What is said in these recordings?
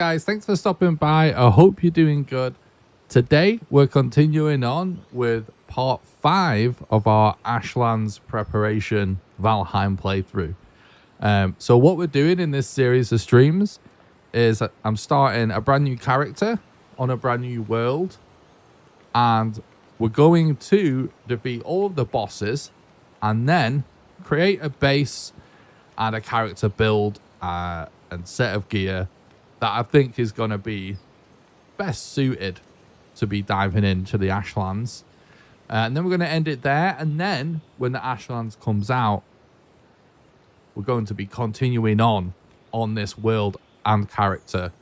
Guys, thanks for stopping by. I hope you're doing good. Today we're continuing on with part 5 of our ASHLANDS preparation Valheim playthrough. So what we're doing in this series of streams is I'm starting a brand new character on a brand new world, and we're going to defeat all of the bosses and then create a base and a character build and set of gear that I think is going to be best suited to be diving into the ASHLANDS. And then we're going to end it there. And then when the ASHLANDS comes out, we're going to be continuing on this world and character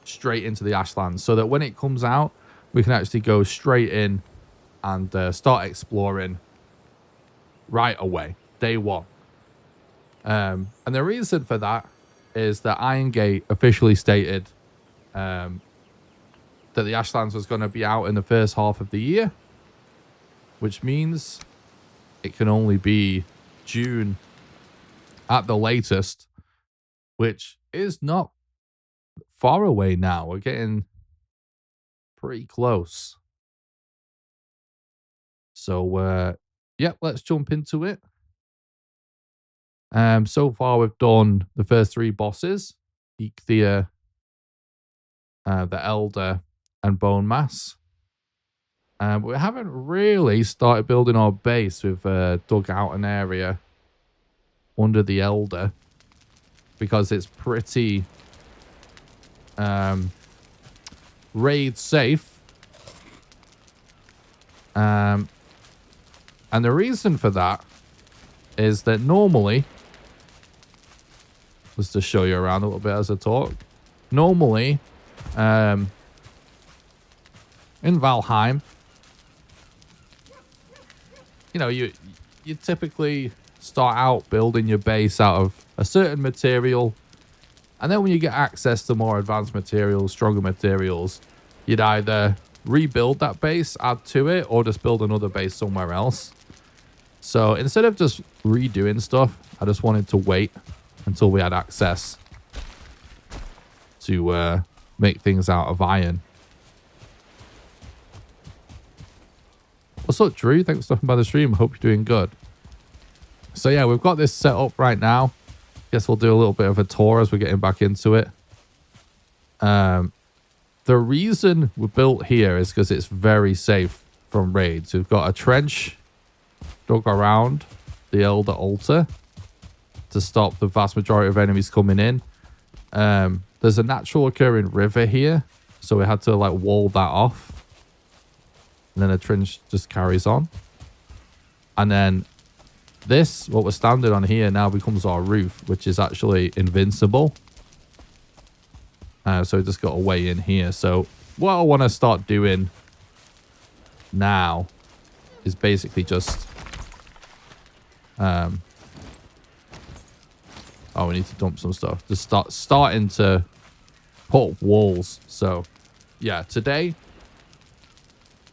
straight into the ASHLANDS, so that when it comes out, we can actually go straight in and start exploring right away, day one. And the reason for that is that Iron Gate officially stated that the ASHLANDS was going to be out in the first half of the year, which means it can only be June at the latest, which is not far away now. We're getting pretty close. So, yeah, let's jump into it. So far we've done the first 3 bosses: Eikthyr, the Elder, and Bone Mass. But we haven't really started building our base. We've dug out an area under the Elder because it's pretty raid safe. And the reason for that is that normally, just to show you around a little bit as I talk, normally in Valheim, you know, you typically start out building your base out of a certain material, and then when you get access to more advanced materials, stronger materials, you'd either rebuild that base, add to it, or just build another base somewhere else. So instead of just redoing stuff, I just wanted to wait until we had access to make things out of iron. What's up, Drew? Thanks for stopping by the stream. Hope you're doing good. So yeah, we've got this set up right now. Guess we'll do a little bit of a tour as we're getting back into it. The reason we're built here is because it's very safe from raids. We've got a trench dug around the Elder Altar to stop the vast majority of enemies coming in. There's a natural occurring river here, so we had to like wall that off, and then a trench just carries on. And then this, what we're standing on here, now becomes our roof, which is actually invincible. So we just got a way in here. So what I want to start doing now is basically just we need to dump some stuff. Just starting to put up walls. So yeah, today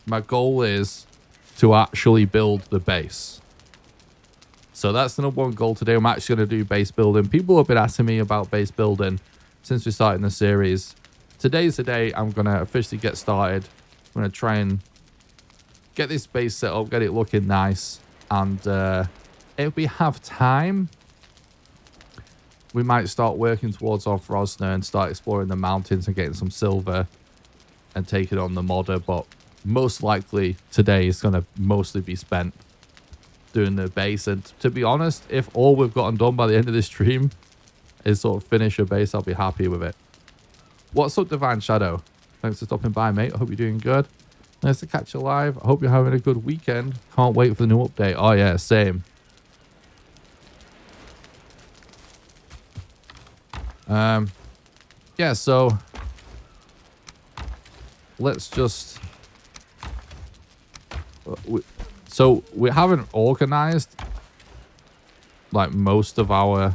my goal is to actually build the base. So that's the number 1 goal today. I'm actually going to do base building. People have been asking me about base building since we started the series. Today's the day I'm going to officially get started. I'm going to try and get this base set up, get it looking nice. And if we have time, we might start working towards our Frosner and start exploring the mountains and getting some silver and taking on the modder. But most likely today is going to mostly be spent doing the base. And to be honest, if all we've gotten done by the end of this stream is sort of finish a base, I'll be happy with it. What's up, Divine Shadow? Thanks for stopping by, mate. I hope you're doing good. Nice to catch you live. I hope you're having a good weekend. Can't wait for the new update. Oh yeah, same. Yeah, so let's just so we haven't organized like most of our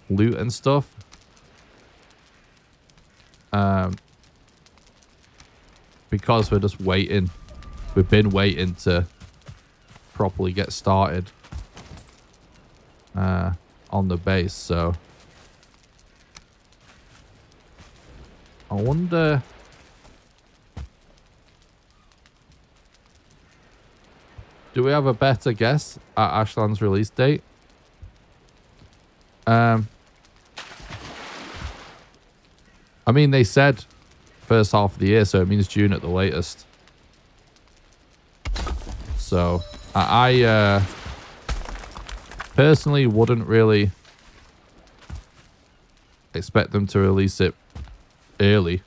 loot and stuff. Because we're just waiting. We've been waiting to properly get started on the base, so I wonder... Do we have a better guess at Ashland's release date? I mean, they said first half of the year, so it means June at the latest. So, I personally wouldn't really expect them to release it early.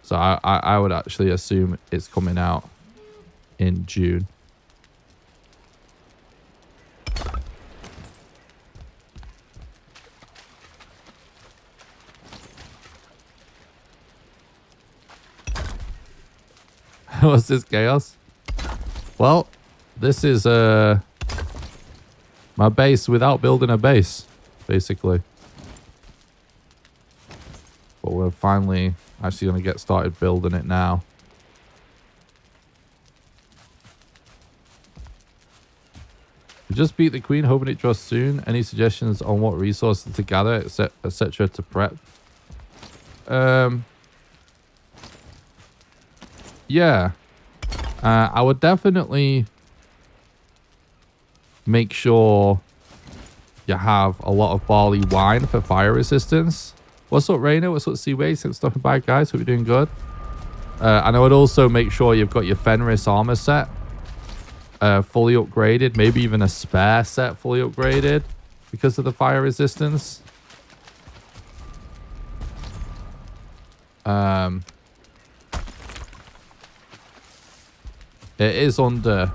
So, I would actually assume it's coming out in June. What's this, chaos? Well, this is my base without building a base, basically. But we're finally actually going to get started building it now. We just beat the queen, hoping it draws soon. Any suggestions on what resources to gather, etc. to prep? Yeah. I would definitely make sure you have a lot of barley wine for fire resistance. What's up, Rainer? What's up, Seaway? Thanks for stopping by, guys. Hope you're doing good. And I would also make sure you've got your Fenris armor set fully upgraded. Maybe even a spare set fully upgraded because of the fire resistance. It is under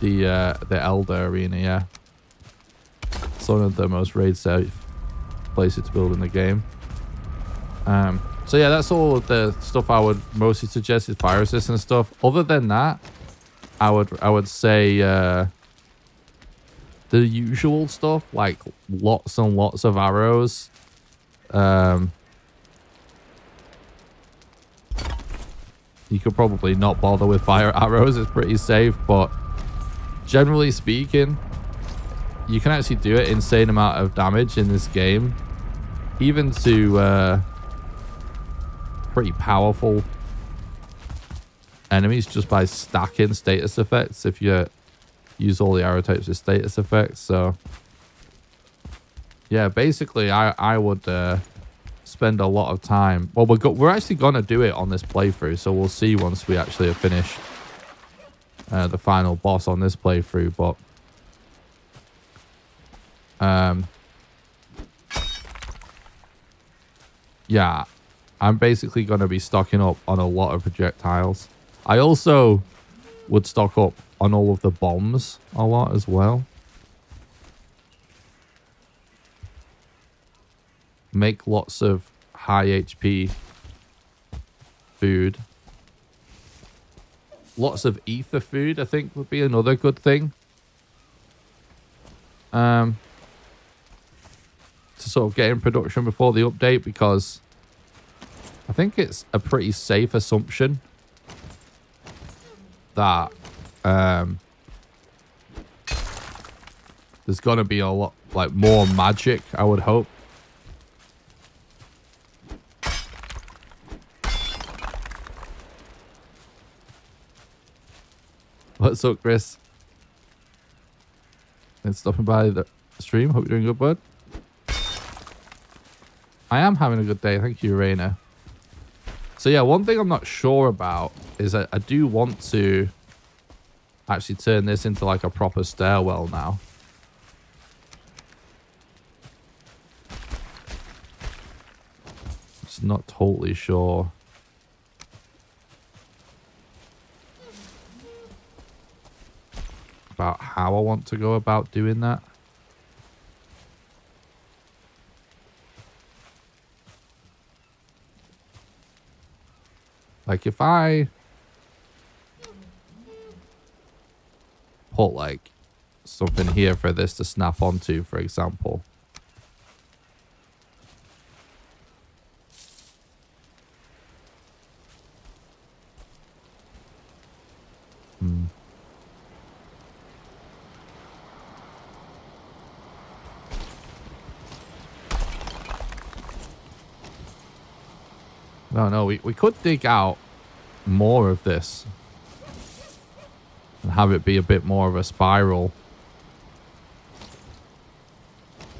the Elder Arena, yeah. It's one of the most raid safe places to build in the game. So yeah, that's all of the stuff I would mostly suggest is fire resistance stuff. Other than that, I would say the usual stuff, like lots and lots of arrows. You could probably not bother with fire arrows. It's pretty safe, but generally speaking, you can actually do an insane amount of damage in this game, even to pretty powerful enemies just by stacking status effects if you use all the arrow types as status effects. So yeah, basically I would spend a lot of time. Well, we're actually gonna do it on this playthrough, so we'll see once we actually have finished the final boss on this playthrough. But yeah, I'm basically gonna be stocking up on a lot of projectiles. I also would stock up on all of the bombs a lot as well. Make lots of high HP food. Lots of ether food, I think, would be another good thing. To sort of get in production before the update, because I think it's a pretty safe assumption that there's gonna be a lot, like, more magic, I would hope. What's up, Chris? Thanks for stopping by the stream. Hope you're doing good, bud. I am having a good day. Thank you, Raina. So yeah, one thing I'm not sure about is that I do want to actually turn this into like a proper stairwell now. Just not totally sure. About how I want to go about doing that. Like if I put like something here for this to snap onto, for example. No, we could dig out more of this and have it be a bit more of a spiral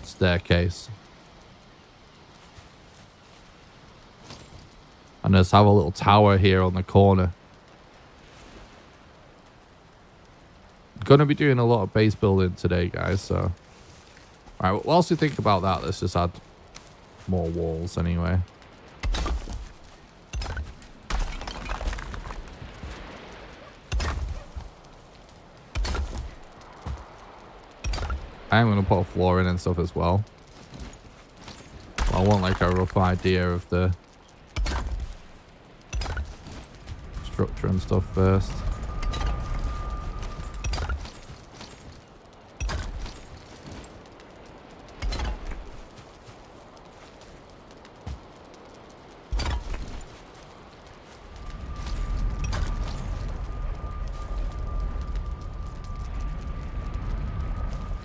staircase. And just have a little tower here on the corner. Gonna be doing a lot of base building today, guys, so. Alright, whilst we think about that, let's just add more walls anyway. I am going to put a floor in and stuff as well. I want like a rough idea of the structure and stuff first.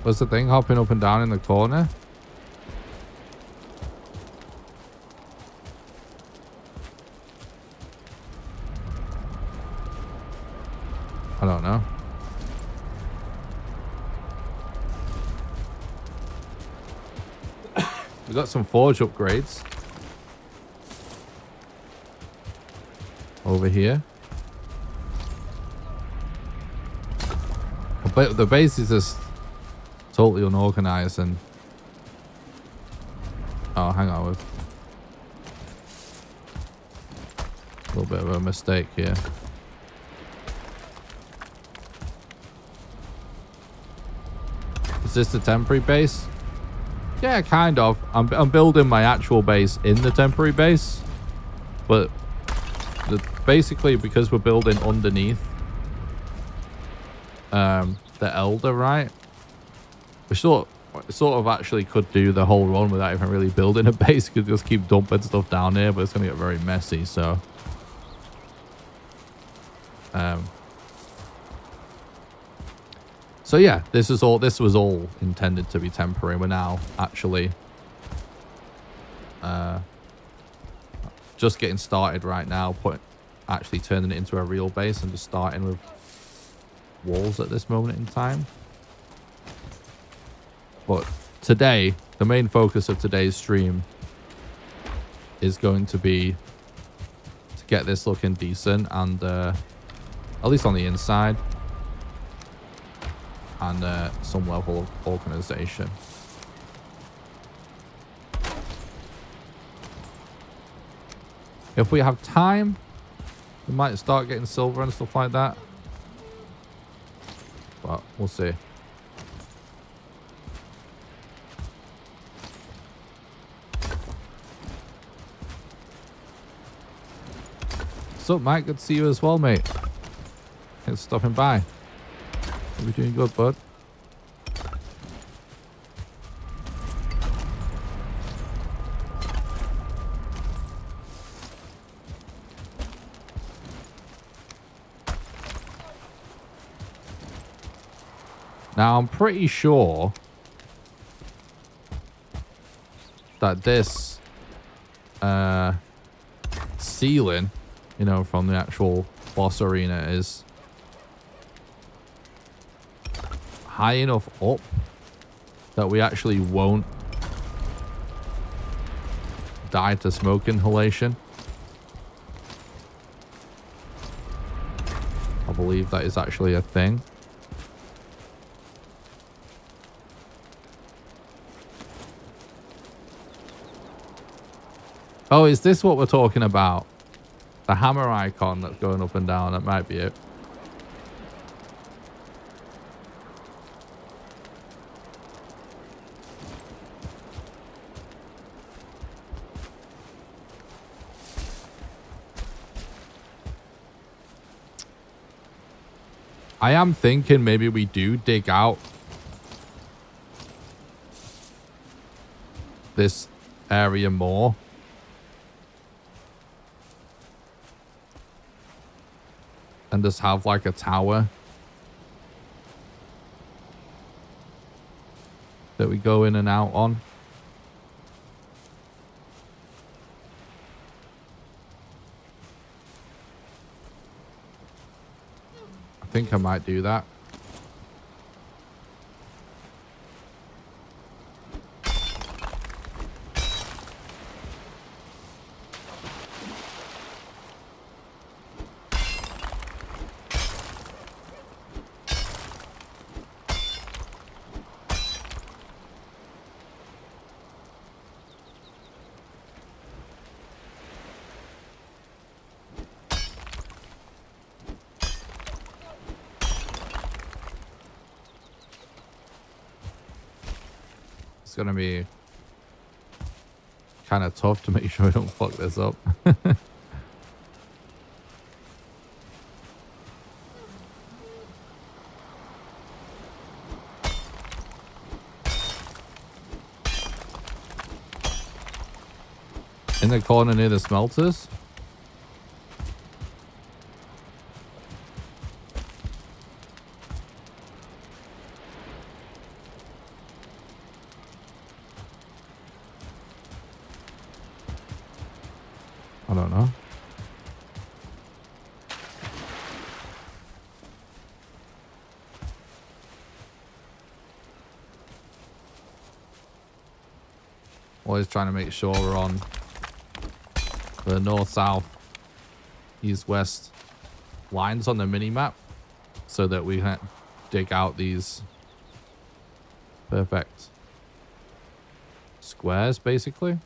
What's the thing hopping up and down in the corner? I don't know. We got some forge upgrades over here. But the base is just totally unorganized and... Oh, hang on. A little bit of a mistake here. Is this the temporary base? Yeah, kind of. I'm building my actual base in the temporary base. But basically, because we're building underneath the Elder, right? We sort of actually could do the whole run without even really building a base. Could just keep dumping stuff down here, but it's going to get very messy, so... So yeah, this was all intended to be temporary. We're now actually just getting started right now, actually turning it into a real base and just starting with walls at this moment in time. But today, the main focus of today's stream is going to be to get this looking decent and at least on the inside. And some level of organization. If we have time, we might start getting silver and stuff like that. But we'll see. What's up, Mike? Good to see you as well, mate. Thanks for stopping by. Are we doing good, bud? Now, I'm pretty sure that this ceiling, you know, from the actual boss arena is high enough up that we actually won't die to smoke inhalation. I believe that is actually a thing. Oh, is this what we're talking about? The hammer icon that's going up and down, that might be it. I am thinking maybe we do dig out this area more. And just have like a tower that we go in and out on. think I might do that. It's gonna be kind of tough to make sure I don't fuck this up. In the corner near the smelters. I don't know. Always trying to make sure we're on the north, south, east, west lines on the mini map so that we can dig out these perfect squares, basically.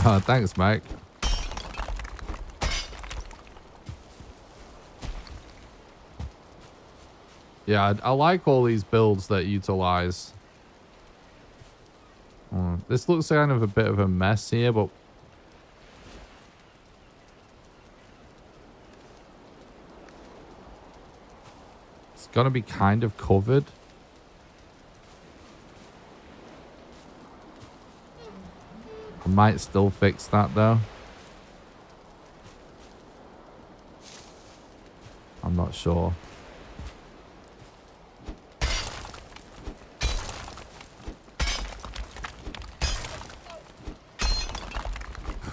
Oh, thanks, Mike. Yeah, I like all these builds that utilize. This looks kind of a bit of a mess here, but it's gonna be kind of covered. I might still fix that though. I'm not sure.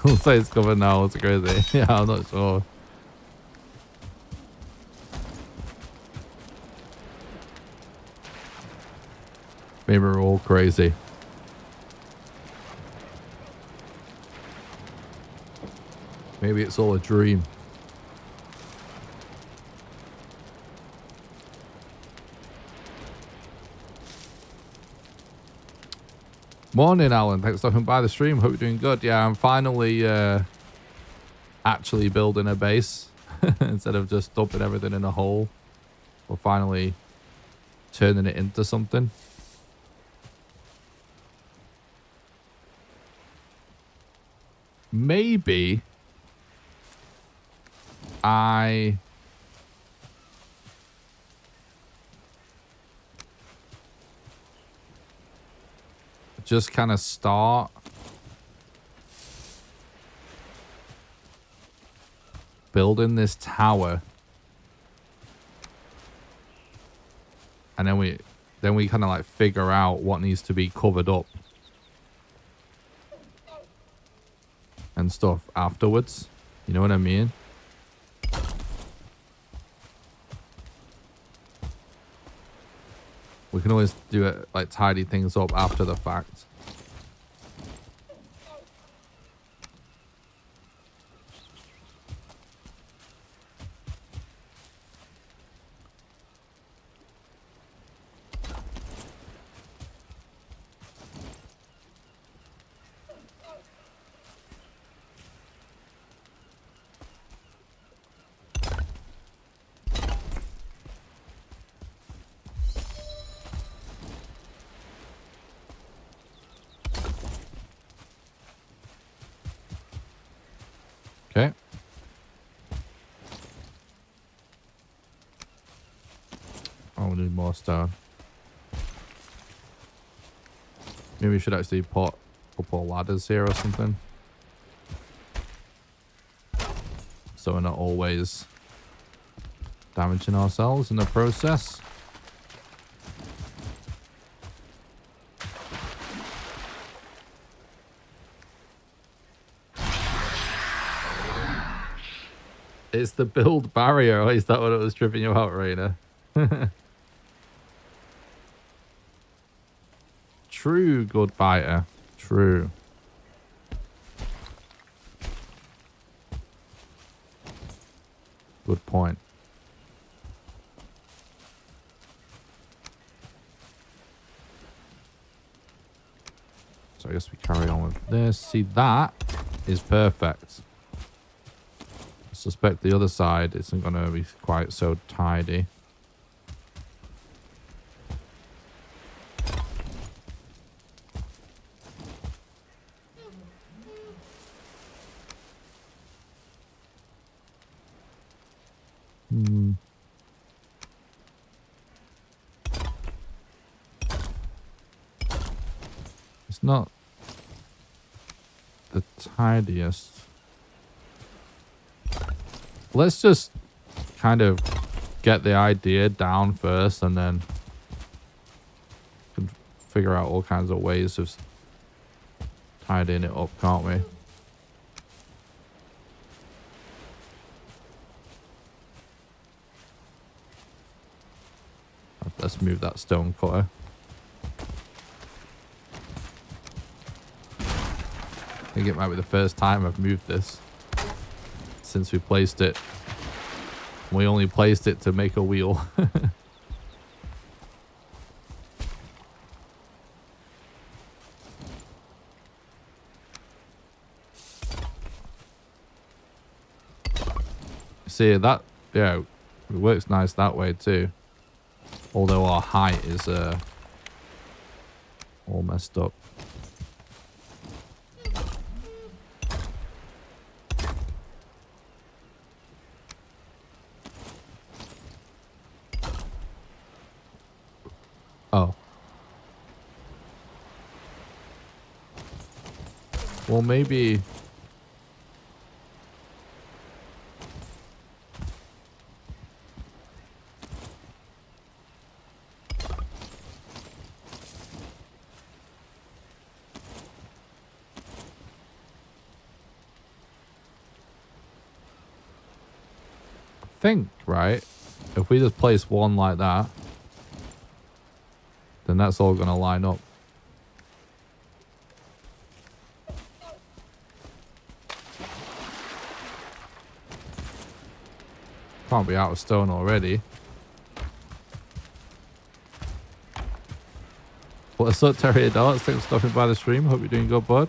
I'll say it's covered now. It's crazy. Yeah, I'm not sure. Maybe we're all crazy. Maybe it's all a dream. Morning, Alan. Thanks for stopping by the stream. Hope you're doing good. Yeah, I'm finally actually building a base instead of just dumping everything in a hole. We're finally turning it into something. Maybe I just kind of start building this tower, and then we kind of like figure out what needs to be covered up and stuff afterwards. You know what I mean? We can always do it, like tidy things up after the fact. Okay. Oh, we need more stone. Maybe we should actually put a couple of ladders here or something, so we're not always damaging ourselves in the process. It's the build barrier. Or is that what it was tripping you out, Rainer? True, good biter. True. Good point. So I guess we carry on with this. See, that is perfect. I suspect the other side isn't going to be quite so tidy. It's not the tidiest. Let's just kind of get the idea down first and then can figure out all kinds of ways of tidying it up, can't we? Let's move that stone cutter. I think it might be the first time I've moved this since we placed it. We only placed it to make a wheel. See that? Yeah, it works nice that way too. Although our height is all messed up. Oh. Well, maybe... think, right? If we just place one like that, then that's all going to line up. Can't be out of stone already. What's up, Terrier Darts? Thanks for stopping by the stream. Hope you're doing good, bud.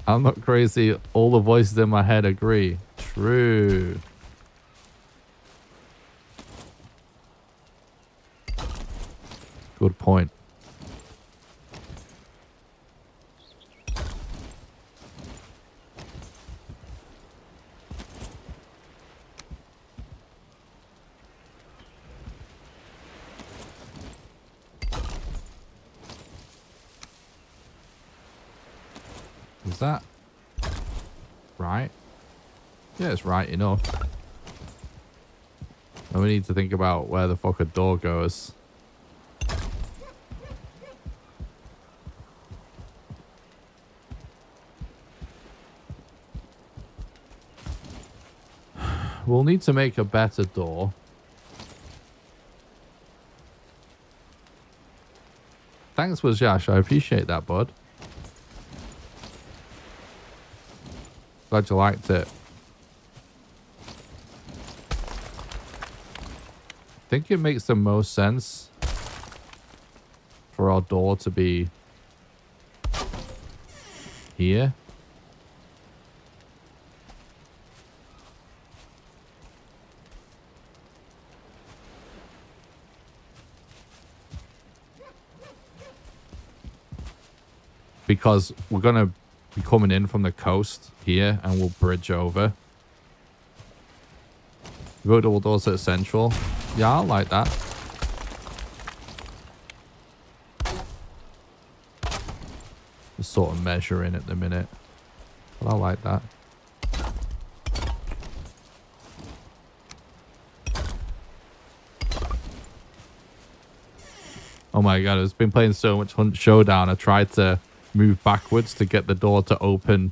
I'm not crazy. All the voices in my head agree. True. Good point. Is that right? Yeah, it's right enough. And we need to think about where the fuck a door goes. We'll need to make a better door. Thanks, Wajash. I appreciate that, bud. Glad you liked it. I think it makes the most sense for our door to be here. Because we're going to be coming in from the coast here and we'll bridge over. Go double doors at Central. Yeah, I like that. Just sort of measuring at the minute. But I like that. Oh my god, I've been playing so much Hunt Showdown. I tried to move backwards to get the door to open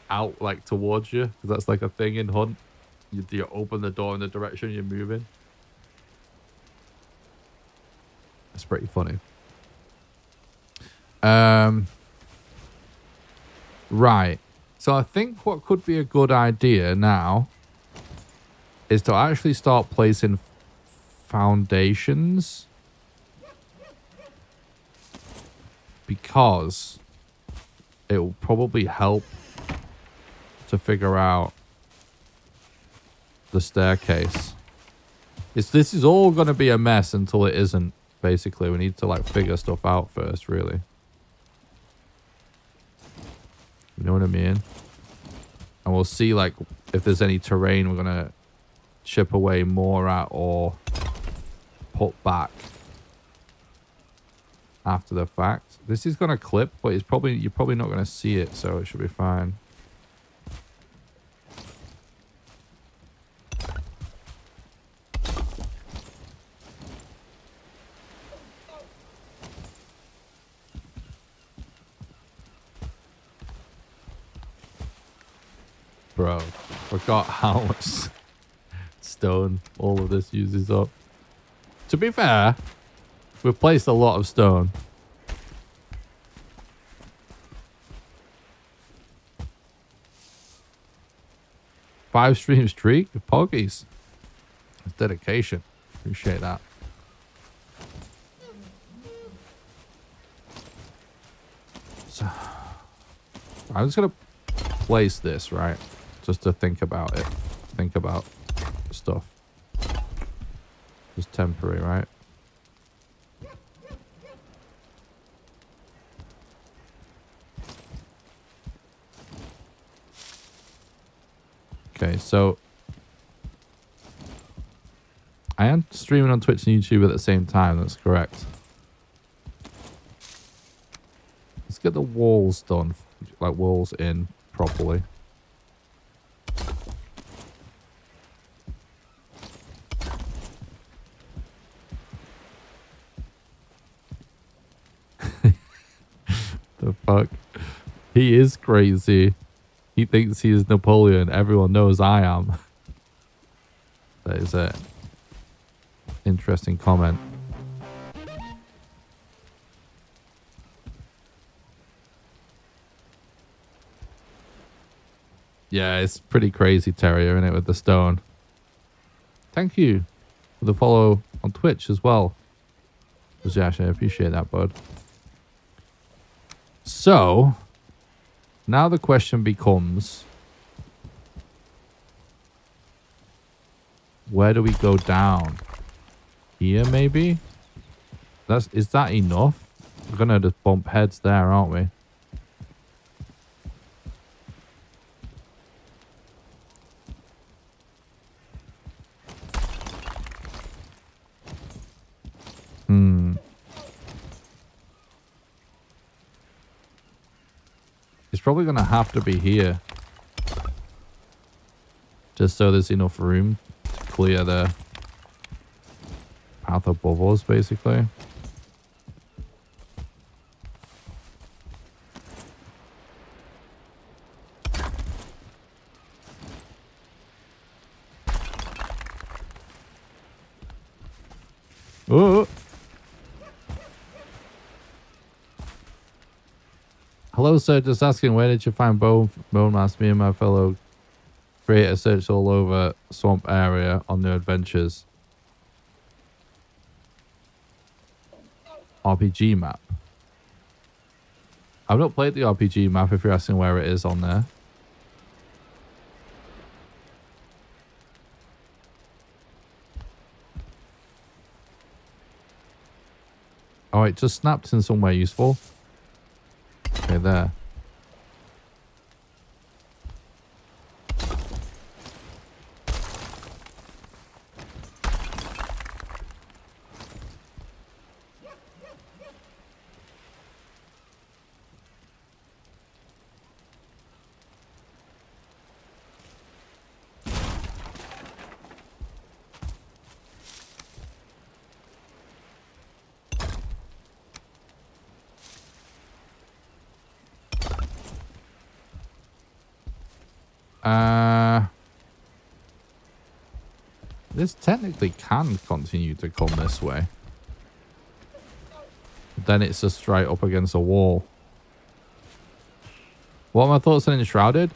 out, like, towards you. Because that's like a thing in Hunt. You open the door in the direction you're moving. It's pretty funny. Right. So I think what could be a good idea now is to actually start placing foundations. Because it will probably help to figure out the staircase. This is all going to be a mess until it isn't, basically. We need to, like, figure stuff out first, really. You know what I mean? And we'll see, like, if there's any terrain we're going to chip away more at or put back after the fact. This is going to clip, but you're probably not going to see it, so it should be fine. Bro, forgot how much stone all of this uses up. To be fair, we've placed a lot of stone. Five stream streak with Poggies. It's dedication. Appreciate that. So, I'm just going to place this, right? Just to think about it. Think about stuff. Just temporary, right? Okay, so I am streaming on Twitch and YouTube at the same time. That's correct. Let's get the walls done, like walls in properly. The fuck? He is crazy. He thinks he is Napoleon. Everyone knows I am. That is a interesting comment. Yeah, it's pretty crazy, Terrier, isn't it, with the stone? Thank you for the follow on Twitch as well. Zash, I appreciate that, bud. So, now the question becomes, where do we go down? Here, maybe? Is that enough? We're gonna just bump heads there, aren't we? It's probably gonna have to be here. Just so there's enough room to clear the path above us, basically. Oh! Hello, sir. Just asking, where did you find bone mass? Me and my fellow creator searched all over swamp area on their adventures. RPG map. I've not played the RPG map if you're asking where it is on there. Oh, it just snapped in somewhere useful. Okay, there. This technically can continue to come this way. Then it's just straight up against a wall. What are my thoughts on Enshrouded?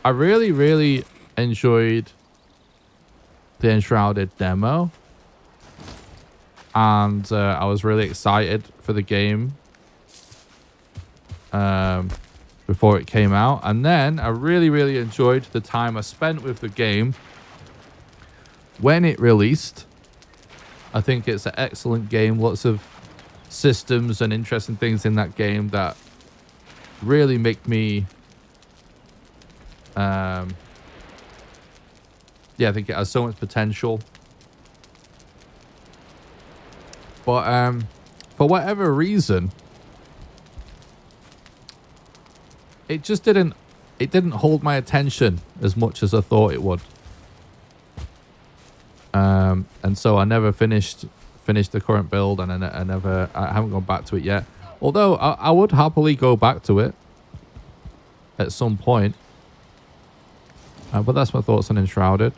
I really, really enjoyed the Enshrouded demo. And I was really excited for the game before it came out. And then I really, really enjoyed the time I spent with the game when it released. I think it's an excellent game. Lots of systems and interesting things in that game that really make me yeah, I think it has so much potential. But for whatever reason, it just didn't hold my attention as much as I thought it would. And so I never finished the current build, and I haven't gone back to it yet. Although I would happily go back to it at some point. But that's my thoughts on Enshrouded.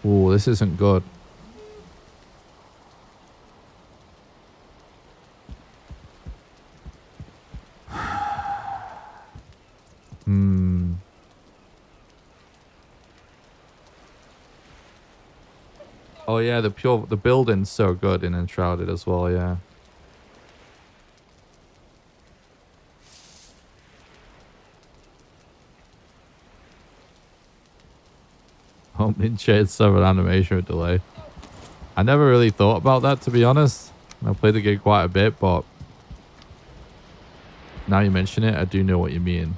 Ooh, this isn't good. Oh yeah, the building's so good in Enshrouded as well, yeah. Home in shade 7 animation with delay. I never really thought about that, to be honest. I played the game quite a bit, but now you mention it, I do know what you mean.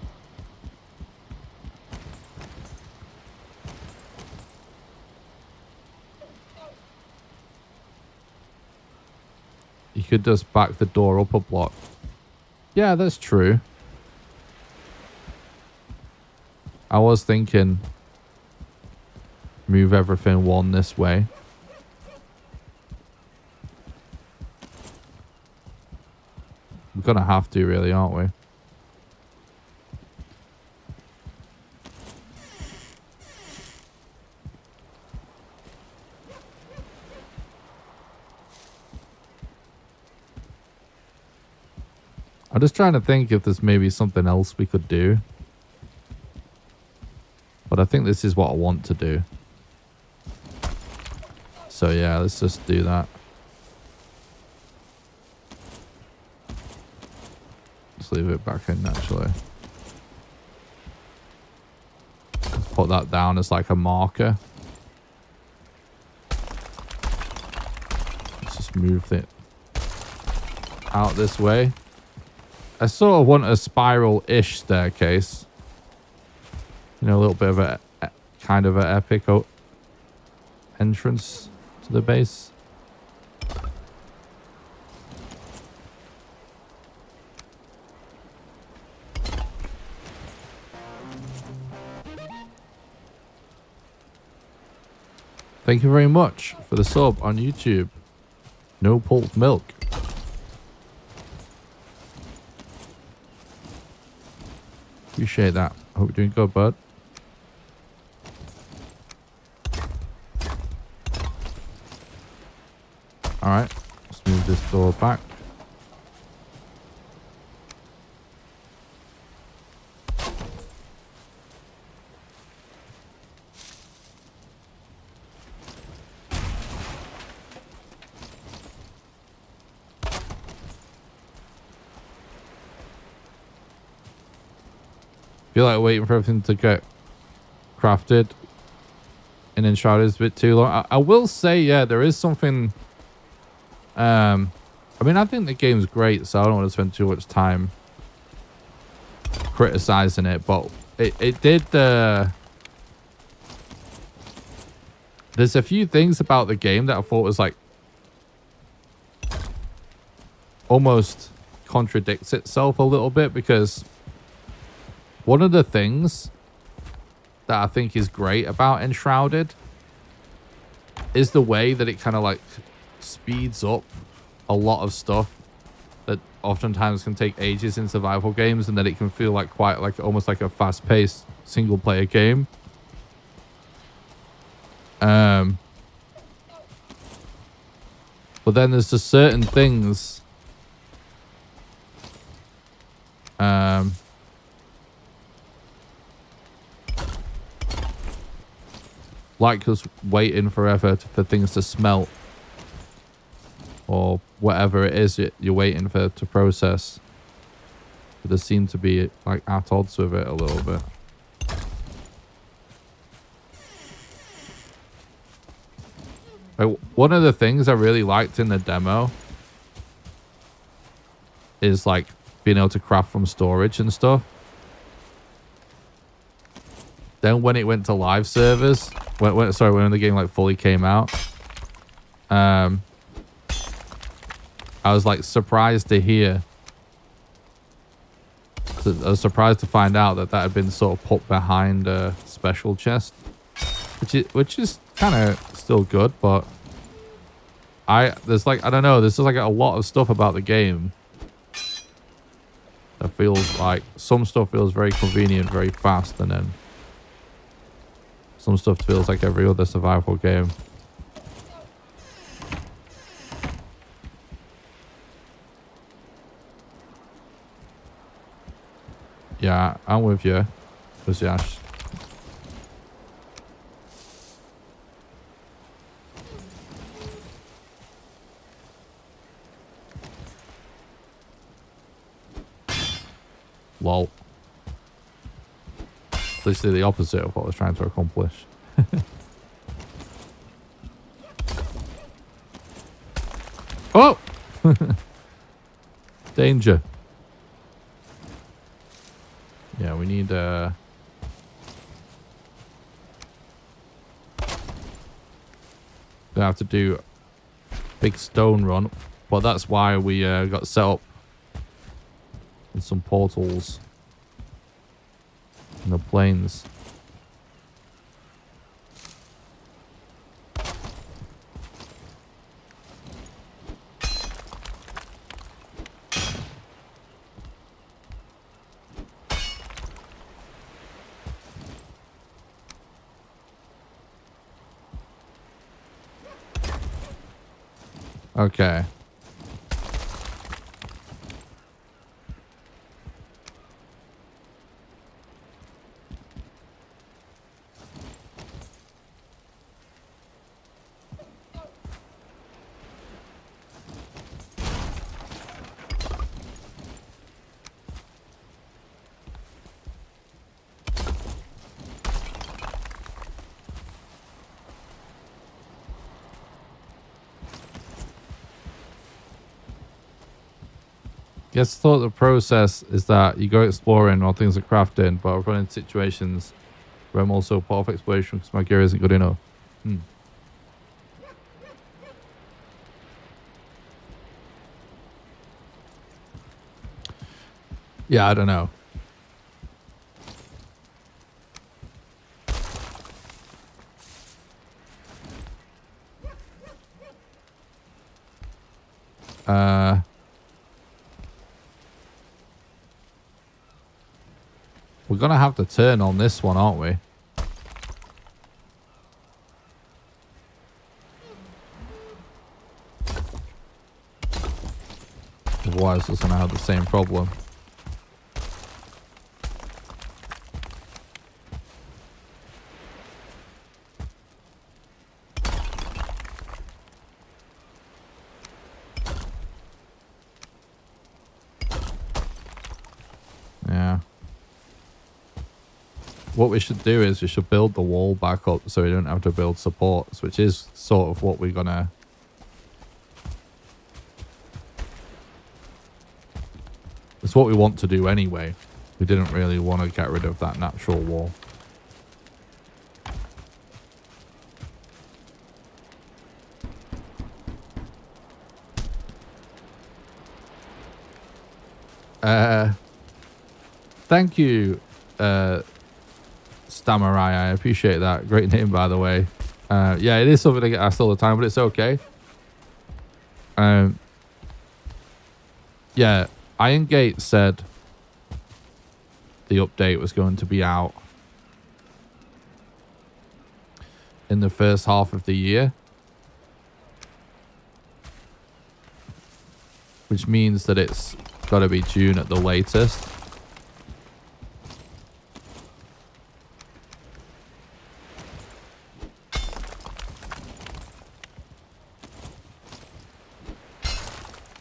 You could just back the door up a block. Yeah, that's true. I was thinking move everything one this way. We're gonna have to, really, aren't we? I'm just trying to think if there's maybe something else we could do. But I think this is what I want to do. So yeah, let's just do that. Let's leave it back in naturally. Let's put that down as like a marker. Let's just move it out this way. I sort of want a spiral-ish staircase. You know, a little bit of a kind of an epic entrance to the base. Thank you very much for the sub on YouTube. No pulp milk. Appreciate that. Hope you're doing good, bud. Alright, let's move this door back. Feel like waiting for everything to get crafted and Enshrouded is a bit too long. I will say, yeah, there is something. I mean, I think the game's great, so I don't want to spend too much time criticizing it, but it did. There's a few things about the game that I thought was like almost contradicts itself a little bit, because one of the things that I think is great about Enshrouded is the way that it kind of like speeds up a lot of stuff that oftentimes can take ages in survival games, and then it can feel like quite like almost like a fast-paced single-player game. But then there's just certain things like just waiting forever for things to smelt, or whatever it is you're waiting for to process. But they seem to be like at odds with it a little bit. Like, one of the things I really liked in the demo is like being able to craft from storage and stuff. Then when it went to live servers, when the game like fully came out, I was like surprised to hear. I was surprised to find out that had been sort of put behind a special chest, which is kind of still good, but there's like, I don't know, there's just like a lot of stuff about the game that feels like some stuff feels very convenient, very fast, and then some stuff feels like every other survival game. Yeah, I'm with you, Yash. Lol. Literally the opposite of what I was trying to accomplish. Oh! Danger. Yeah, we need we have to do big stone run, but that's why we got set up with some portals in the plains. Okay. Guess thought the process is that you go exploring while things are crafting, but I've run into situations where I'm also part of exploration because my gear isn't good enough. Yeah, I don't know. We're gonna have to turn on this one, aren't we? Otherwise, it's gonna have the same problem. Yeah. What we should do is we should build the wall back up so we don't have to build supports, which is sort of what we're gonna... It's what we want to do anyway. We didn't really want to get rid of that natural wall. Thank you, Stamurai. I appreciate that. Great name, by the way. Yeah, it is something I get asked all the time, but it's okay. Yeah, Iron Gate said the update was going to be out in the first half of the year, which means that it's got to be June at the latest.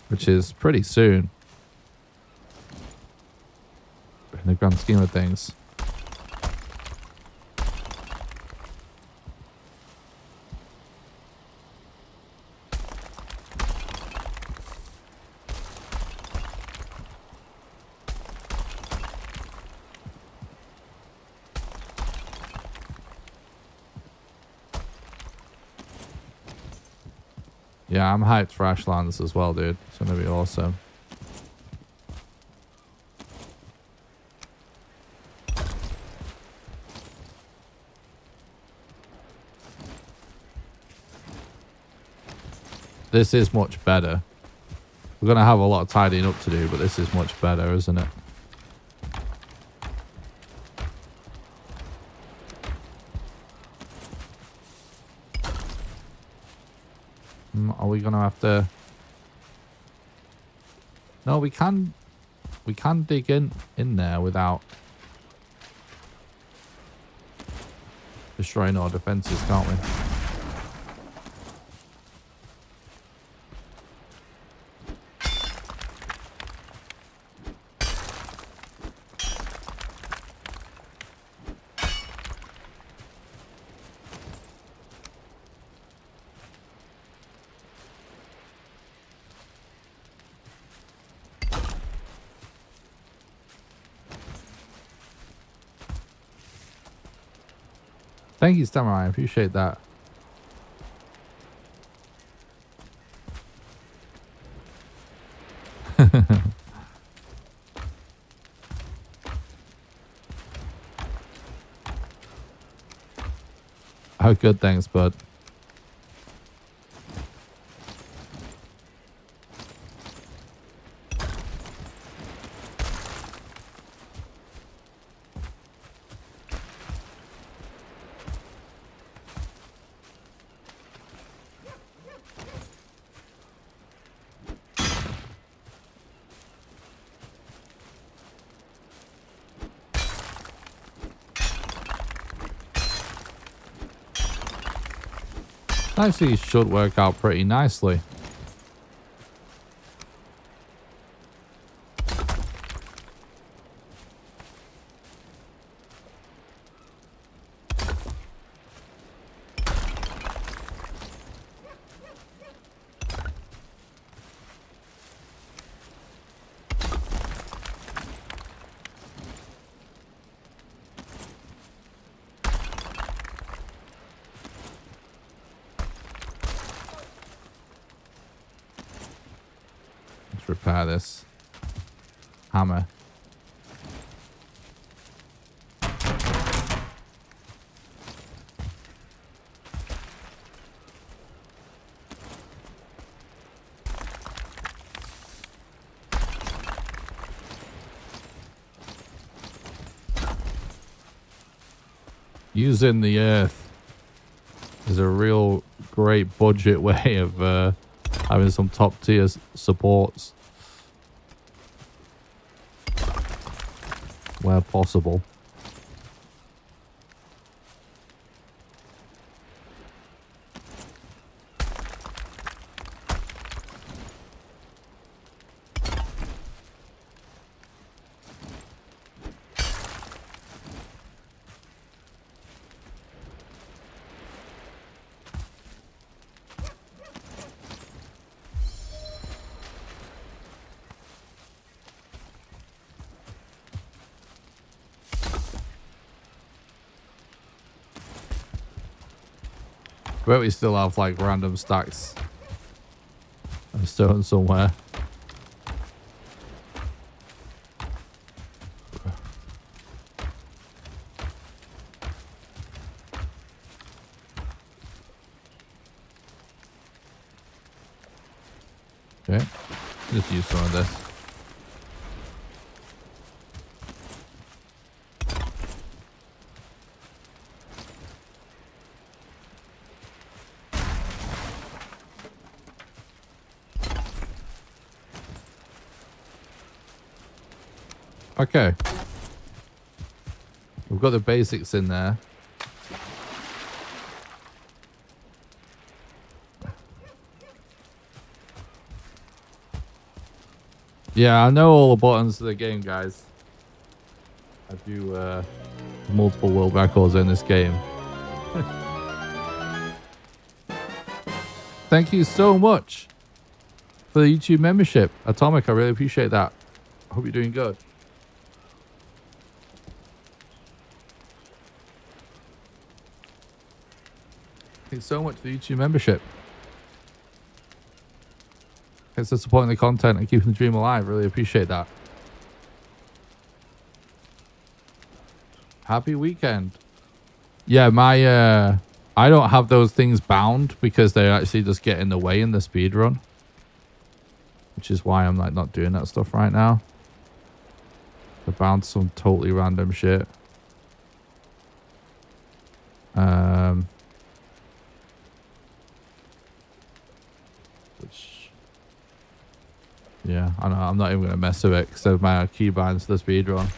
Which is pretty soon in the grand scheme of things. Yeah, I'm hyped for ASHLANDS as well, dude. It's gonna be awesome. This is much better. We're gonna have a lot of tidying up to do, but this is much better, isn't it? Are we gonna have to? No, we can dig in there without destroying our defenses, can't we? Thank you, Samurai. I appreciate that. Oh, good. Thanks, bud. Actually should work out pretty nicely. Repair this hammer. Using the earth is a real great budget way of having some top tier supports where possible. But we still have like random stacks of stone somewhere. Okay, just use some of this. Okay. We've got the basics in there. Yeah, I know all the buttons to the game, guys. I do multiple world records in this game. Thank you so much for the YouTube membership. Atomic, I really appreciate that. I hope you're doing good. Thanks so much for the YouTube membership. Thanks for supporting the content and keeping the dream alive. Really appreciate that. Happy weekend. Yeah, my I don't have those things bound because they actually just get in the way in the speed run, which is why I'm like not doing that stuff right now. They're bound to some totally random shit. Which, yeah, I know I'm not even gonna mess with it because of my keybinds to the speed run.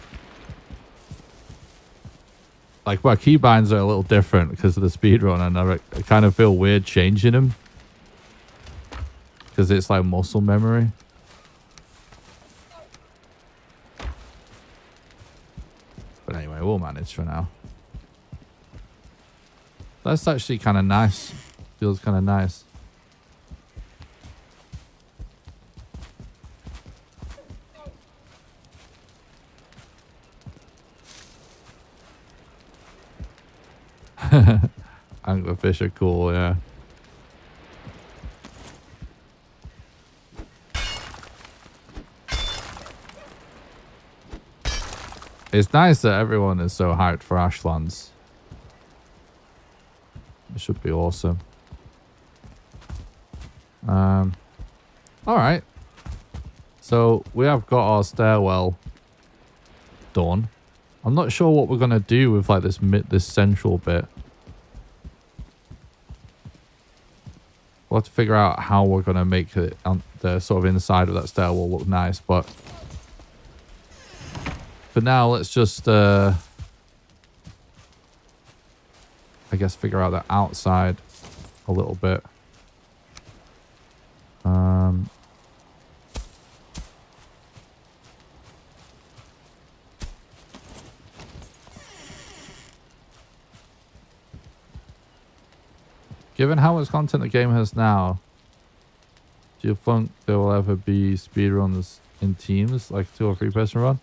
Like, my keybinds are a little different because of the speedrun, and I kind of feel weird changing them because it's like muscle memory. But anyway, we'll manage for now. That's actually kind of nice. Feels kind of nice. Anglerfish are cool, yeah. It's nice that everyone is so hyped for ASHLANDS. It should be awesome. Alright. So we have got our stairwell done. I'm not sure what we're gonna do with like this central bit. We'll have to figure out how we're gonna make it on the sort of inside of that stairwell look nice, but for now let's just I guess figure out the outside a little bit. Given how much content the game has now, do you think there will ever be speedruns in teams, like 2 or 3 person run?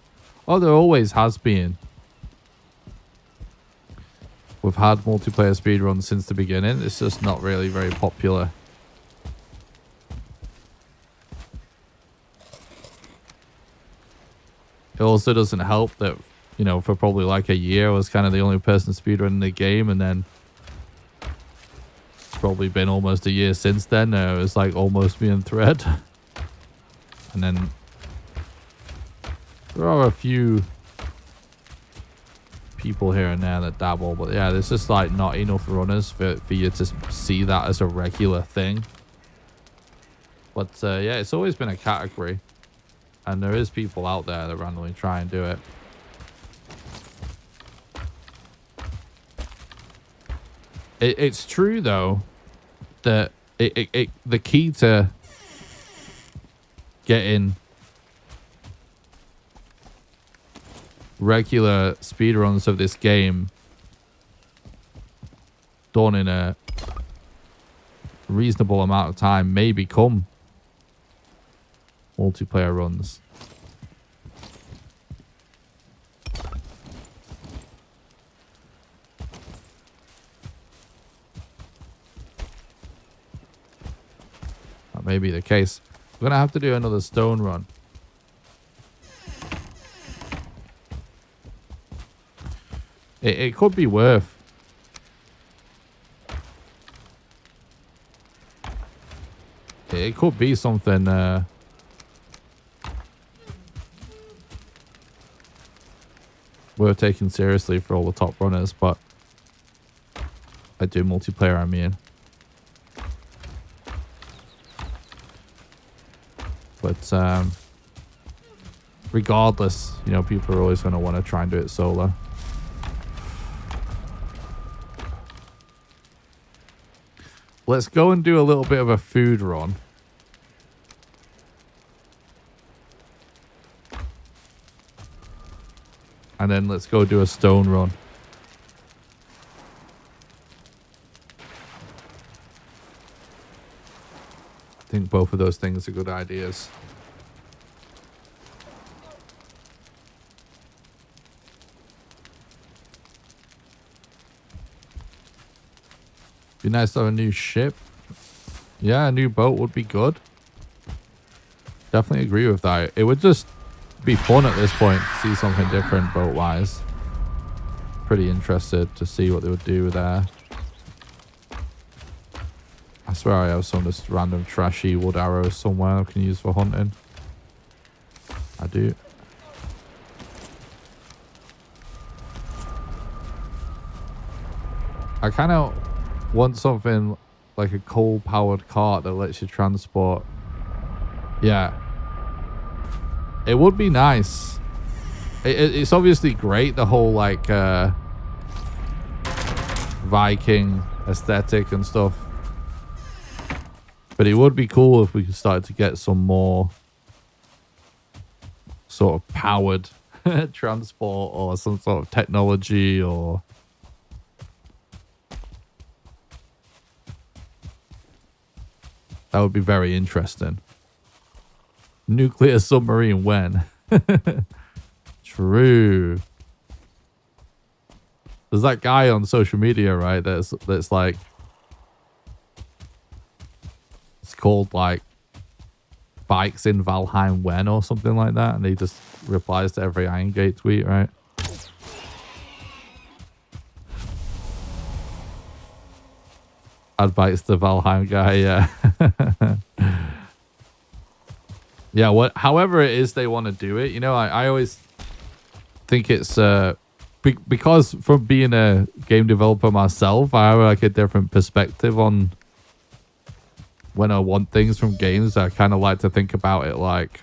Oh, there always has been. We've had multiplayer speedruns since the beginning. It's just not really very popular. It also doesn't help that, you know, for probably like a year I was kind of the only person speedrunning the game, and then probably been almost a year since then. It was like almost me and Thread. And then there are a few people here and there that dabble, but yeah, there's just like not enough runners for you to see that as a regular thing. But yeah, it's always been a category, and there is people out there that randomly try and do it. It's true though that the key to getting regular speedruns of this game done in a reasonable amount of time may become multiplayer runs. That may be the case. We're gonna have to do another stone run. It could be worth it could be something worth taking seriously for all the top runners, but I do multiplayer, I mean. But regardless, you know, people are always going to want to try and do it solo. Let's go and do a little bit of a food run. And then let's go do a stone run. I think both of those things are good ideas. Be nice to have a new ship. Yeah, a new boat would be good. Definitely agree with that. It would just be fun at this point to see something different boat-wise. Pretty interested to see what they would do there. I swear I have some just random trashy wood arrows somewhere I can use for hunting. I do. I kind of want something like a coal-powered cart that lets you transport. Yeah. It would be nice. It's obviously great, the whole like Viking aesthetic and stuff. But it would be cool if we could start to get some more sort of powered transport or some sort of technology or... That would be very interesting. Nuclear submarine when? True. There's that guy on social media, right? That's like... It's called like Bikes in Valheim when or something like that. And he just replies to every Iron Gate tweet, right? Add bikes to Valheim guy, yeah. Yeah, however it is they want to do it, you know, I always think it's because from being a game developer myself, I have like a different perspective on when I want things from games. I kind of like to think about it like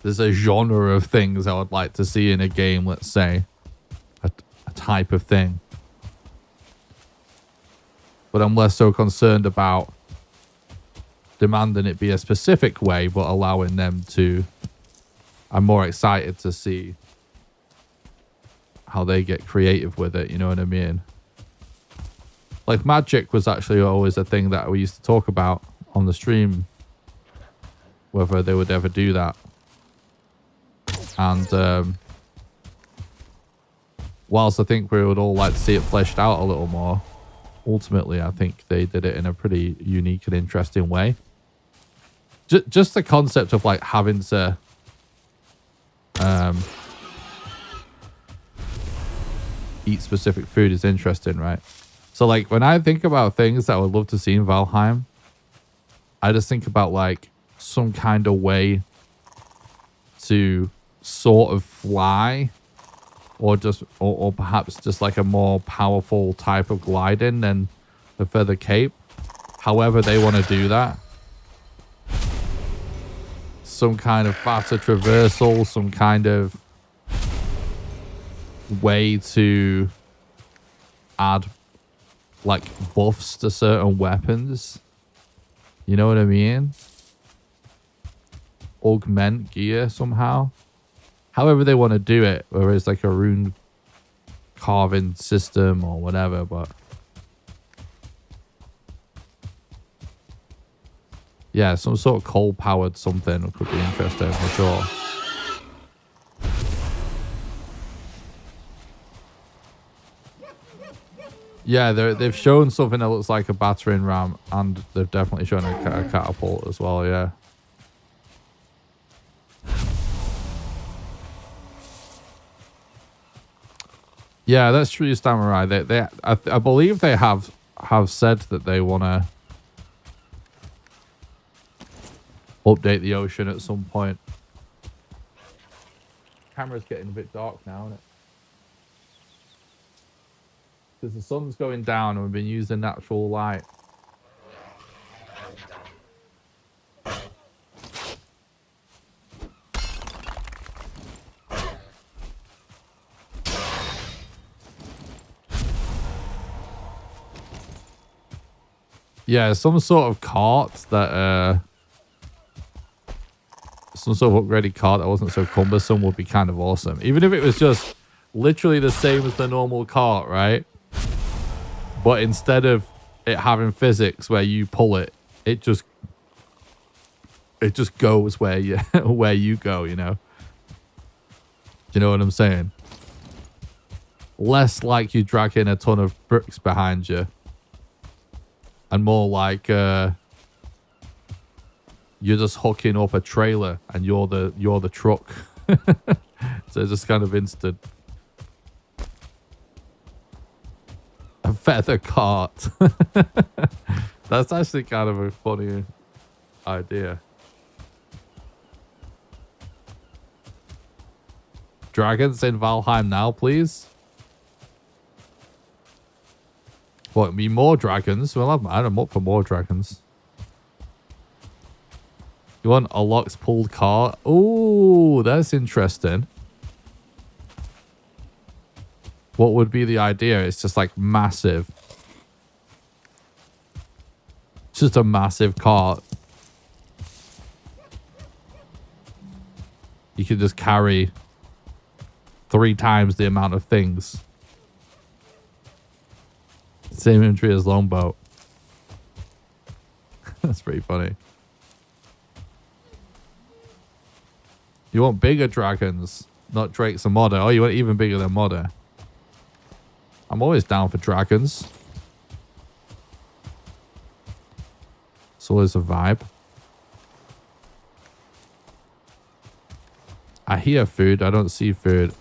there's a genre of things I would like to see in a game, let's say. A type of thing. But I'm less so concerned about demanding it be a specific way, but allowing them to... I'm more excited to see how they get creative with it, you know what I mean? Like magic was actually always a thing that we used to talk about on the stream, whether they would ever do that. And whilst I think we would all like to see it fleshed out a little more, ultimately I think they did it in a pretty unique and interesting way. Just the concept of like having to eat specific food is interesting, right? So like when I think about things that I would love to see in Valheim, I just think about like some kind of way to sort of fly, or just or perhaps just like a more powerful type of gliding than the feather cape. However they want to do that. Some kind of faster traversal, some kind of way to add like buffs to certain weapons. You know what I mean? Augment gear somehow. However they want to do it, whether it's like a rune carving system or whatever, but yeah, some sort of coal-powered something could be interesting for sure. Yeah, they've shown something that looks like a battering ram, and they've definitely shown a catapult as well, yeah. Yeah, that's true, Samurai. I believe they have said that they want to update the ocean at some point. Camera's getting a bit dark now, isn't it? Because the sun's going down and we've been using natural light. Yeah, some sort of cart that some sort of upgraded cart that wasn't so cumbersome would be kind of awesome. Even if it was just literally the same as the normal cart, right? But instead of it having physics where you pull it, it just goes where you where you go, you know. Do you know what I'm saying? Less like you dragging a ton of bricks behind you, and more like you're just hooking up a trailer and you're the truck. So it's just kind of instant. A feather cart. That's actually kind of a funny idea. Dragons in Valheim now, please. What, me more dragons? Well, I'm up for more dragons. You want a Locks pulled cart? Oh, that's interesting. What would be the idea? It's just like massive. It's just a massive cart. You can just carry 3 times the amount of things. Same inventory as Longboat. That's pretty funny. You want bigger dragons, not Drake's and Modder. Oh, you want even bigger than Modder. I'm always down for dragons. It's always a vibe. I hear food. I don't see food.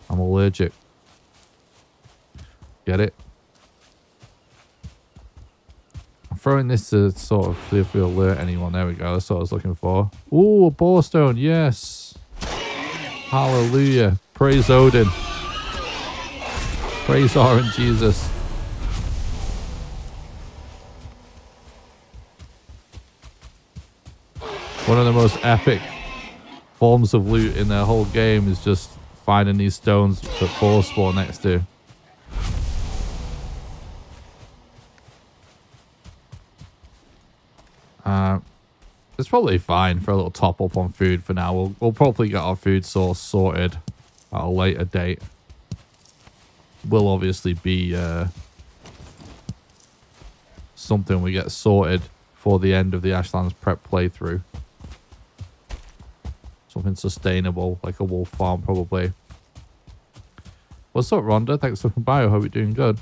I'm allergic. Get it? I'm throwing this to sort of see if we alert anyone. There we go. That's what I was looking for. Ooh, a boarstone. Yes. Hallelujah. Praise Odin. Praise Orange Jesus. One of the most epic forms of loot in the whole game is just finding these stones that boars spawn next to. It's probably fine for a little top up on food for now. We'll probably get our food source sorted at a later date. Will obviously be something we get sorted for the end of the Ashlands prep playthrough. Something sustainable, like a wolf farm probably. What's up, Rhonda? Thanks for coming by. I hope you're doing good.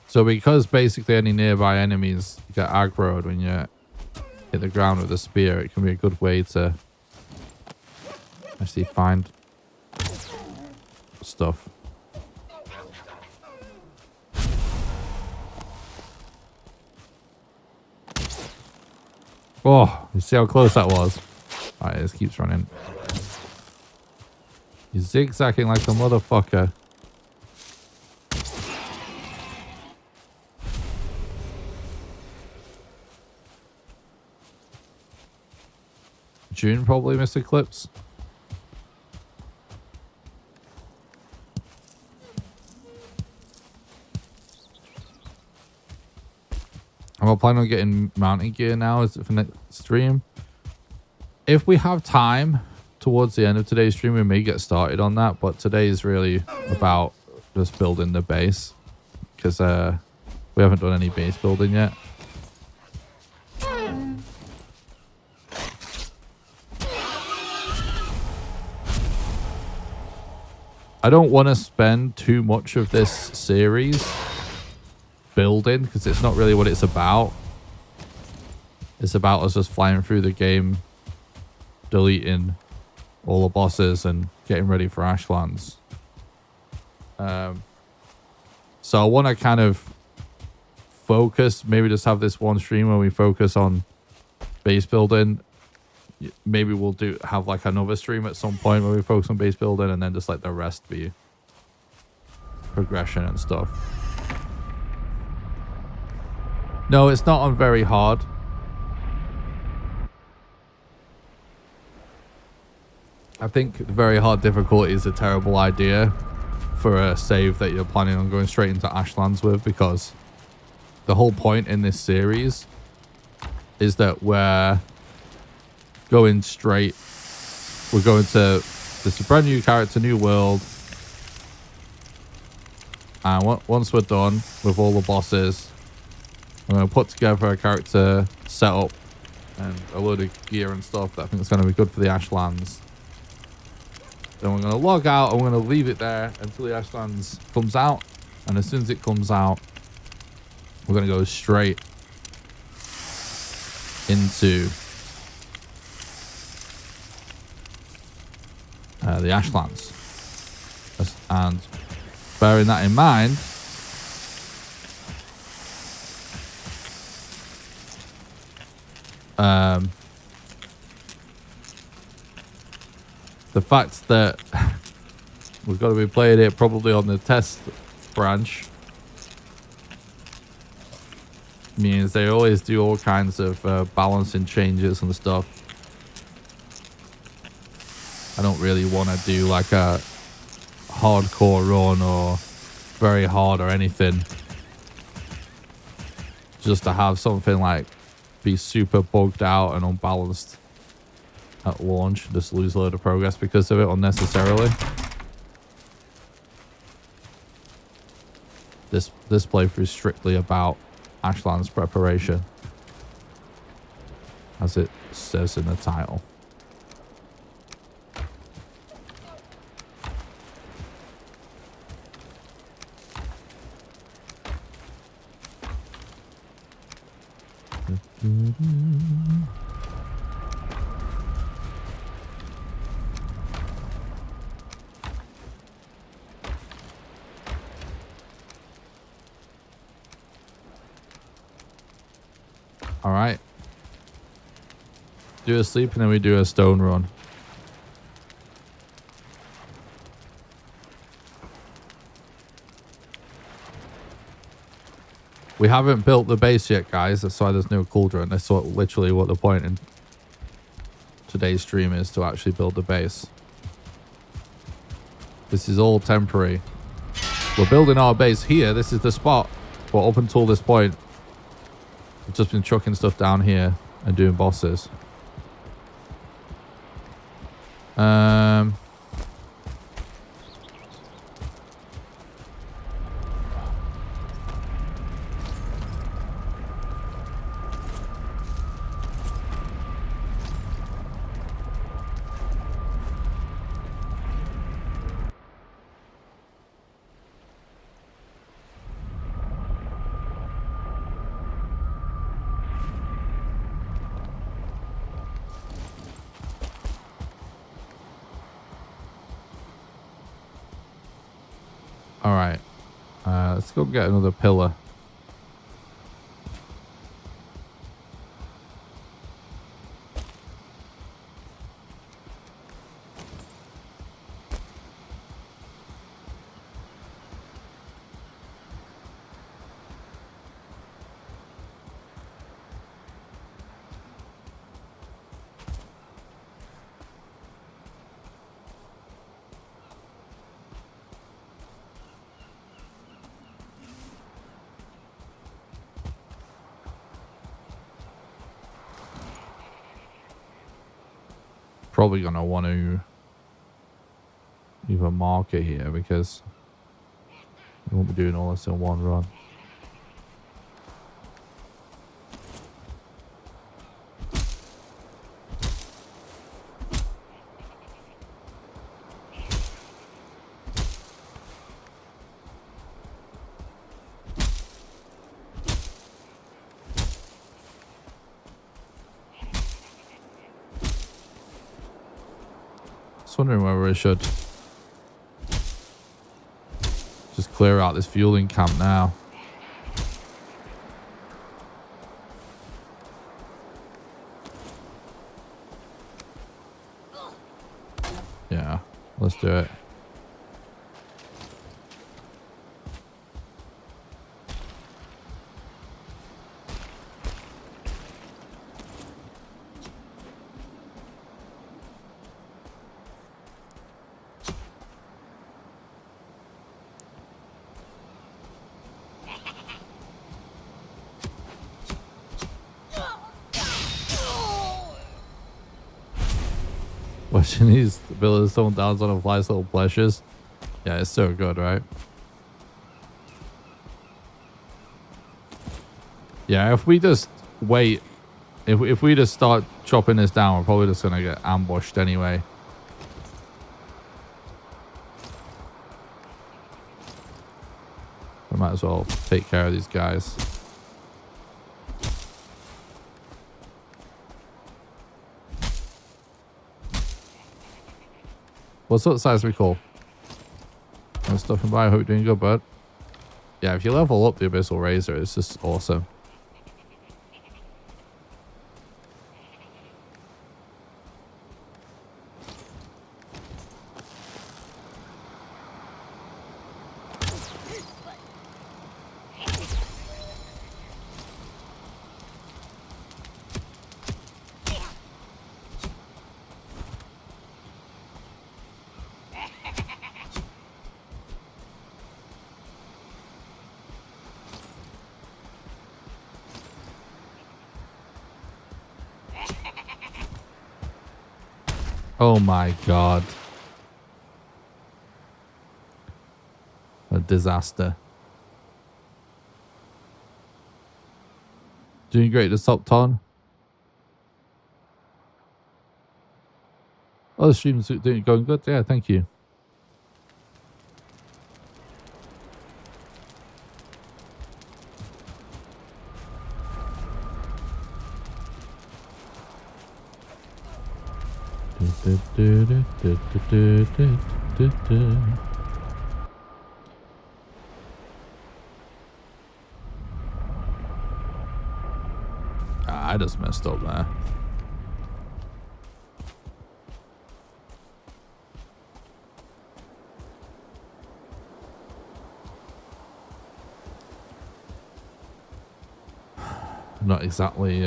So because basically any nearby enemies get aggroed when you hit the ground with a spear, it can be a good way to actually find stuff. Oh, you see how close that was? Alright, it just keeps running. He's zigzagging like a motherfucker. June probably, Mr. Clips. I'm planning on getting mounting gear now is for next stream. If we have time towards the end of today's stream, we may get started on that. But today is really about just building the base because we haven't done any base building yet. I don't want to spend too much of this series building because it's not really what it's about. It's about us just flying through the game, deleting all the bosses and getting ready for Ashlands. So I want to kind of focus, maybe just have this one stream where we focus on base building. Maybe we'll have like another stream at some point where we focus on base building, and then just like the rest be progression and stuff. No, it's not on very hard. I think the very hard difficulty is a terrible idea for a save that you're planning on going straight into Ashlands with, because the whole point in this series is that we're going straight. We're going to this brand new character, new world. And once we're done with all the bosses, I'm going to put together a character setup and a load of gear and stuff that I think is going to be good for the Ashlands. Then we're going to log out and we're going to leave it there until the Ashlands comes out. And as soon as it comes out, we're going to go straight into the Ashlands. And bearing that in mind, the fact that we've got to be playing it probably on the test branch means they always do all kinds of balancing changes and stuff. I don't really want to do like a hardcore run or very hard or anything, just to have something like be super bugged out and unbalanced at launch and just lose a load of progress because of it unnecessarily. This playthrough is strictly about Ashland's preparation, as it says in the title. All right. Do a sleep and then we do a stone run. We haven't built the base yet, guys. That's why there's no cauldron. That's literally what the point in today's stream is, to actually build the base. This is all temporary. We're building our base here. This is the spot. But up until this point, we've just been chucking stuff down here and doing bosses. All right, let's go get another pillar. Probably gonna want to leave a marker here because we won't be doing all this in one run. wondering whether we should just clear out this fueling camp now. Yeah, let's do it. Watching these villas someone downs on of life's little pleasures. Yeah, it's so good, right? Yeah, if we just wait, if we just start chopping this down, we're probably just gonna get ambushed anyway. We might as well take care of these guys. What's up, Seismical? Thanks for stopping by. I hope you're doing good, bud. Yeah, if you level up the Abyssal Razor, it's just awesome. Oh my god. A disaster. Doing great this top ton. Oh, the stream's going good. Yeah, thank you. I just messed up there. Not exactly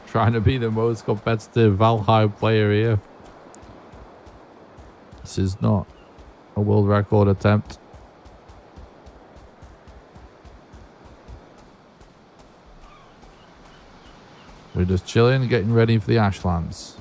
trying to be the most competitive Valheim player here. This is not a world record attempt. We're just chilling, getting ready for the Ashlands.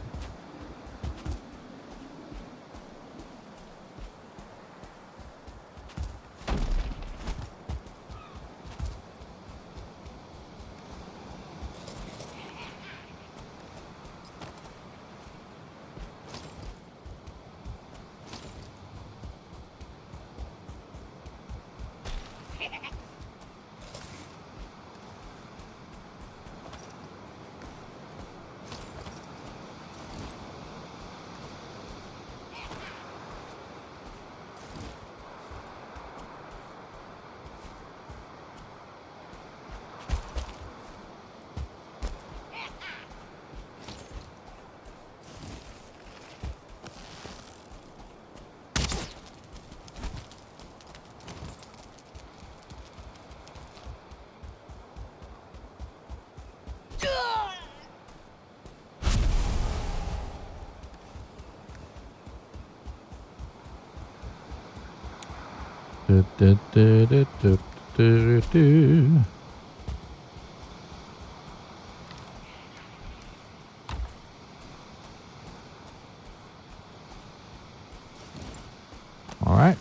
All right.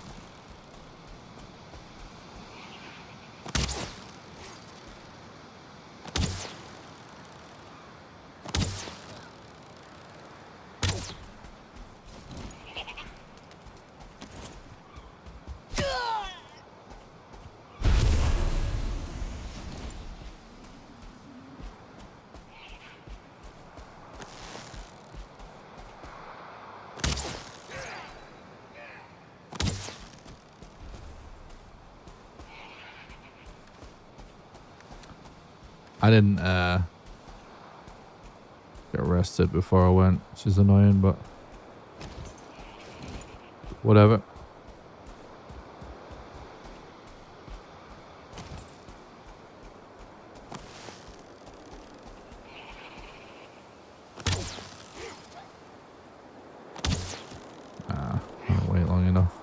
I didn't get arrested before I went, which is annoying, but whatever. I'll wait long enough.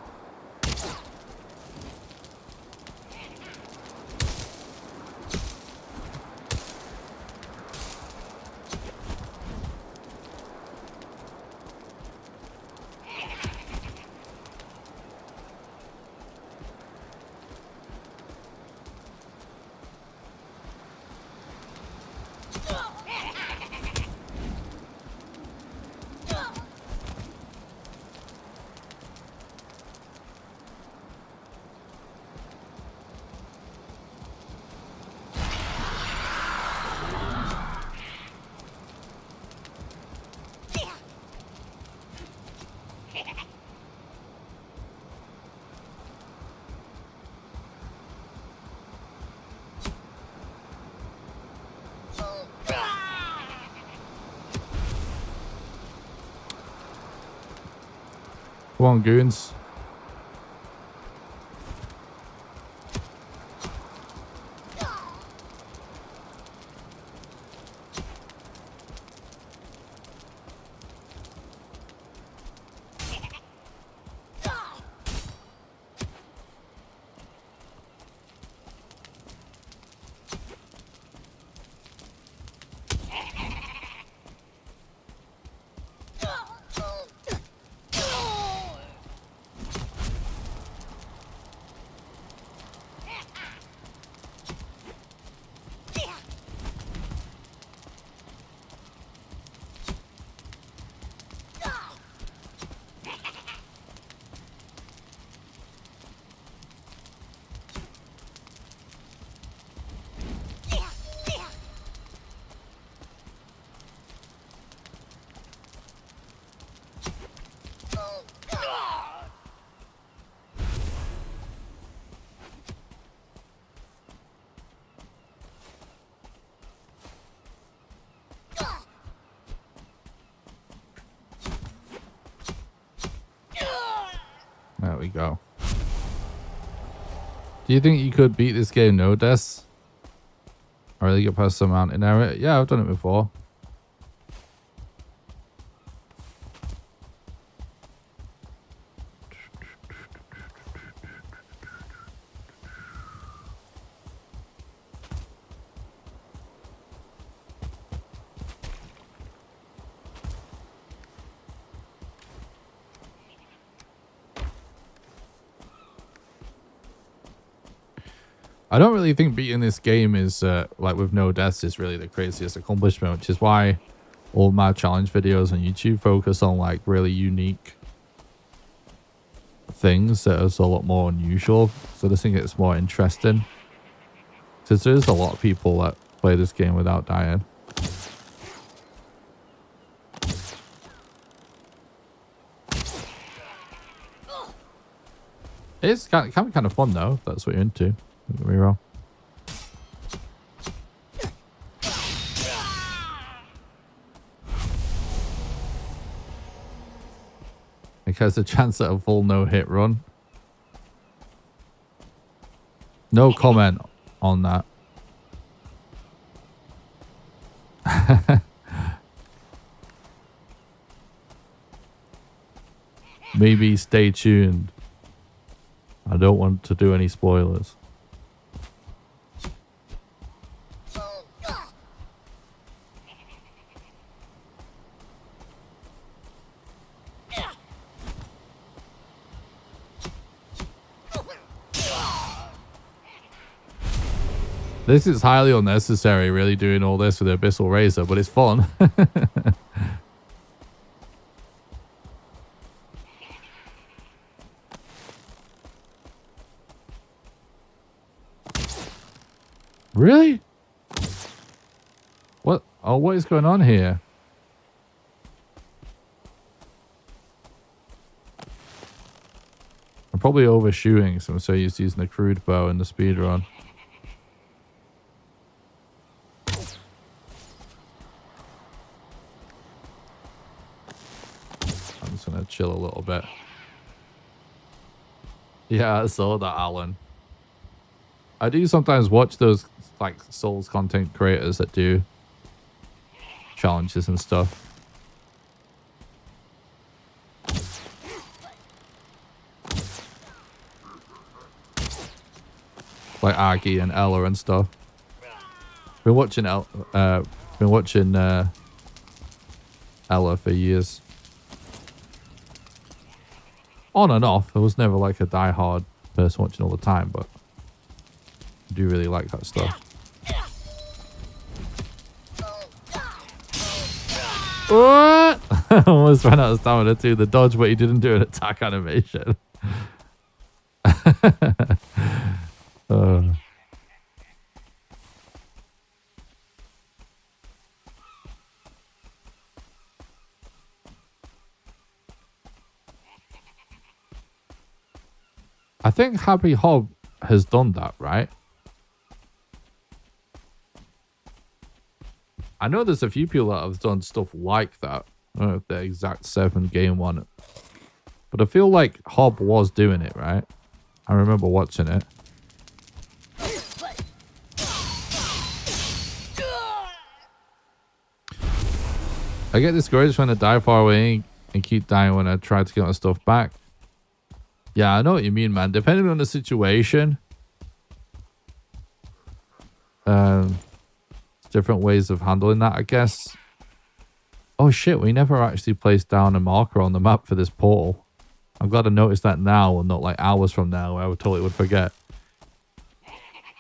Come on, goons. There we go. Do you think you could beat this game no deaths? Or really get past the mountain area? Yeah, I've done it before. I don't really think beating this game is, like with no deaths is really the craziest accomplishment, which is why all my challenge videos on YouTube focus on like really unique things that are a lot more unusual. So I just think it's more interesting. Because there's a lot of people that play this game without dying. It can be kind of fun though, if that's what you're into. Don't get me wrong. It has a chance at a full no-hit run. No comment on that. Maybe stay tuned. I don't want to do any spoilers. This is highly unnecessary, really, doing all this with the Abyssal Razor, but it's fun. Really? What? Oh, what is going on here? I'm probably overshooting, so I'm so used to using the crude bow and the speedrun. chill a little bit. Yeah, I saw that, Alan. I do sometimes watch those like Souls content creators that do challenges and stuff. Like Aggie and Ella and stuff. Been watching Ella for years. On and off. I was never like a die-hard person watching all the time, but I do really like that stuff. What? I almost ran out of stamina too. The dodge, but he didn't do an attack animation. I think Happy Hob has done that, right? I know there's a few people that have done stuff like that. I don't know if the exact 7 game one. But I feel like Hob was doing it, right? I remember watching it. I get discouraged when I die far away and keep dying when I try to get my stuff back. Yeah, I know what you mean, man. Depending on the situation, different ways of handling that, I guess. Oh shit, we never actually placed down a marker on the map for this portal. I'm glad I noticed that now and not like hours from now where I totally would forget.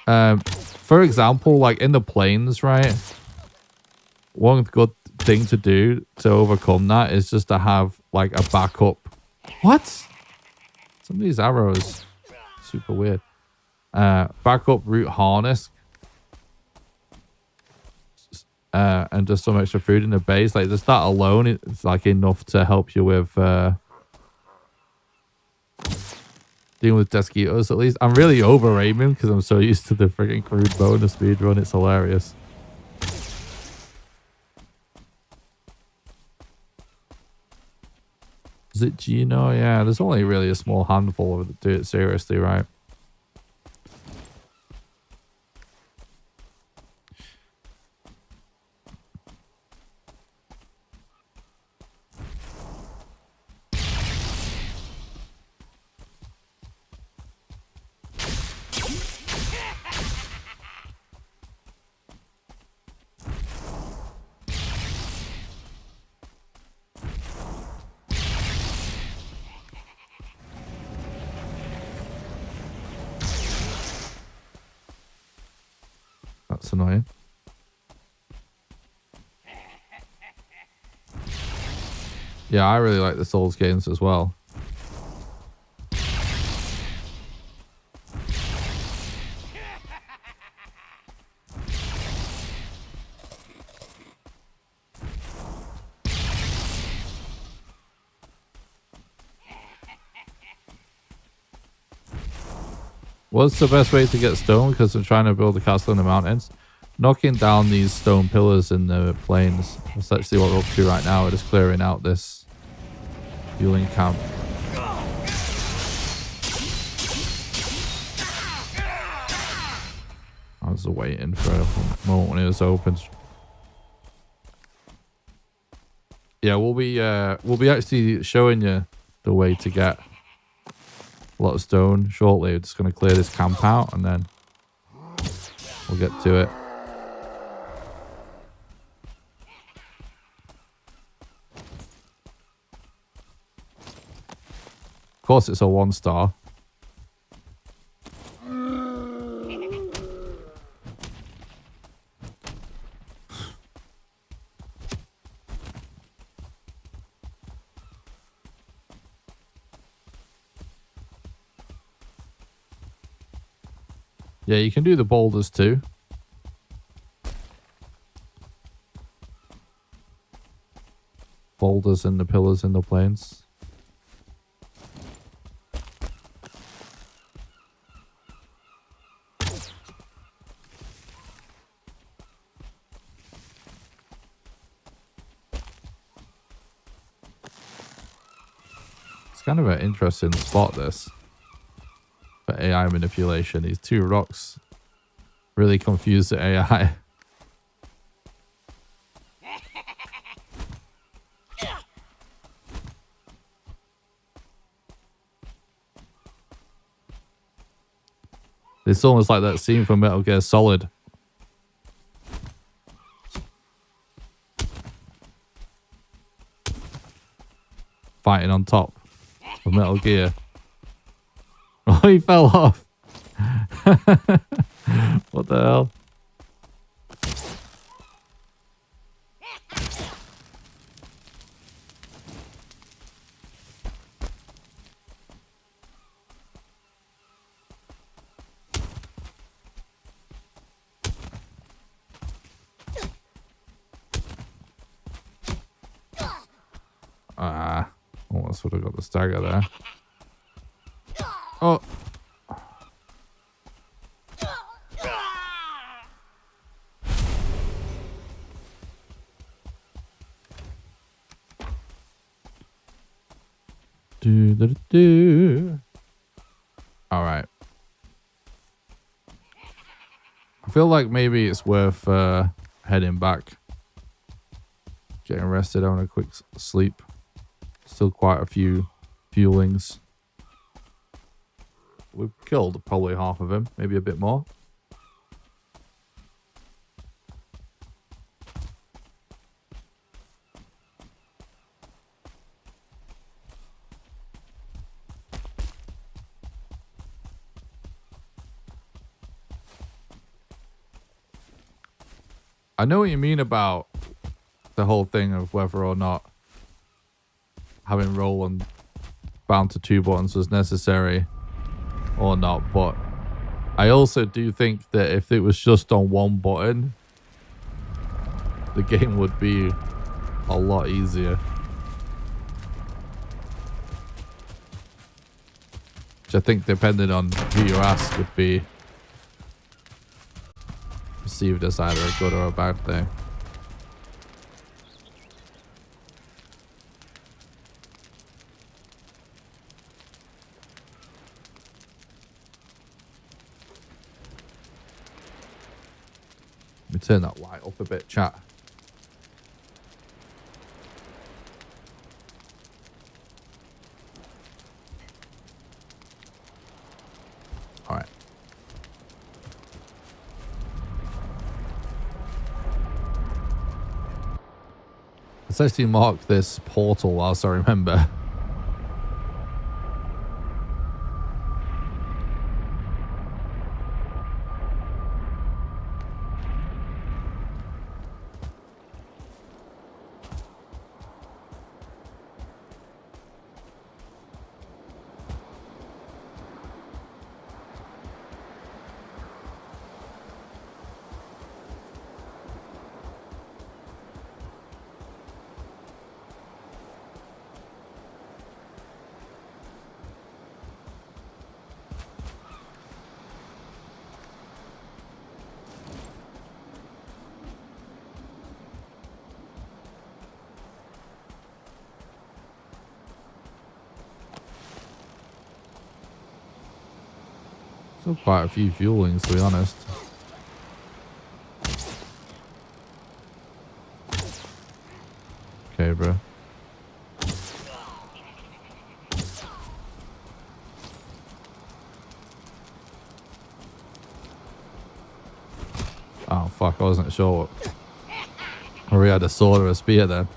For example, like in the plains, right? One good thing to do to overcome that is just to have like a backup. What? Some of these arrows, super weird. Backup root harness. And just some extra food in the base. Like just that alone, it's like enough to help you with dealing with Desquitos at least. I'm really over aiming because I'm so used to the freaking crude bow in the speedrun. It's hilarious. Is it Gino? Yeah, there's only really a small handful that do it seriously, right? That's annoying. Yeah, I really like the Souls games as well. What's the best way to get stone? Because I'm trying to build a castle in the mountains. Knocking down these stone pillars in the plains. That's actually what we're up to right now. We're just clearing out this fueling camp. I was waiting for a moment when it was open. Yeah, we'll be actually showing you the way to get a lot of stone shortly. We're just going to clear this camp out and then we'll get to it. Of course, it's a 1-star. Yeah, you can do the boulders too. Boulders and the pillars in the plains. kind of an interesting spot, this, for AI manipulation. These two rocks really confuse the AI. It's almost like that scene from Metal Gear Solid. Fighting on top of Metal Gear. Oh, he fell off. What the hell? Almost would have got the stagger there. Oh. All right. I feel like maybe it's worth heading back, getting rested, having a quick sleep. Still quite a few fuelings. We've killed probably half of him, maybe a bit more. I know what you mean about the whole thing of whether or not having roll and bound to 2 buttons was necessary or not, but I also do think that if it was just on 1 button, the game would be a lot easier. Which I think, depending on who you ask, would be perceived as either a good or a bad thing. Let me turn that light up a bit, chat. All right. Let's actually mark this portal whilst I remember. Still quite a few fuelings, to be honest. Okay, bro. Oh, fuck. I wasn't sure where he had a sword or a spear then.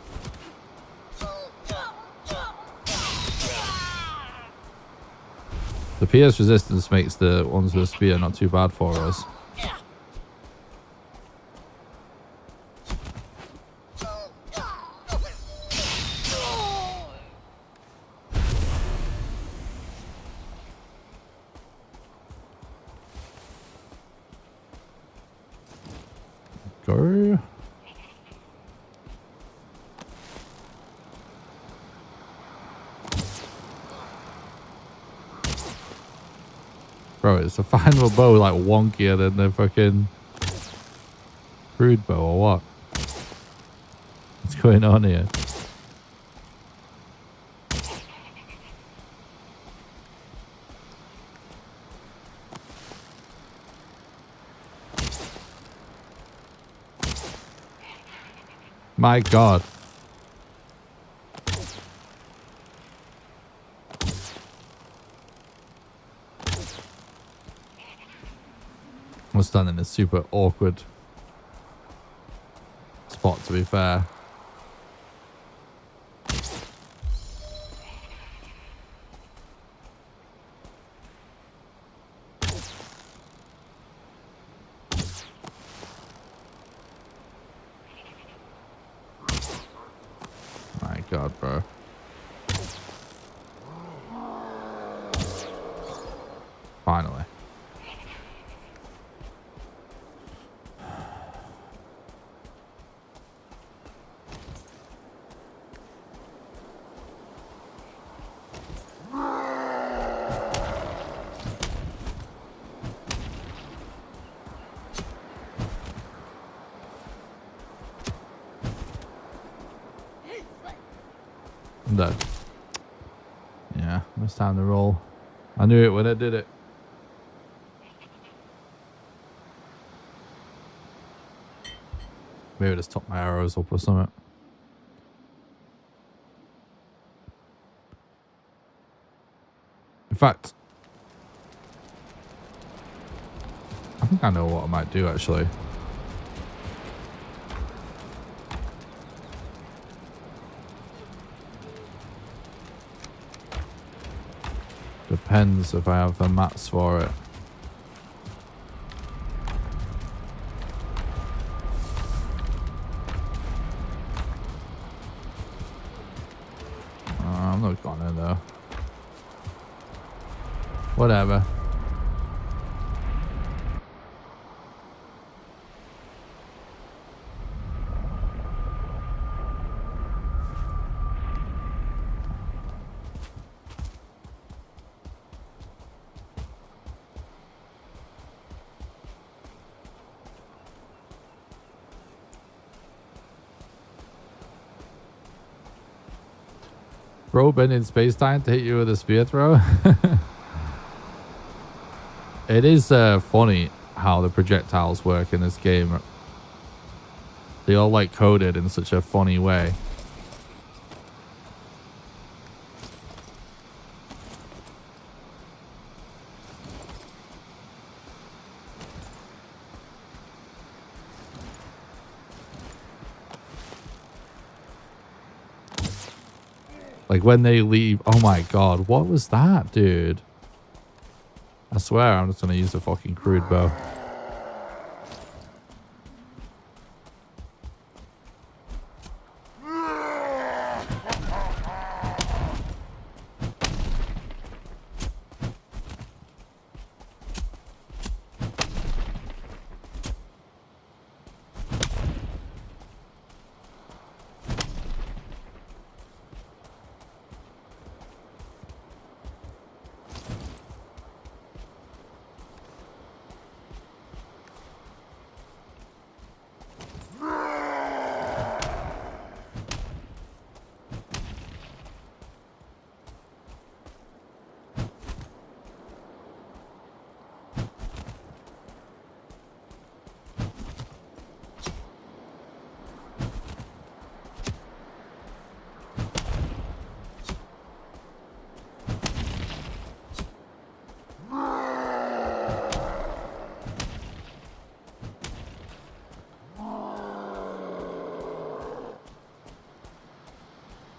The pierce resistance makes the ones with a spear not too bad for us. Go. Bro, it's a final bow like wonkier than the fucking crude bow or what? What's going on here? My God. We're standing in a super awkward spot, to be fair. My God, bro. Finally. I'm dead. Yeah, it's time to roll. I knew it when I did it. Maybe I just took my arrows up or something. In fact, I think I know what I might do actually. Depends if I have the mats for it. I'm not going in though. Whatever. Bro, been in space time to hit you with a spear throw. It is funny how the projectiles work in this game. They all like coded in such a funny way. Like when they leave. Oh my God, what was that, dude? I swear I'm just going to use the fucking crude bow.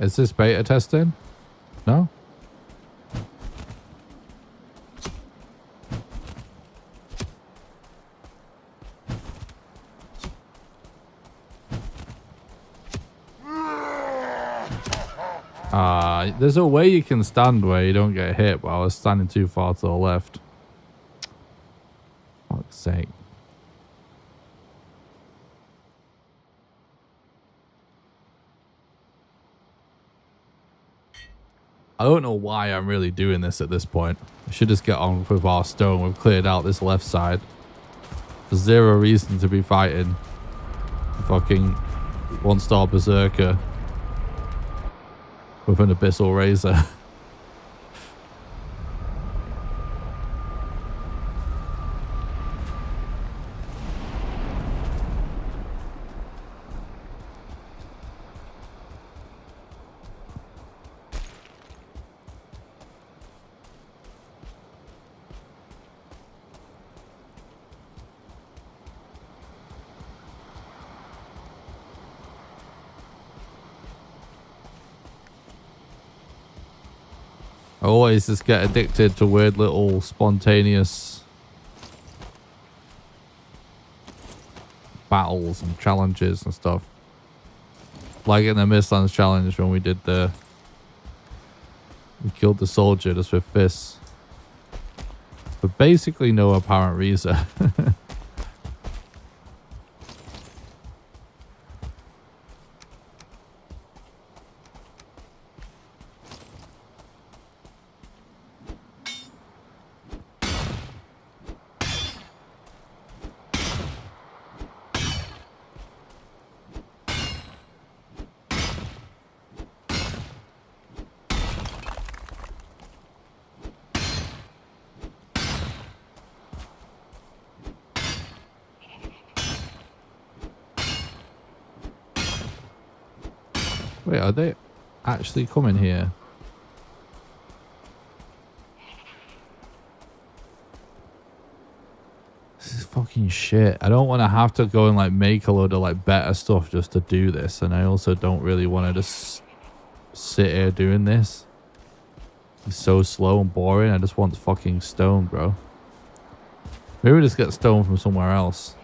Is this beta testing? No? There's a way you can stand where you don't get hit, but I was standing too far to the left. Fuck's sake. I don't know why I'm really doing this at this point. I should just get on with our stone. We've cleared out this left side. There's zero reason to be fighting a fucking one-star berserker with an abyssal razor. I always just get addicted to weird little spontaneous battles and challenges and stuff. Like in the Mistlands challenge when we did we killed the soldier just with fists. For basically no apparent reason. Wait, are they actually coming here? This is fucking shit. I don't want to have to go and like make a load of like better stuff just to do this. And I also don't really want to just sit here doing this. It's so slow and boring. I just want fucking stone, bro. Maybe we just get stone from somewhere else.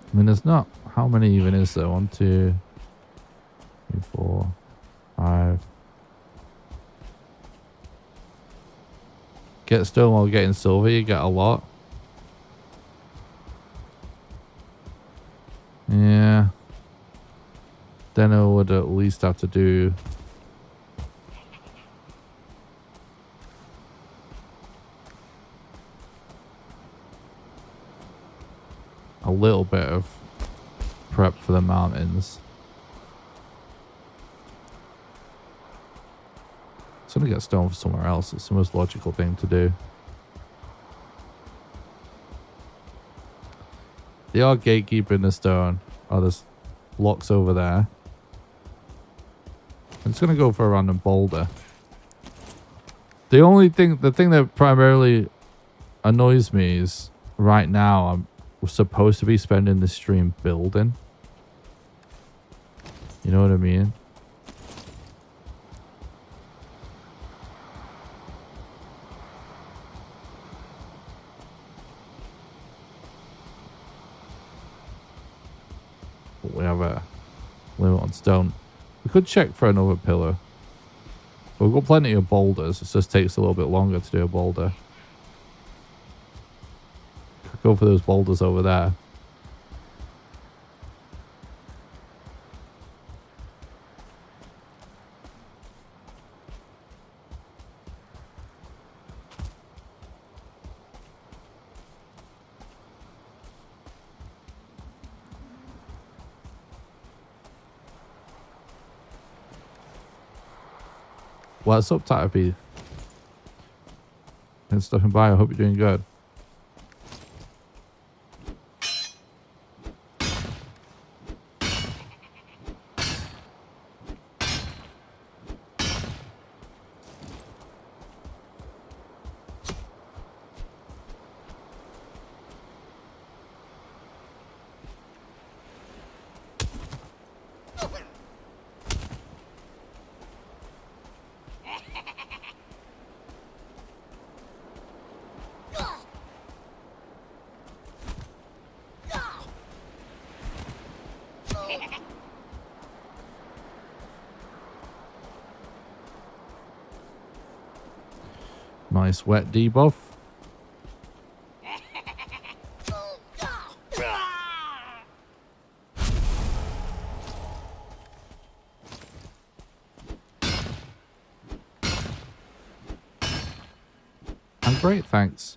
I mean, there's not... How many even is there? 1, 2, 3, 4, 5. Get stone while getting silver, you get a lot. Yeah. Then I would at least have to do... a little bit of prep for the mountains. It's gonna get stone for somewhere else. It's the most logical thing to do. They are gatekeeping the stone. Oh, there's blocks over there. I'm just gonna go for a random boulder. The thing that primarily annoys me is right now we're supposed to be spending this stream building. You know what I mean? But we have a limit on stone. We could check for another pillar. We've got plenty of boulders. It just takes a little bit longer to do a boulder. Go for those boulders over there. What's up, Tatterby? And stopping by. I hope you're doing good. Nice wet debuff. I'm great, thanks.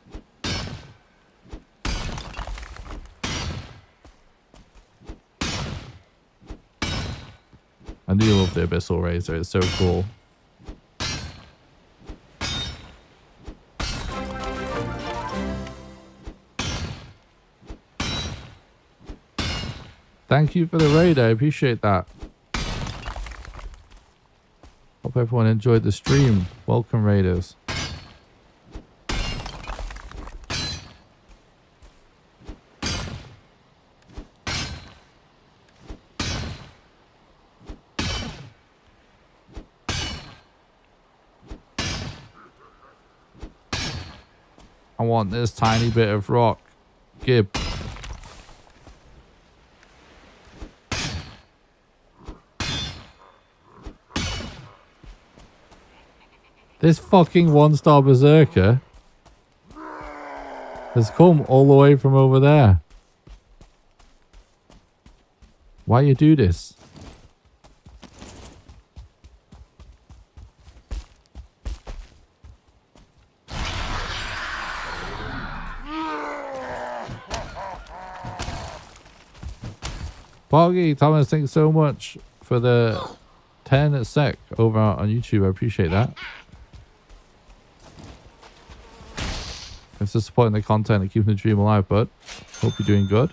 I do love the Abyssal Razor, it's so cool. Thank you for the raid, I appreciate that. Hope everyone enjoyed the stream. Welcome, Raiders. I want this tiny bit of rock. Gib. This fucking one-star berserker has come all the way from over there. Why you do this? Boggy, Thomas, thanks so much for the 10 sec over on YouTube. I appreciate that. Thanks for supporting the content and keeping the dream alive, bud. Hope you're doing good.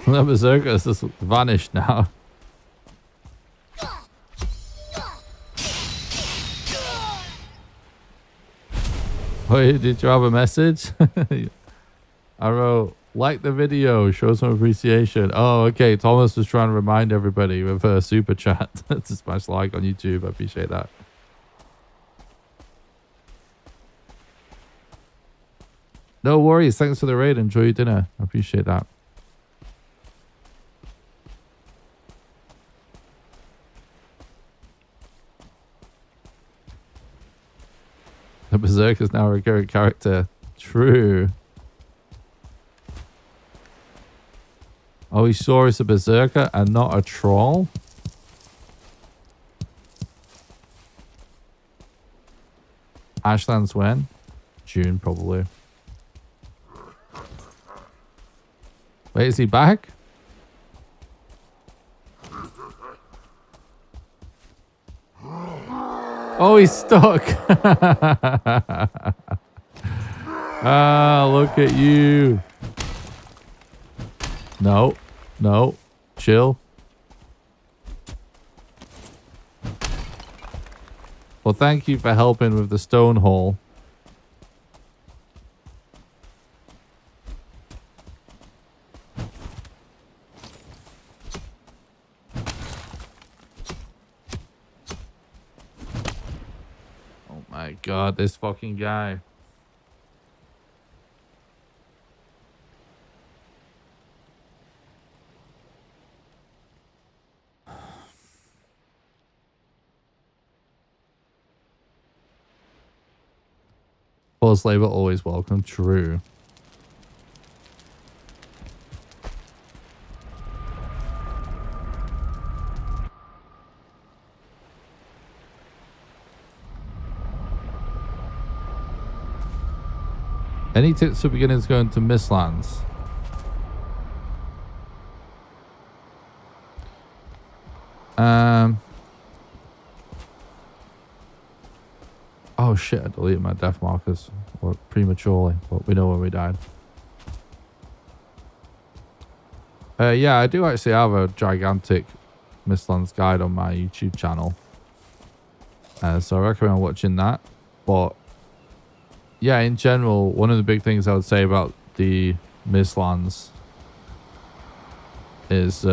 The berserker has just vanished now. Wait, did you have a message? I wrote, like the video, show some appreciation. Oh, okay. Thomas was trying to remind everybody with a super chat to smash like on YouTube. I appreciate that. No worries. Thanks for the raid. Enjoy your dinner. I appreciate that. The berserker is now a recurring character. True. Oh, he saw us a berserker and not a troll? Ashlands when? June, probably. Wait, is he back? Oh, he's stuck. Ah, look at you. No, no, chill. Well, thank you for helping with the stone hole. Oh my god, this fucking guy. Pulse label always welcome. True. Any tips for beginners going to Mistlands? Oh shit, I deleted my death markers prematurely, but we know when we died. Yeah, I do actually have a gigantic Mistlands guide on my YouTube channel. So I recommend watching that. But yeah, in general, one of the big things I would say about the Mistlands is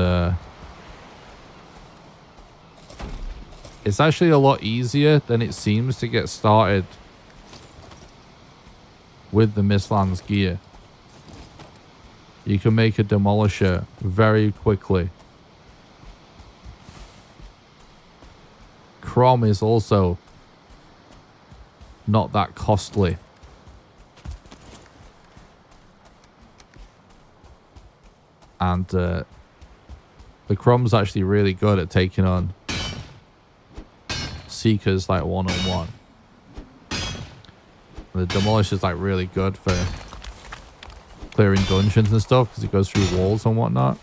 it's actually a lot easier than it seems to get started with the Mistlands gear. You can make a demolisher very quickly. Chrome is also not that costly. And the Chrome's actually really good at taking on Seekers like one-on-one. The Demolisher's like really good for clearing dungeons and stuff because it goes through walls and whatnot.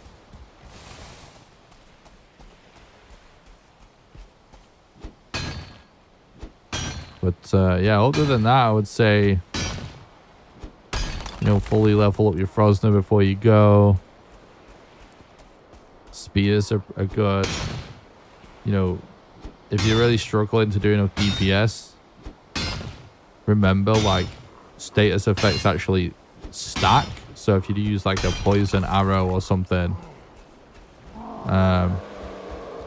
But yeah, other than that, I would say You know, fully level up your Frosner before you go. Spears are good. You know, if you're really struggling to do enough DPS, remember, like, status effects actually stack. So if you use like a poison arrow or something, and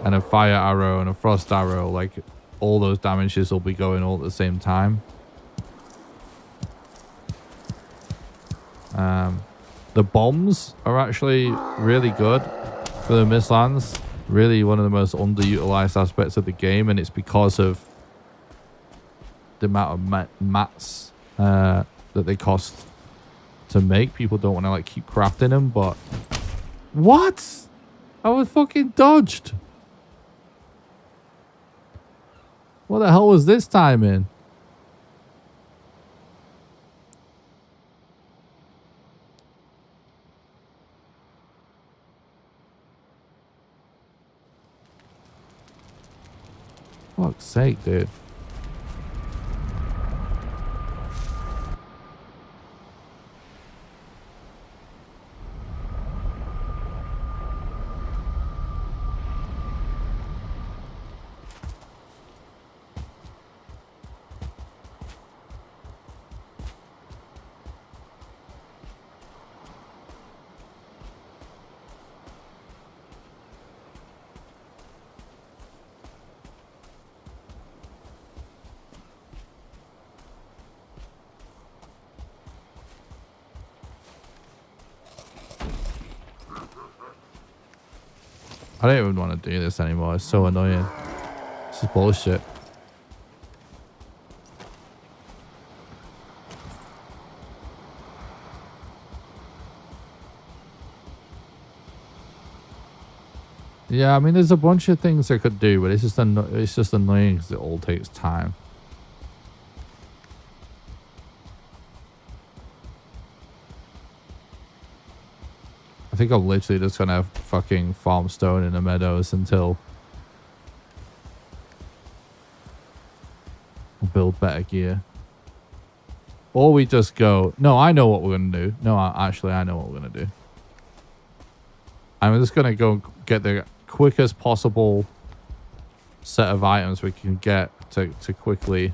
a fire arrow and a frost arrow, like, all those damages will be going all at the same time. The bombs are actually really good for the Mistlands. Really one of the most underutilized aspects of the game, and it's because of the amount of mats that they cost to make. People don't want to like keep crafting them, but what? I was fucking dodged. What the hell was this timing? Fuck's sake, dude. I don't even want to do this anymore. It's so annoying. This is bullshit. Yeah, I mean, there's a bunch of things I could do, but it's just annoying because it all takes time. I think I'm literally just gonna fucking farm stone in the meadows until I build better gear. Or we just go, no, I know what we're gonna do. No, actually, I know what we're gonna do. I'm just gonna go get the quickest possible set of items we can get to quickly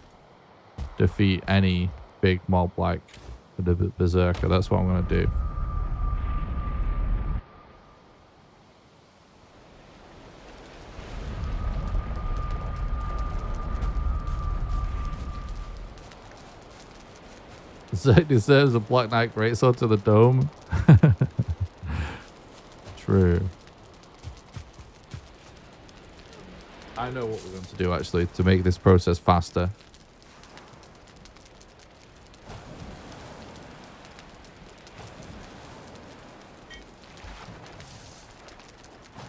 defeat any big mob like the Berserker. That's what I'm gonna do. It deserves a Black Knight Greatsword to the dome. True. I know what we're going to do, actually, to make this process faster.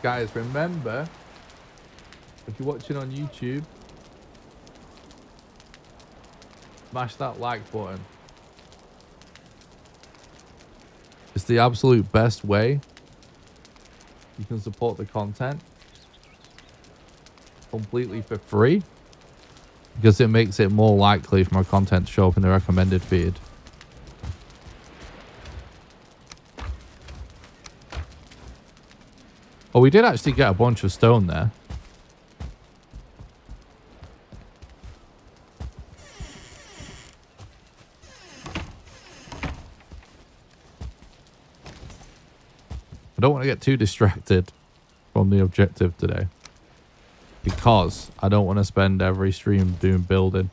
Guys, remember, if you're watching on YouTube, smash that like button. It's the absolute best way you can support the content completely for free, because it makes it more likely for my content to show up in the recommended feed. Oh, we did actually get a bunch of stone there. I don't want to get too distracted from the objective today, because I don't want to spend every stream doing building.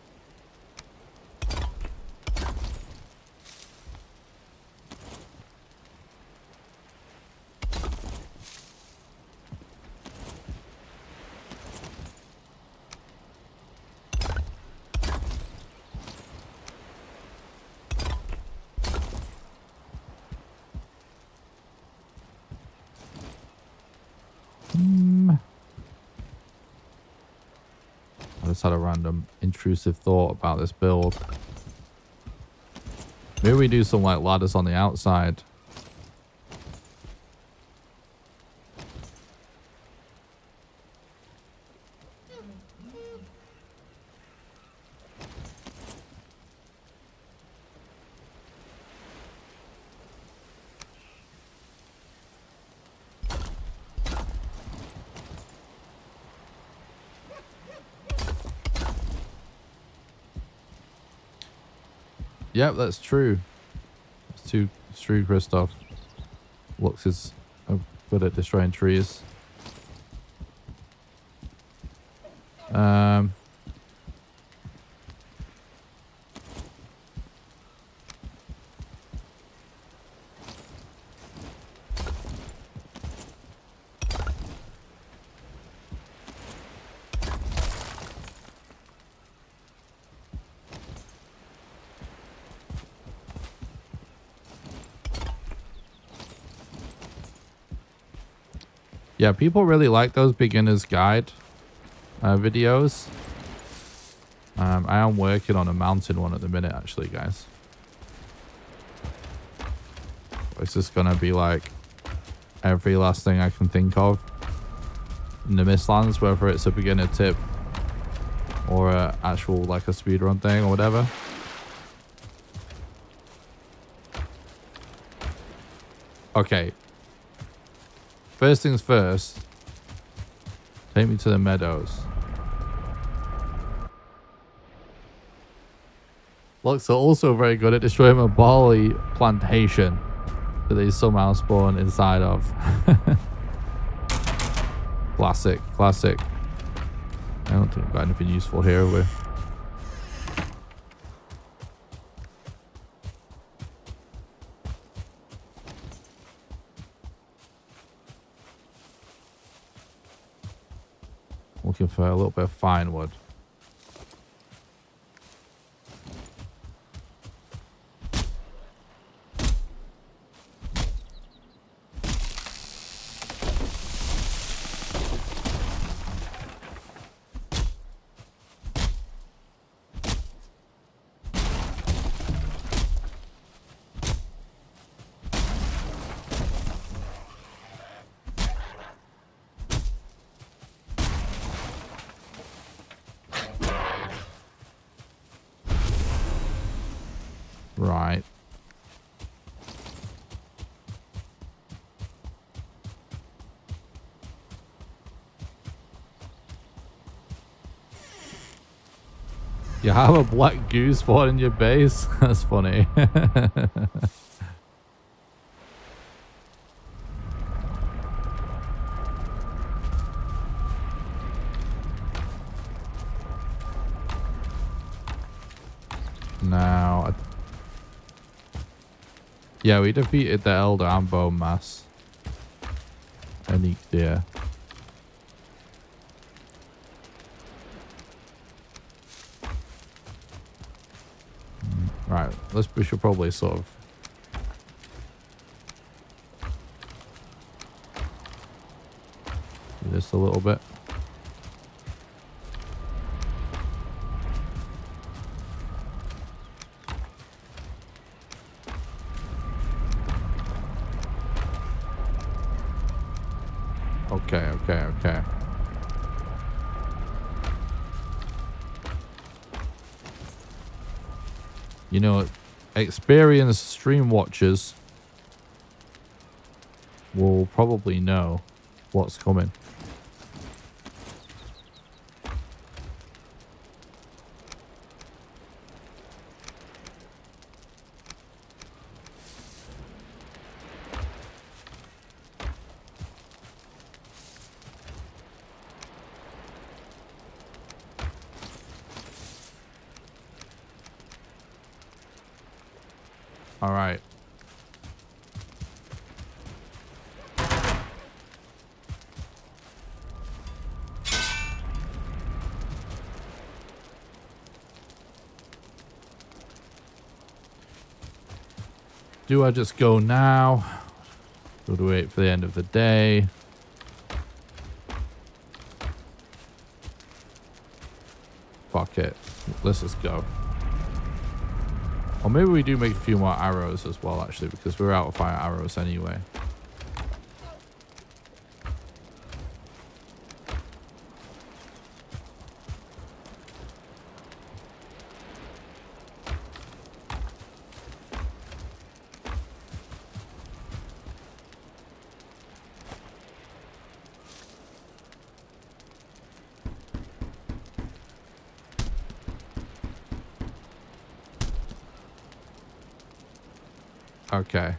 I just had a random intrusive thought about this build. Maybe we do some like ladders on the outside. Yep, that's true. It's true, Christoph. Lux is good at destroying trees. Yeah, people really like those beginner's guide videos. I am working on a mountain one at the minute, actually, guys. It's just gonna be like every last thing I can think of in the Mistlands, whether it's a beginner tip or a actual like a speedrun thing or whatever. Okay. First things first. Take me to the meadows. Looks are also very good at destroying a barley plantation that they somehow spawn inside of. Classic, classic. I don't think I've got anything useful here, have we? Looking for a little bit of fine wood. Right. You have a black goose spawn in your base? That's funny. Now, yeah, we defeated the Elder and Bone Mass. Unique deer. Right, we should probably sort of do this a little bit. Okay. You know, experienced stream watchers will probably know what's coming. All right. Do I just go now? Or do I wait for the end of the day? Fuck it. Let's just go. Or maybe we do make a few more arrows as well, actually, because we're out of fire arrows anyway. Okay.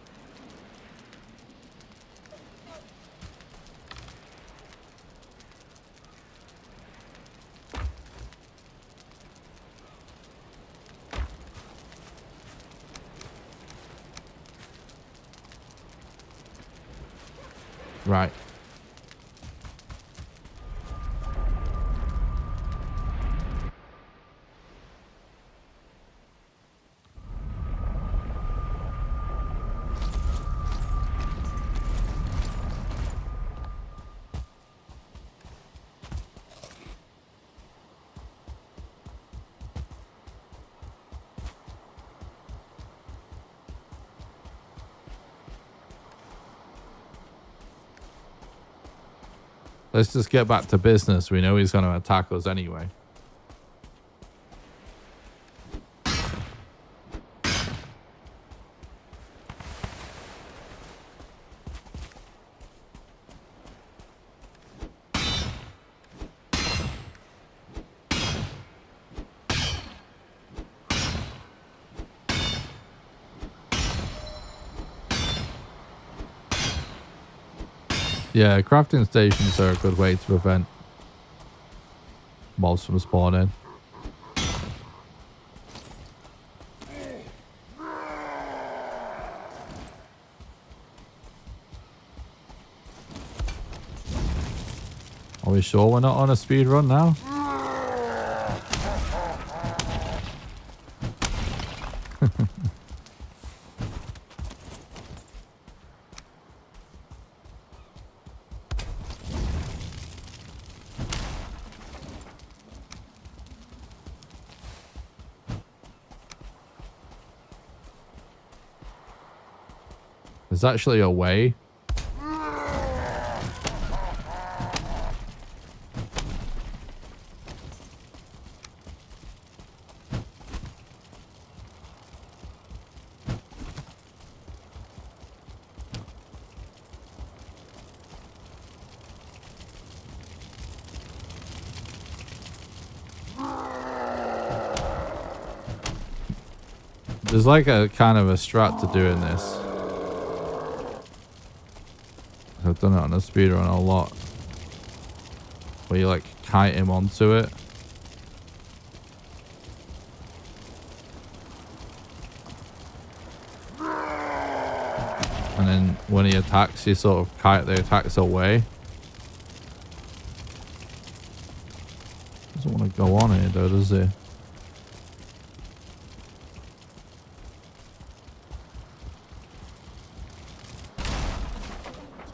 Right. Let's just get back to business. We know he's going to attack us anyway. Yeah, crafting stations are a good way to prevent mobs from spawning. Are we sure we're not on a speed run now? There's actually a way. There's like a kind of a strat to doing this. I've done it on a speedrun a lot. Where you like kite him onto it. And then when he attacks, you sort of kite the attacks away. Doesn't want to go on here though, does he?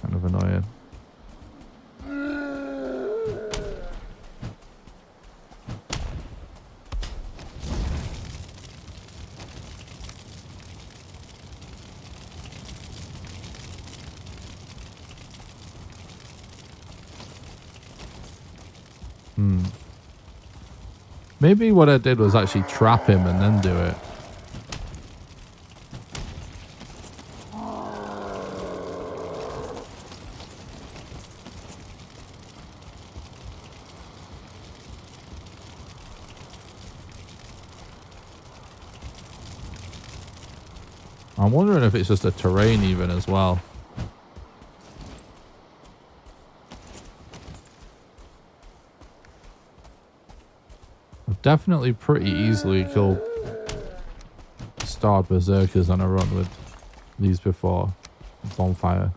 Kind of annoying. Maybe what I did was actually trap him and then do it. I'm wondering if it's just a terrain even as well. I've definitely pretty easily killed starred berserkers on a run with these before. Bonfire.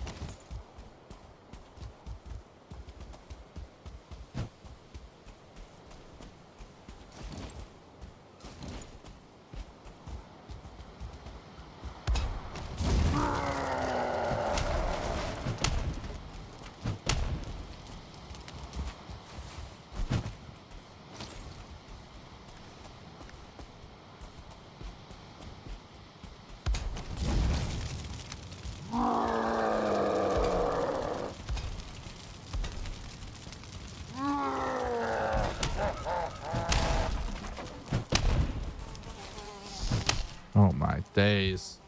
Oh my days.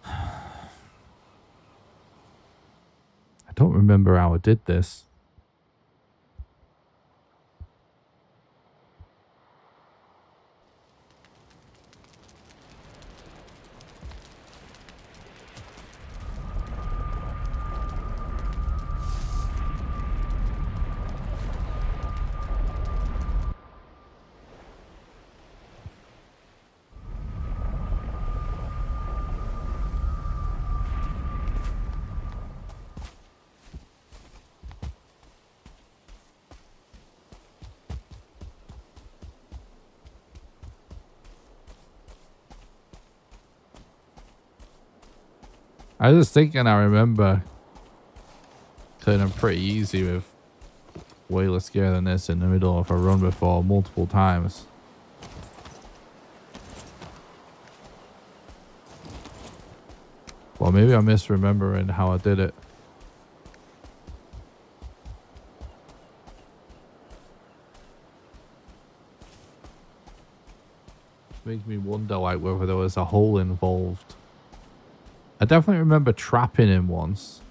I don't remember how I did this. I was just thinking, I remember turning pretty easy with way less gear than this in the middle of a run before multiple times. Well, maybe I'm misremembering how I did it. Makes me wonder, like, whether there was a hole involved. I definitely remember trapping him once.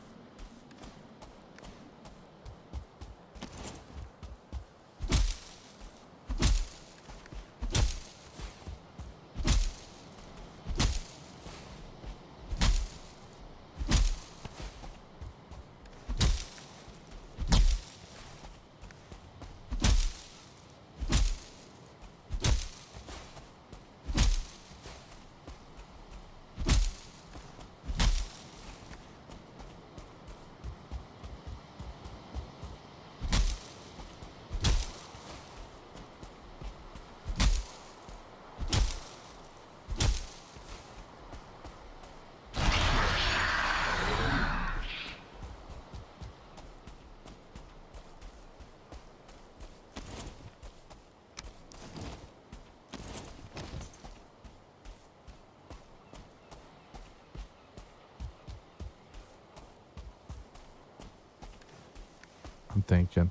I'm thinking.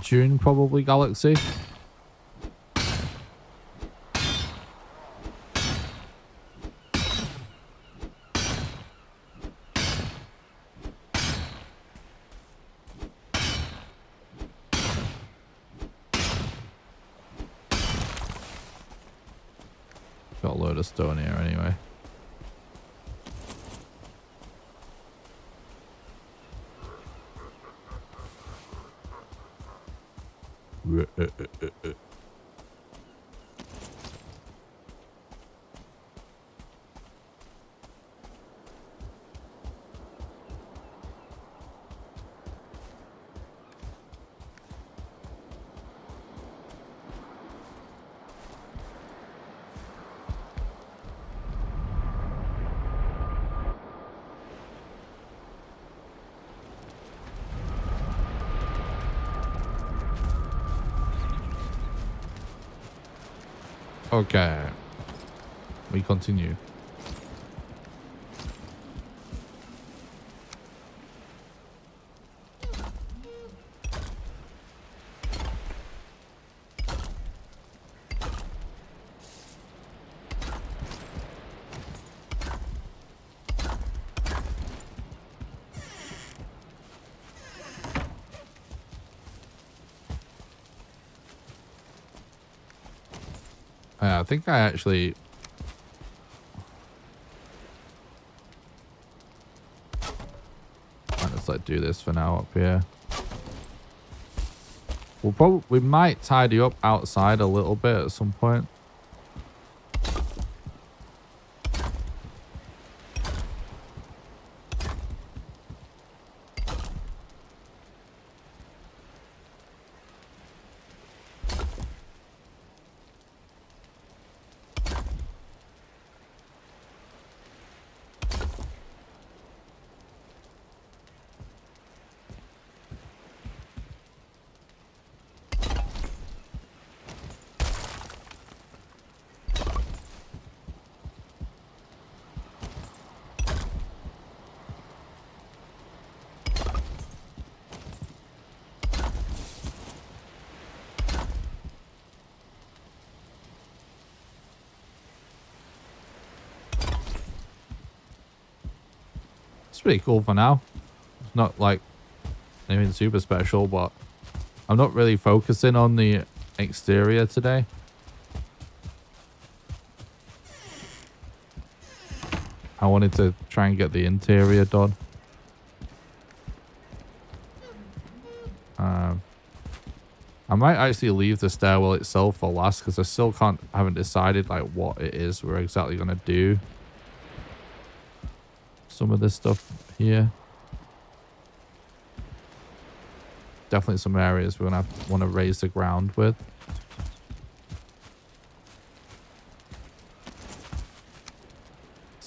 June, probably, Galaxy. Got a load of stone here anyway. Okay. We continue. I think I actually... Let's like do this for now up here. We might tidy up outside a little bit at some point. It's pretty cool for now. It's not like anything super special, but I'm not really focusing on the exterior today. I wanted to try and get the interior done. I might actually leave the stairwell itself for last because I still haven't decided like what it is we're exactly gonna do. Some of this stuff here. Definitely some areas we're gonna want to raise the ground with.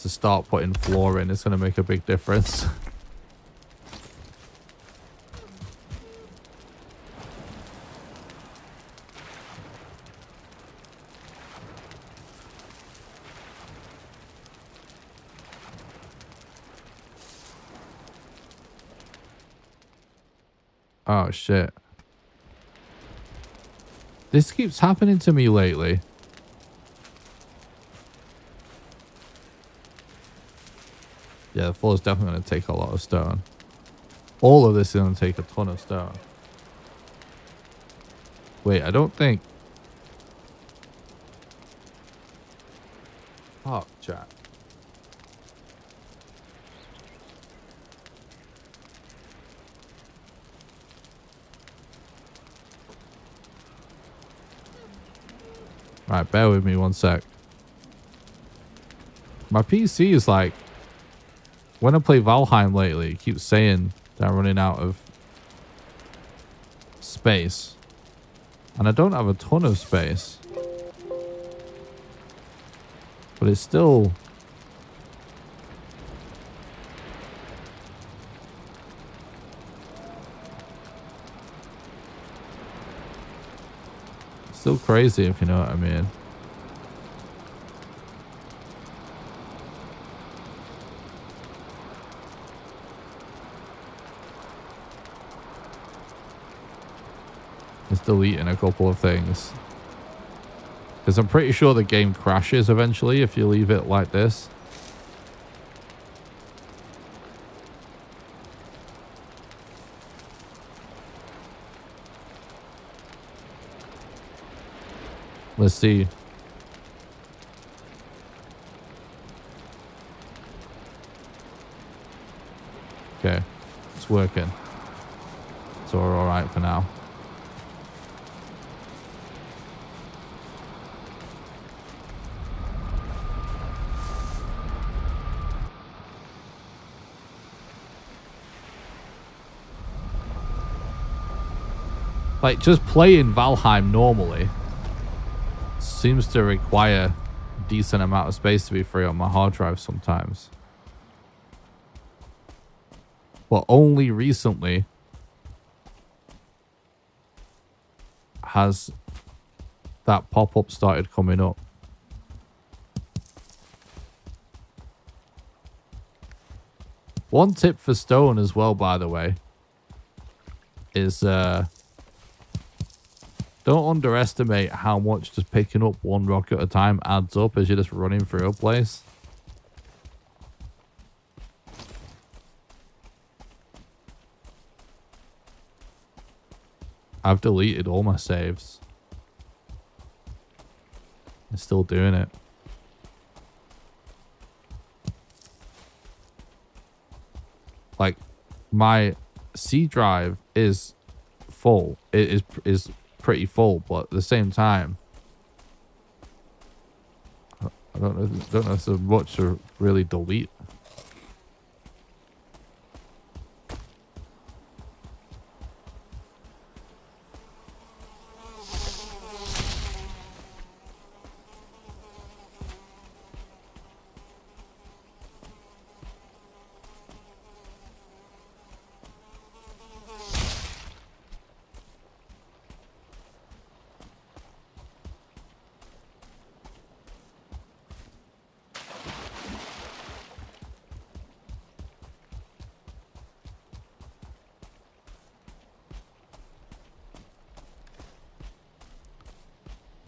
To start putting floor in, it's gonna make a big difference. Oh shit. This keeps happening to me lately. Yeah, the floor is definitely going to take a lot of stone. All of this is going to take a ton of stone. Wait, I don't think... Oh, chat. Right, bear with me one sec. My PC is like... When I play Valheim lately, it keeps saying that I'm running out of space. And I don't have a ton of space. But it's still... Still crazy, if you know what I mean. It's deleting a couple of things. Because I'm pretty sure the game crashes eventually if you leave it like this. Let's see. Okay, it's working. So we're all right for now. Like, just playing Valheim normally seems to require a decent amount of space to be free on my hard drive sometimes. But only recently has that pop-up started coming up. One tip for stone as well, by the way, is don't underestimate how much just picking up one rock at a time adds up as you're just running through a place. I've deleted all my saves. I'm still doing it. Like, my C drive is full. It is pretty full, but at the same time, I don't know if there's much to really delete.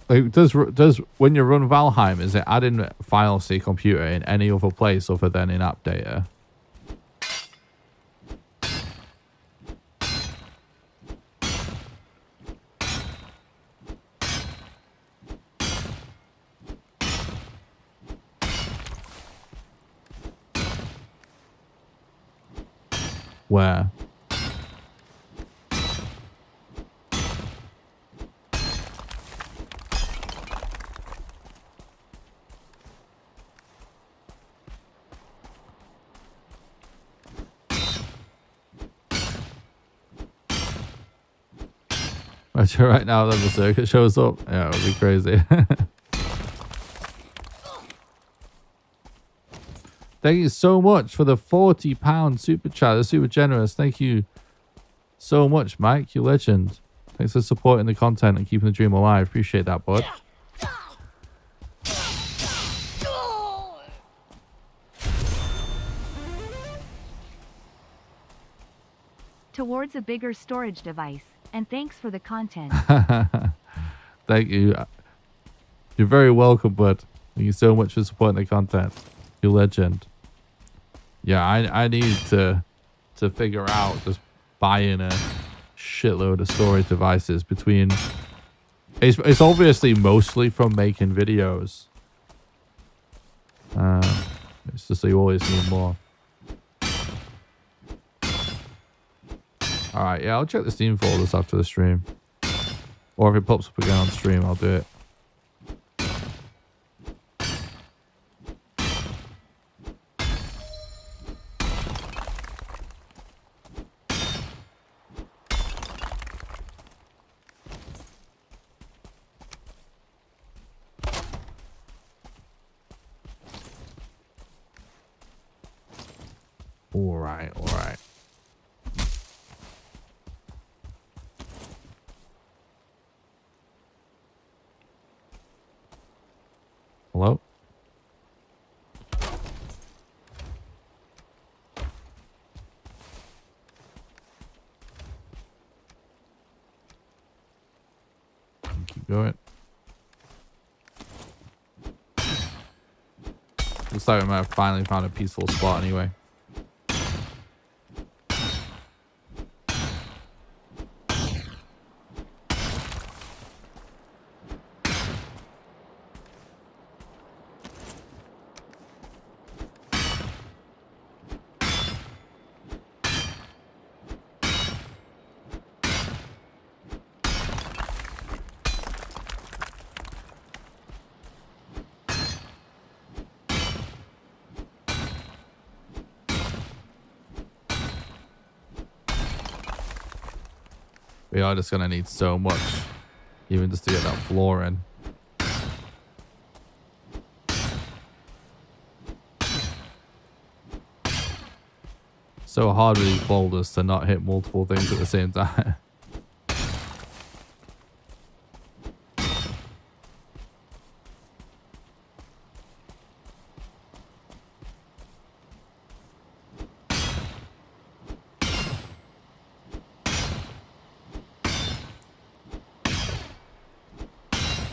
Like, does when you run Valheim, is it adding files to your computer in any other place other than in app data? where right now that the circuit shows up, yeah, it would be crazy. Thank you so much for the £40 super chat. That's super generous. Thank you so much, Mike. You legend. Thanks for supporting the content and keeping the dream alive. Appreciate that, bud. Towards a bigger storage device. And thanks for the content. Thank you. You're very welcome, bud. Thank you so much for supporting the content. You legend. Yeah, I need to figure out just buying a shitload of storage devices between. It's obviously mostly from making videos. It's just you always need more. Alright, yeah, I'll check the Steam folders after the stream. Or if it pops up again on stream, I'll do it. Alright, alright. Hello? Keep going. Looks like we might have finally found a peaceful spot anyway. We are just gonna need so much, even just to get that floor in. So hard with these boulders to not hit multiple things at the same time.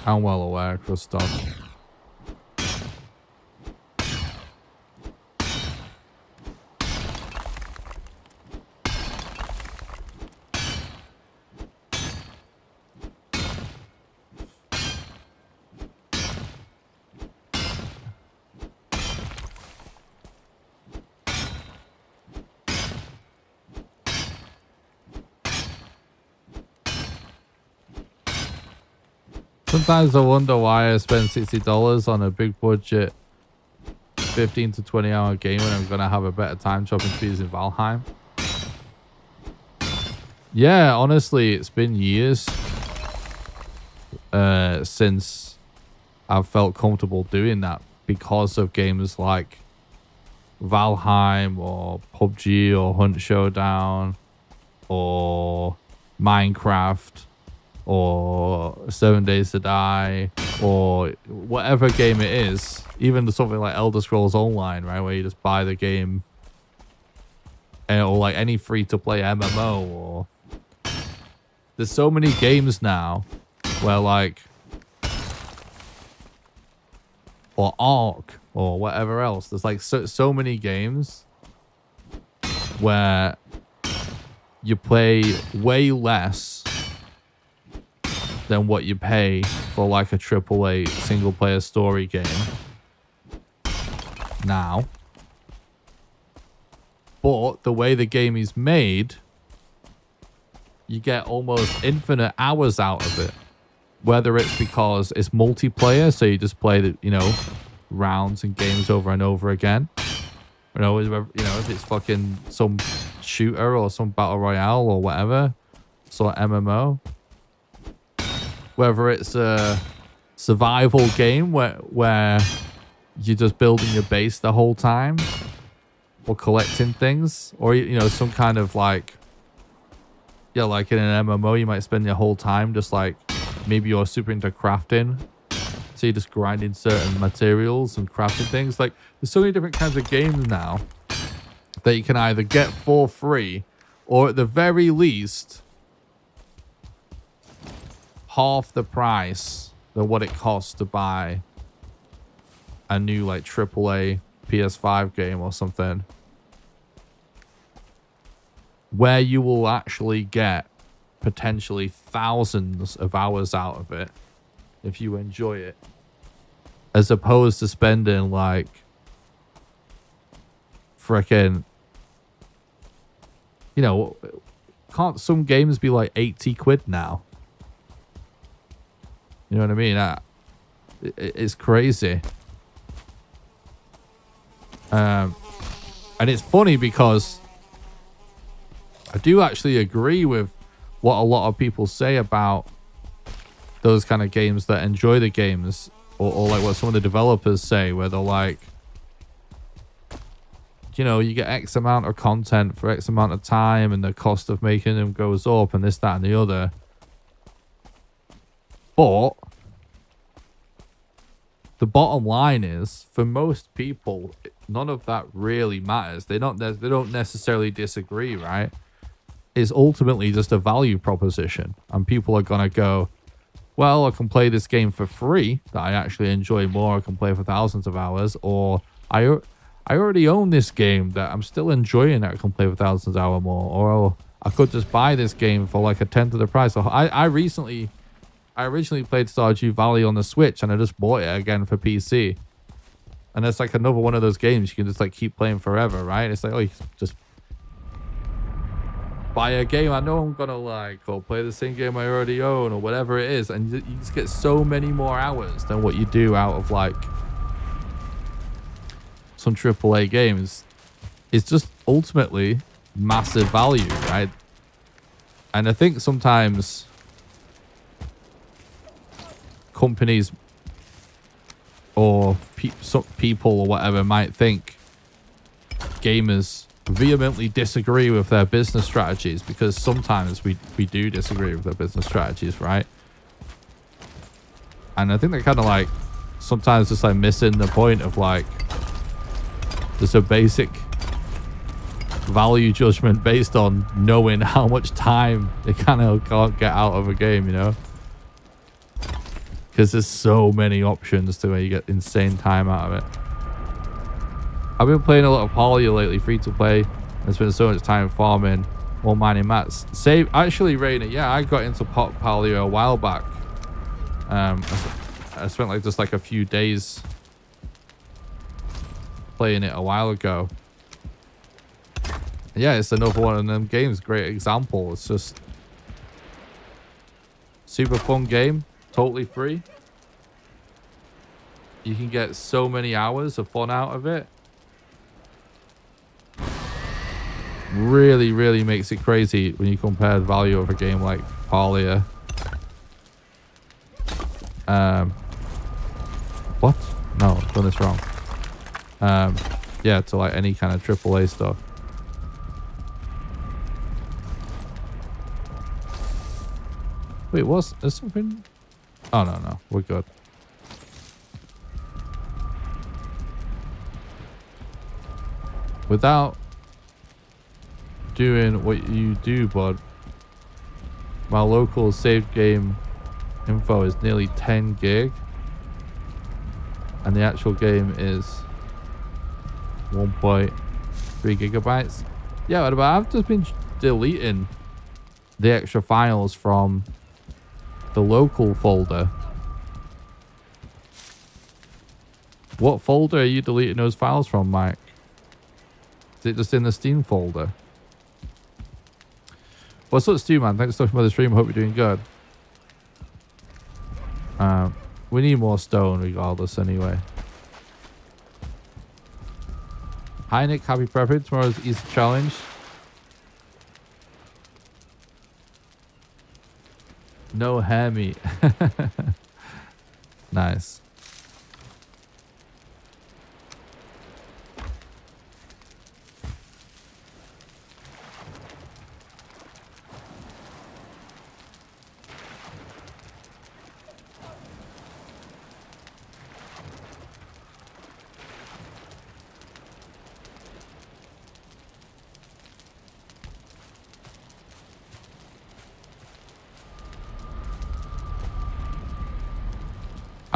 I'm well aware, Christoph. Sometimes I wonder why I spend $60 on a big budget 15 to 20 hour game when I'm going to have a better time chopping trees in Valheim. Yeah, honestly, it's been years since I've felt comfortable doing that because of games like Valheim or PUBG or Hunt Showdown or Minecraft or 7 Days to Die or whatever game it is, even something like Elder Scrolls Online, right, where you just buy the game, or like any free-to-play MMO, or there's so many games now where like, or Ark or whatever else, there's like so many games where you play way less than what you pay for like a AAA single player story game now. But the way the game is made, you get almost infinite hours out of it. Whether it's because it's multiplayer, so you just play the, you know, rounds and games over and over again. You know, if it's fucking some shooter or some battle royale or whatever, sort of MMO. Whether it's a survival game where you're just building your base the whole time, or collecting things, or, you know, some kind of like, yeah, like in an MMO, you might spend your whole time just like, maybe you're super into crafting, so you're just grinding certain materials and crafting things. Like, there's so many different kinds of games now that you can either get for free, or at the very least, half the price than what it costs to buy a new like AAA PS5 game or something, where you will actually get potentially thousands of hours out of it if you enjoy it, as opposed to spending like frickin', you know, can't some games be like 80 quid now? You know what I mean? It's crazy. And it's funny because I do actually agree with what a lot of people say about those kind of games that enjoy the games, or like what some of the developers say, where they're like, you know, you get X amount of content for X amount of time and the cost of making them goes up and this, that, and the other. But the bottom line is, for most people, none of that really matters. They don't necessarily disagree, right? It's ultimately just a value proposition, and people are gonna go, well, I can play this game for free that I actually enjoy more. I can play for thousands of hours, or I already own this game that I'm still enjoying that I can play for thousands of hours more, or I could just buy this game for like a tenth of the price. So I originally played Stardew Valley on the Switch, and I just bought it again for PC. And it's like another one of those games you can just like keep playing forever, right? It's like, oh, you can just buy a game I know I'm gonna like, or play the same game I already own, or whatever it is, and you just get so many more hours than what you do out of like some AAA games. It's just ultimately massive value, right? And I think sometimes companies or people or whatever might think gamers vehemently disagree with their business strategies, because sometimes we do disagree with their business strategies, right? And I think they're kind of like sometimes just like missing the point of like, there's a basic value judgment based on knowing how much time they kind of can't get out of a game, you know? Because there's so many options to where you get insane time out of it. I've been playing a lot of Palia lately, free to play. I spent so much time farming or mining mats. Actually, Rainer, yeah, I got into Palia a while back. I spent like just like a few days playing it a while ago. Yeah, it's another one of them games. Great example. It's just super fun game, totally free. You can get so many hours of fun out of it. Really, really makes it crazy when you compare the value of a game like Palia. What? No, I've done this wrong. Yeah, to like any kind of AAA stuff. Wait, is something? Oh, no, we're good. Without doing what you do, bud, my local saved game info is nearly 10 gig, and the actual game is 1.3 gigabytes. Yeah, but I've just been deleting the extra files from the local folder. What folder are you deleting those files from, Mike? Is it just in the Steam folder? What's up, Stu, man? Thanks so much for the stream. Hope you're doing good. We need more stone regardless anyway. Hi, Nick. Happy prepping. Tomorrow's Easter challenge. No hair meat. Nice.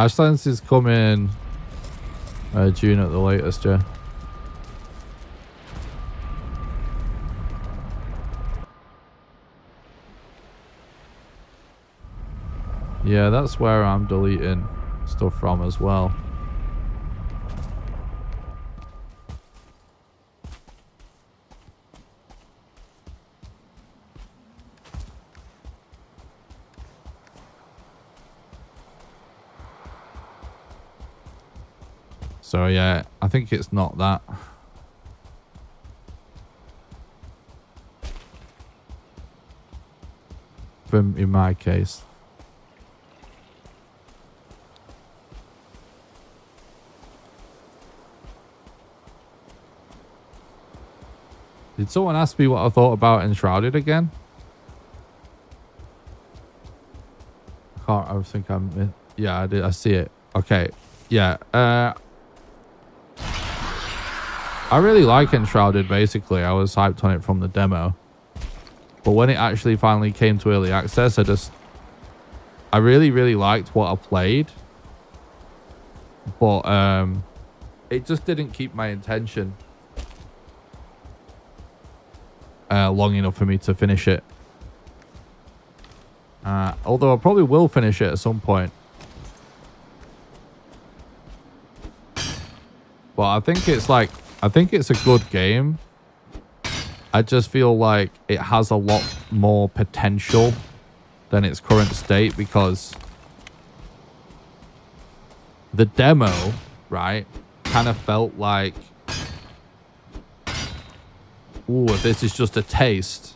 Ashlands is coming June at the latest, yeah. Yeah, that's where I'm deleting stuff from as well. So yeah, I think it's not that. In my case. Did someone ask me what I thought about Enshrouded again? I think I'm... Yeah, I did. I see it. Okay. Yeah. I really like Enshrouded, basically. I was hyped on it from the demo. But when it actually finally came to early access, I really, really liked what I played. But it just didn't keep my attention long enough for me to finish it. Although I probably will finish it at some point. But I think it's a good game. I just feel like it has a lot more potential than its current state, because the demo, right, kind of felt like, ooh, if this is just a taste,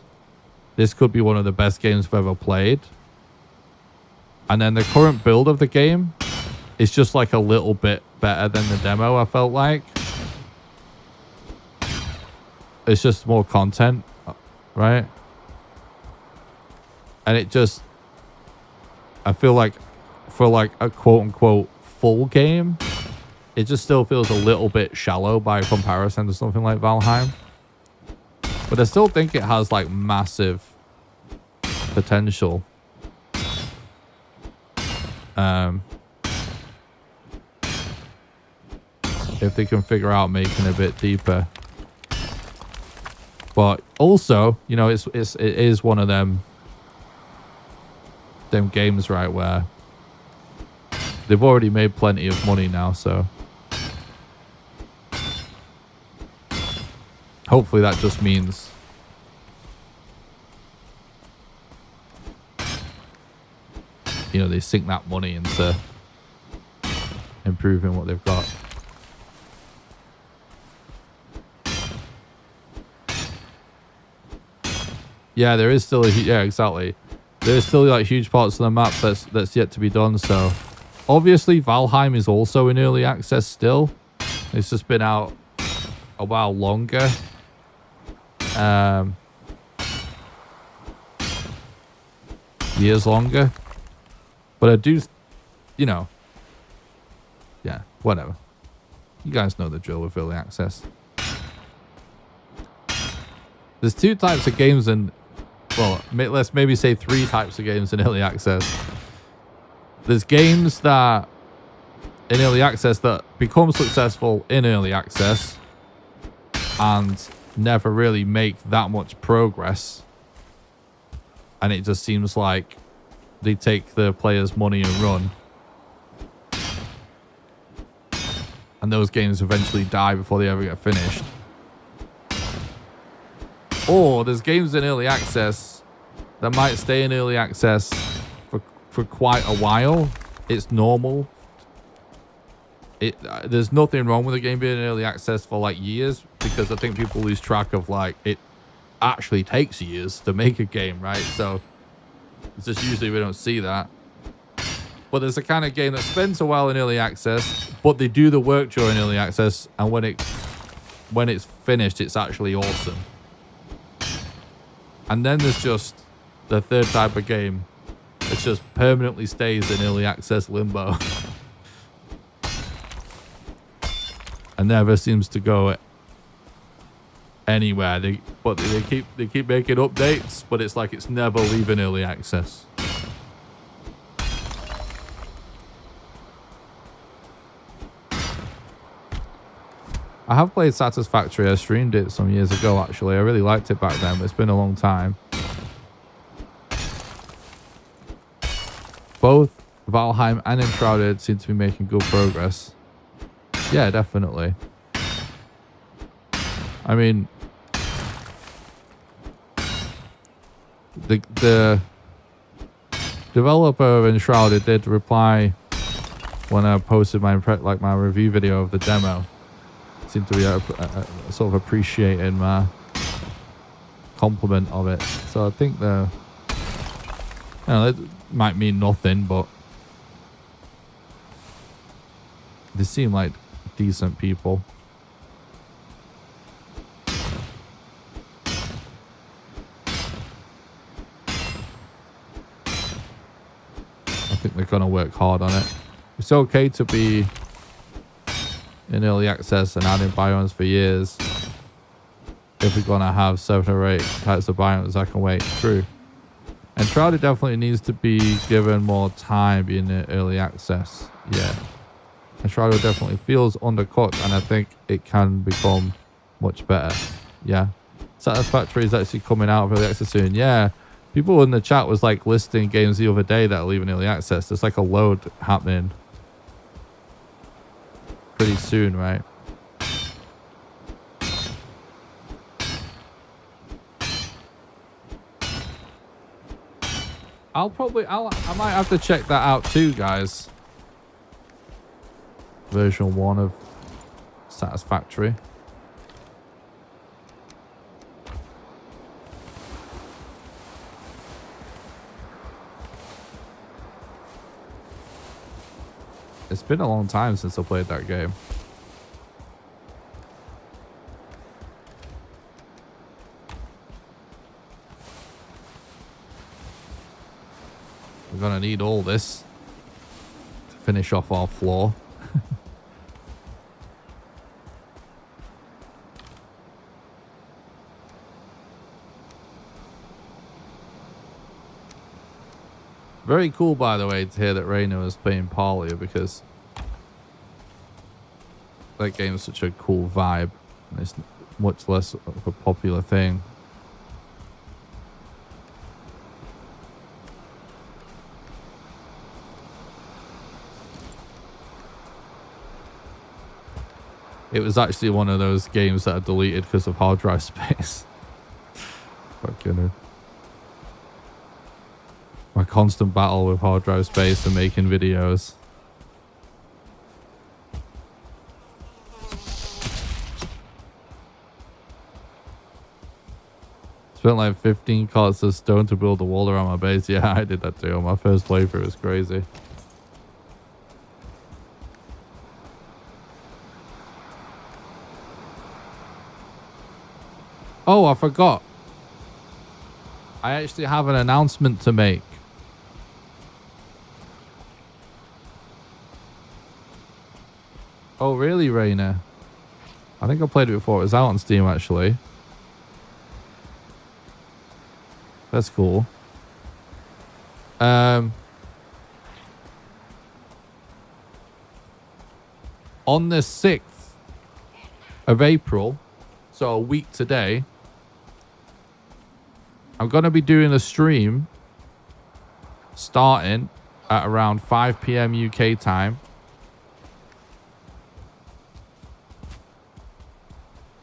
this could be one of the best games I've ever played. And then the current build of the game is just like a little bit better than the demo, I felt like. It's just more content, right? And it just... I feel like for like a quote-unquote full game, it just still feels a little bit shallow by comparison to something like Valheim. But I still think it has like massive potential. If they can figure out making it a bit deeper. But also, you know, it is one of them games, right, where they've already made plenty of money now, so hopefully that just means you know, they sink that money into improving what they've got. Yeah, there is still yeah, exactly. There's still like huge parts of the map that's yet to be done. So obviously Valheim is also in early access still. It's just been out a while longer. Years longer. But I do, you know, yeah, whatever. You guys know the drill with early access. There's two types of games in, well, let's maybe say three types of games in early access. There's games that in early access that become successful in early access and never really make that much progress. And it just seems like they take the players' money and run. And those games eventually die before they ever get finished. Or there's games in early access that might stay in early access for quite a while. It's normal. There's nothing wrong with a game being in early access for like years, because I think people lose track of like it actually takes years to make a game, right? So it's just usually we don't see that. But there's a kind of game that spends a while in early access, but they do the work during early access, and when it's finished, it's actually awesome. And then there's just the third type of game that just permanently stays in early access limbo and never seems to go anywhere. They keep making updates, but it's like it's never leaving early access. I have played Satisfactory. I streamed it some years ago, actually. I really liked it back then, but it's been a long time. Both Valheim and Enshrouded seem to be making good progress. Yeah, definitely. I mean, the developer of Enshrouded did reply when I posted my review video of the demo. Seemed to be a sort of appreciating my compliment of it. So I think it might mean nothing, but they seem like decent people. I think they're gonna work hard on it. It's okay to be in early access and adding biomes for years if we're gonna have 7 or 8 types of biomes I can wait through. And Shrouded definitely needs to be given more time being in early access. Yeah. And Shrouded definitely feels undercooked, and I think it can become much better. Yeah. Satisfactory is actually coming out of early access soon. Yeah. People in the chat was like listing games the other day that are leaving early access. There's like a load happening pretty soon, right? I might have to check that out too, guys. Version 1 of Satisfactory. It's been a long time since I played that game. We're gonna need all this to finish off our floor. Very cool, by the way, to hear that Rainer was playing Parlia, because that game is such a cool vibe, and it's much less of a popular thing. It was actually one of those games that I deleted because of hard drive space. Fucking hell. My constant battle with hard drive space and making videos. Spent like 15 carts of stone to build a wall around my base. Yeah, I did that too. My first playthrough was crazy. Oh, I forgot. I actually have an announcement to make. Oh, really, Rainer? I think I played it before. It was out on Steam, actually. That's cool. On the 6th of April, so a week today, I'm going to be doing a stream starting at around 5 p.m. UK time.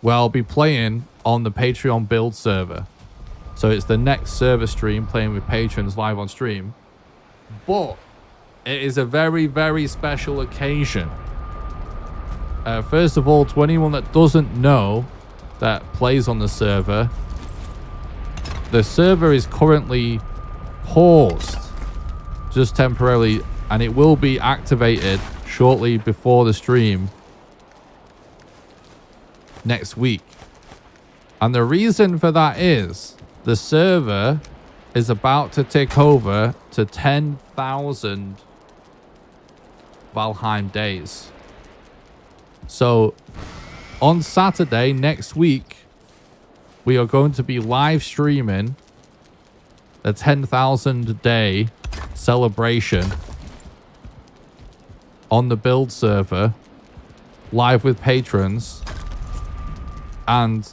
where I'll be playing on the Patreon build server. So it's the next server stream, playing with patrons live on stream. But it is a very, very special occasion. First of all, to anyone that doesn't know that plays on the server is currently paused just temporarily, and it will be activated shortly before the stream next week. And the reason for that is the server is about to tick over to 10,000 Valheim days. So on Saturday next week, we are going to be live streaming a 10,000 day celebration on the build server, live with patrons. And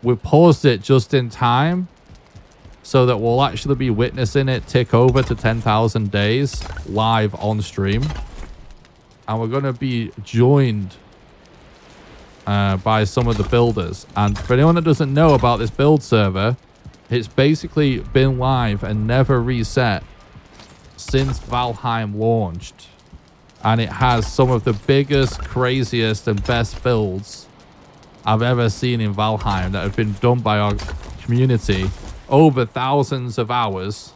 we paused it just in time so that we'll actually be witnessing it tick over to 10,000 days live on stream. And we're going to be joined by some of the builders. And for anyone that doesn't know about this build server, it's basically been live and never reset since Valheim launched. And it has some of the biggest, craziest, and best builds I've ever seen in Valheim that have been done by our community over thousands of hours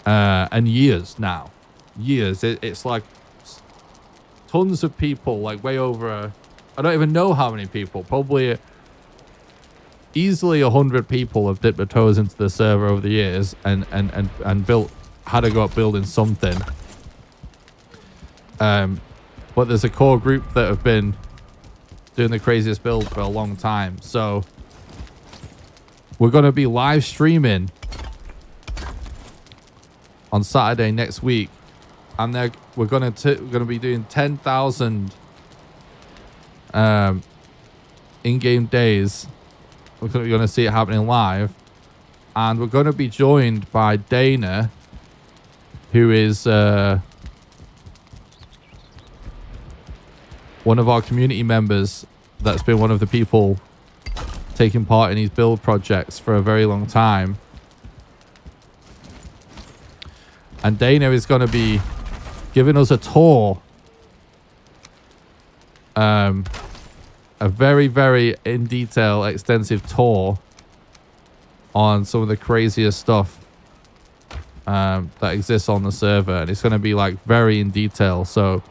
and years now. Years. It's like tons of people, like way over... I don't even know how many people. Probably easily 100 people have dipped their toes into the server over the years and built, had to go up building something. But there's a core group that have been doing the craziest build for a long time. So we're going to be live streaming on Saturday next week, and we're going to be doing 10,000 in-game days. We're going to see it happening live, and we're going to be joined by Dana, who is one of our community members that's been one of the people taking part in these build projects for a very long time. And Dana is going to be giving us a tour, a very, very in detail, extensive tour on some of the craziest stuff that exists on the server. And it's going to be like very in detail. So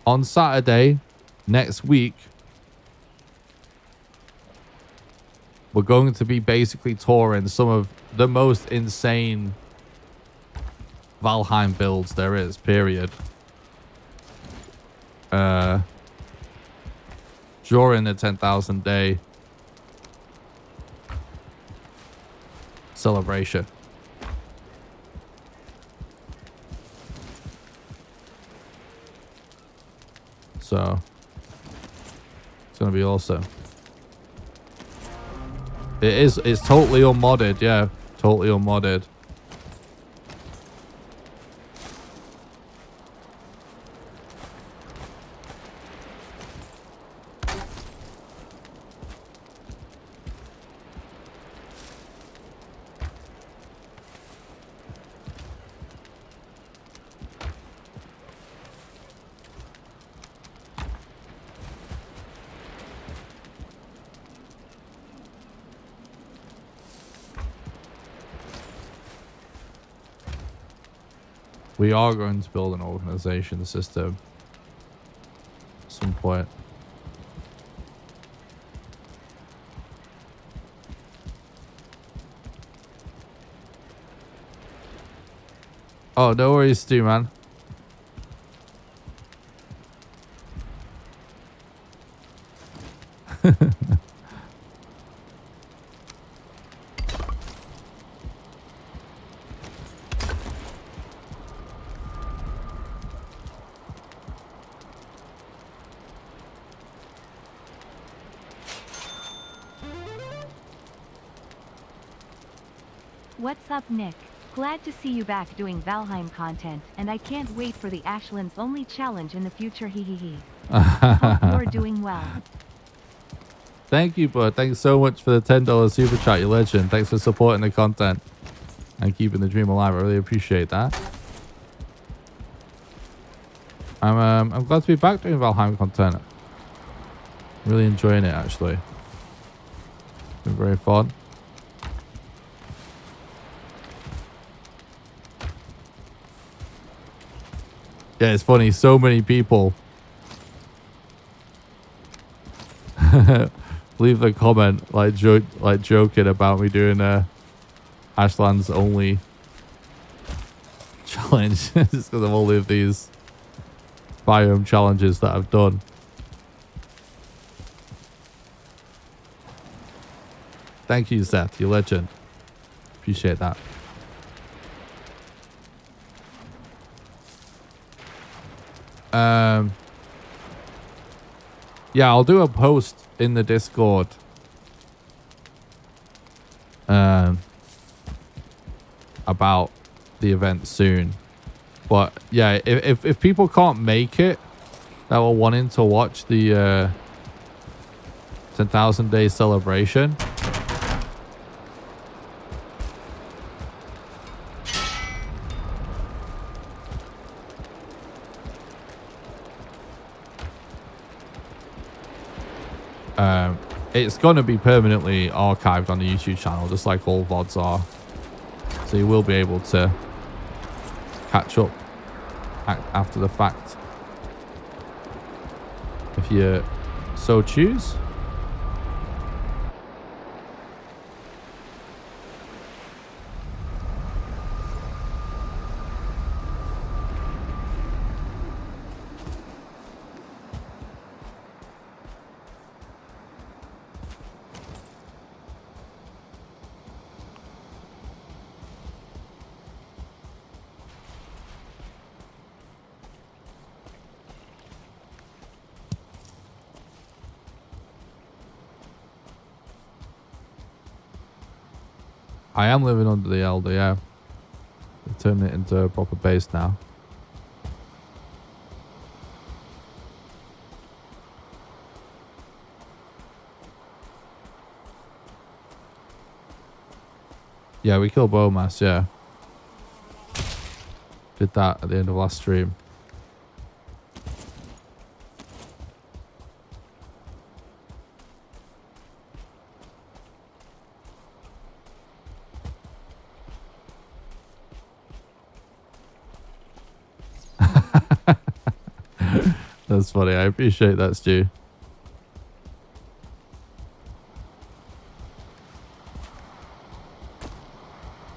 on Saturday next week, we're going to be basically touring some of the most insane Valheim builds there is, period. During the 10,000 day celebration. So it's gonna be awesome. It's totally unmodded, yeah, totally unmodded. We are going to build an organization system at some point. Oh, no worries, Stu, man. What's up, Nick? Glad to see you back doing Valheim content, and I can't wait for the ASHLANDS only challenge in the future, hehehe. Hope you're doing well. Thank you, bud. Thanks so much for the $10 super chat, you legend. Thanks for supporting the content and keeping the dream alive. I really appreciate that. I'm glad to be back doing Valheim content. Really enjoying it, actually. It's been very fun. Yeah, it's funny. So many people leave the comment like joking about me doing a ASHLANDS only challenge just because of all of these biome challenges that I've done. Thank you, Seth. You legend. Appreciate that. Yeah, I'll do a post in the Discord about the event soon. But yeah, if people can't make it that were wanting to watch the 10,000 day celebration, it's going to be permanently archived on the YouTube channel, just like all VODs are. So you will be able to catch up after the fact if you so choose. I am living under the Elder, yeah. They've turned it into a proper base now. Yeah, we killed Bowmass, yeah. Did that at the end of last stream. That's funny. I appreciate that, Stu.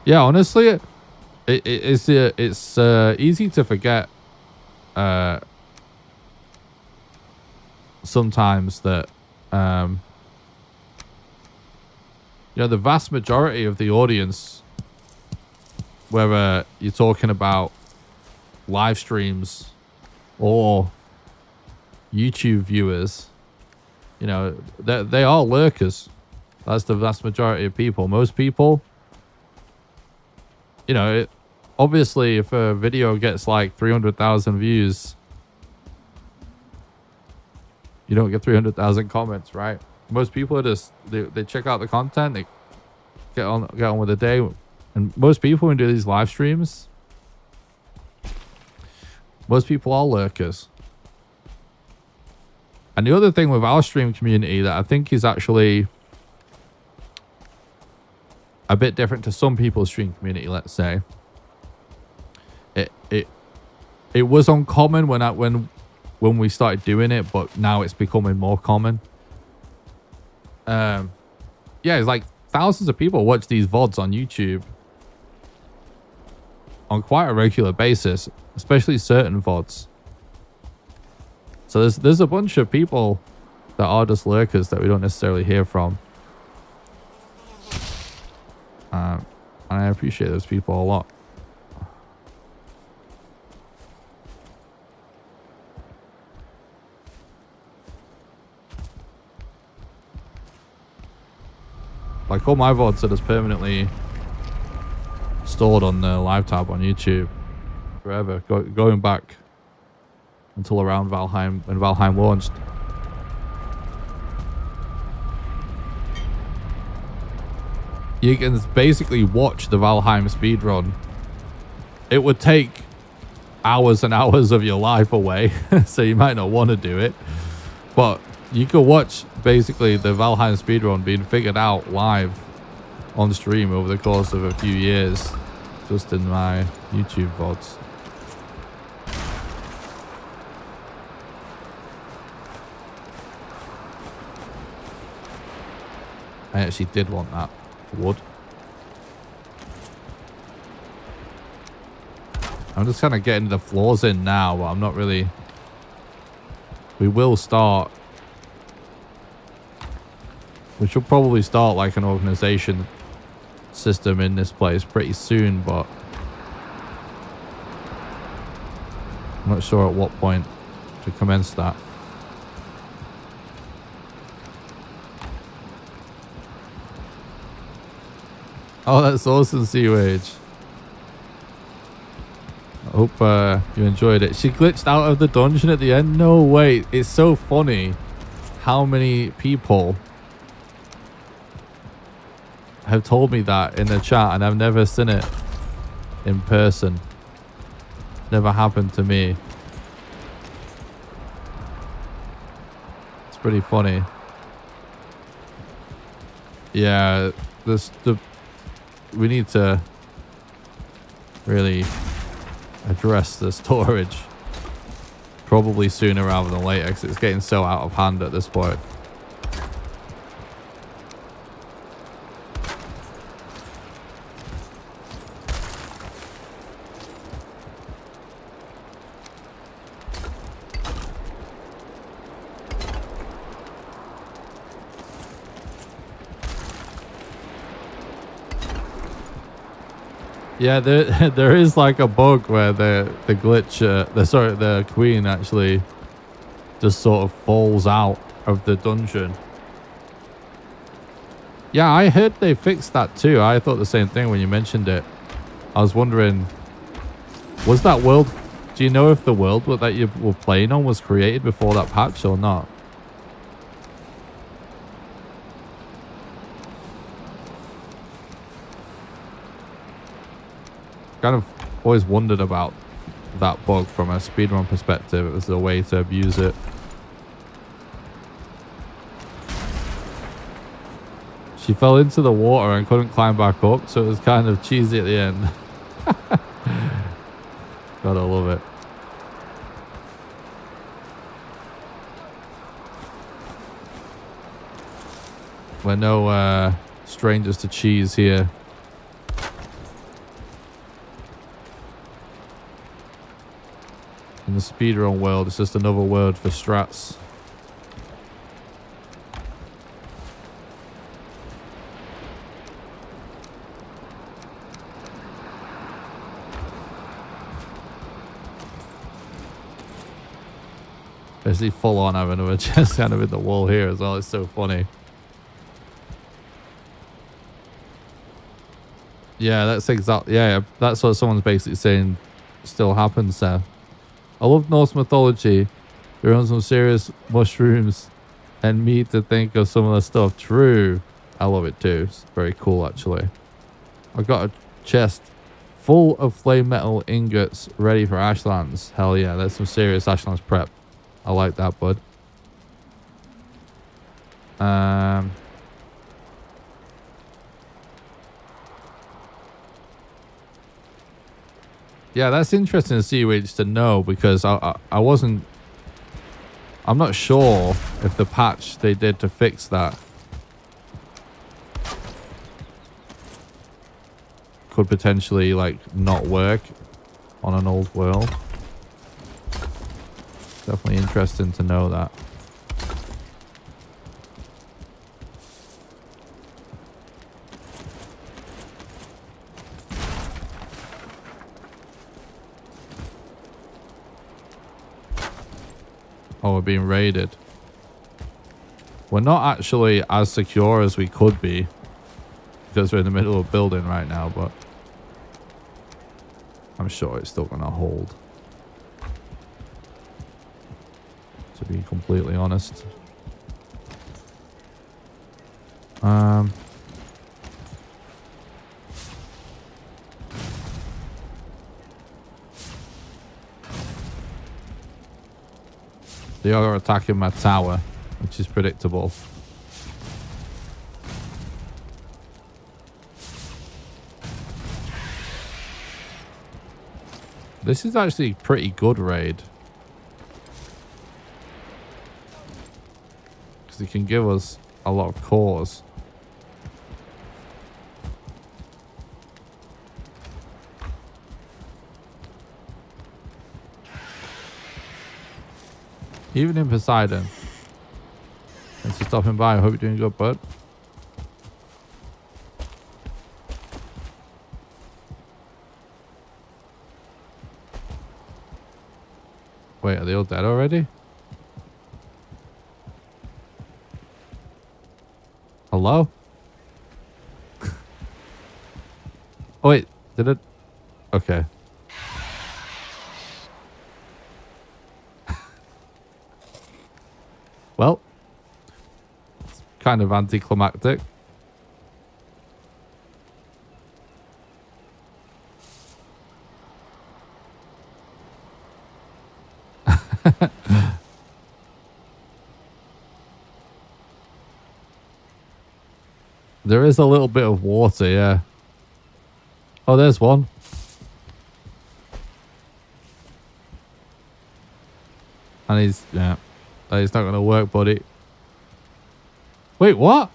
Yeah, honestly, it's easy to forget sometimes that you know, the vast majority of the audience, whether you're talking about live streams or YouTube viewers, you know, they are lurkers. That's the vast majority of people. Most people, you know, obviously if a video gets like 300,000 views, you don't get 300,000 comments, right? Most people are just, they check out the content, they get on with the day. And most people who do these live streams, most people are lurkers. And the other thing with our stream community that I think is actually a bit different to some people's stream community, let's say, it was uncommon when we started doing it, but now it's becoming more common. Yeah, it's like thousands of people watch these VODs on YouTube on quite a regular basis, especially certain VODs. So there's a bunch of people that are just lurkers that we don't necessarily hear from. And I appreciate those people a lot. Like all my VODs are just permanently stored on the live tab on YouTube forever, going back until around Valheim, when Valheim launched. you can basically watch the Valheim speedrun. It would take hours and hours of your life away, so you might not want to do it. But you could watch basically the Valheim speedrun being figured out live on stream over the course of a few years, just in my YouTube VODs. I actually did want that wood. I'm just kind of getting the floors in now, but I'm not really... We will start... We should probably start like an organization system in this place pretty soon, but... I'm not sure at what point to commence that. Oh, that's awesome, Seawage. I hope you enjoyed it. She glitched out of the dungeon at the end? No way. It's so funny how many people have told me that in the chat, and I've never seen it in person. Never happened to me. It's pretty funny. Yeah, we need to really address the storage probably sooner rather than later, because it's getting so out of hand at this point. Yeah, there is like a bug where the glitch, the queen actually just sort of falls out of the dungeon. Yeah, I heard they fixed that too. I thought the same thing when you mentioned it. I was wondering, was that world, do you know if the world that you were playing on was created before that patch or not? Kind of always wondered about that bug from a speedrun perspective. It was a way to abuse it. She fell into the water and couldn't climb back up, so it was kind of cheesy at the end. Gotta love it. We're no strangers to cheese here. In the speedrun world, it's just another word for strats. Basically full on having a chest kind of in the wall here as well. It's so funny. Yeah, that's exactly, yeah, that's what someone's basically saying still happens there. I love Norse mythology. You're on some serious mushrooms and meat to think of some of the stuff. True. I love it too. It's very cool, actually. I've got a chest full of flame metal ingots ready for Ashlands. Hell yeah, that's some serious Ashlands prep. I like that, bud. Yeah, that's interesting to see which to know, because I wasn't... I'm not sure if the patch they did to fix that could potentially, like, not work on an old world. Definitely interesting to know that. Oh, we're being raided. We're not actually as secure as we could be because we're in the middle of a building right now, but I'm sure it's still going to hold. To be completely honest. They are attacking my tower, which is predictable. This is actually a pretty good raid. Because it can give us a lot of cores. Even in Poseidon. Thanks for stopping by. I hope you're doing good, bud. Wait, are they all dead already? Hello? Oh, wait. Did it? Okay. Well, it's kind of anticlimactic. There is a little bit of water, yeah. Oh, there's one. And he's, yeah. He's not going to work, buddy. Wait, what?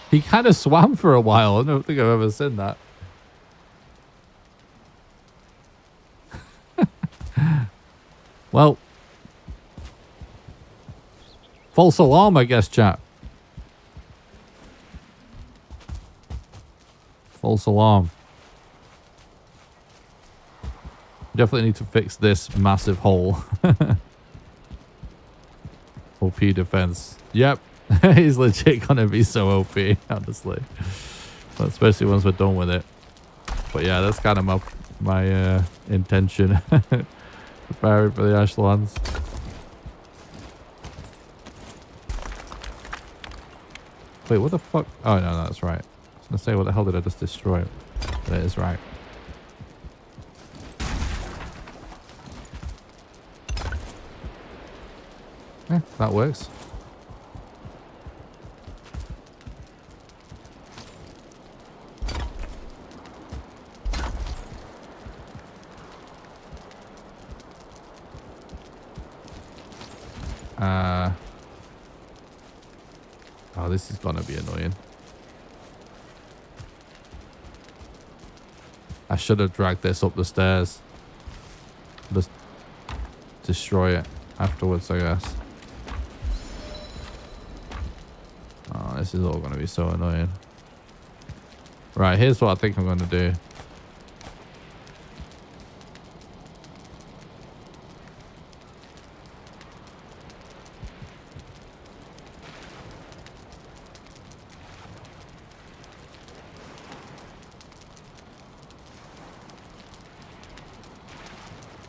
He kind of swam for a while. I don't think I've ever seen that. Well. False alarm, I guess, chat. False alarm. Definitely need to fix this massive hole. OP defense. Yep. He's legit gonna be so OP, honestly. But especially once we're done with it. But yeah, that's kind of my intention. Preparing for the ASHLANDS. Wait, what the fuck? Oh, no, that's right. I was gonna say, what the hell did I just destroy? That is right. Yeah, that works. Oh, this is gonna be annoying. I should have dragged this up the stairs. Just destroy it afterwards, I guess. Oh, this is all gonna be so annoying. Right, here's what I think I'm gonna do.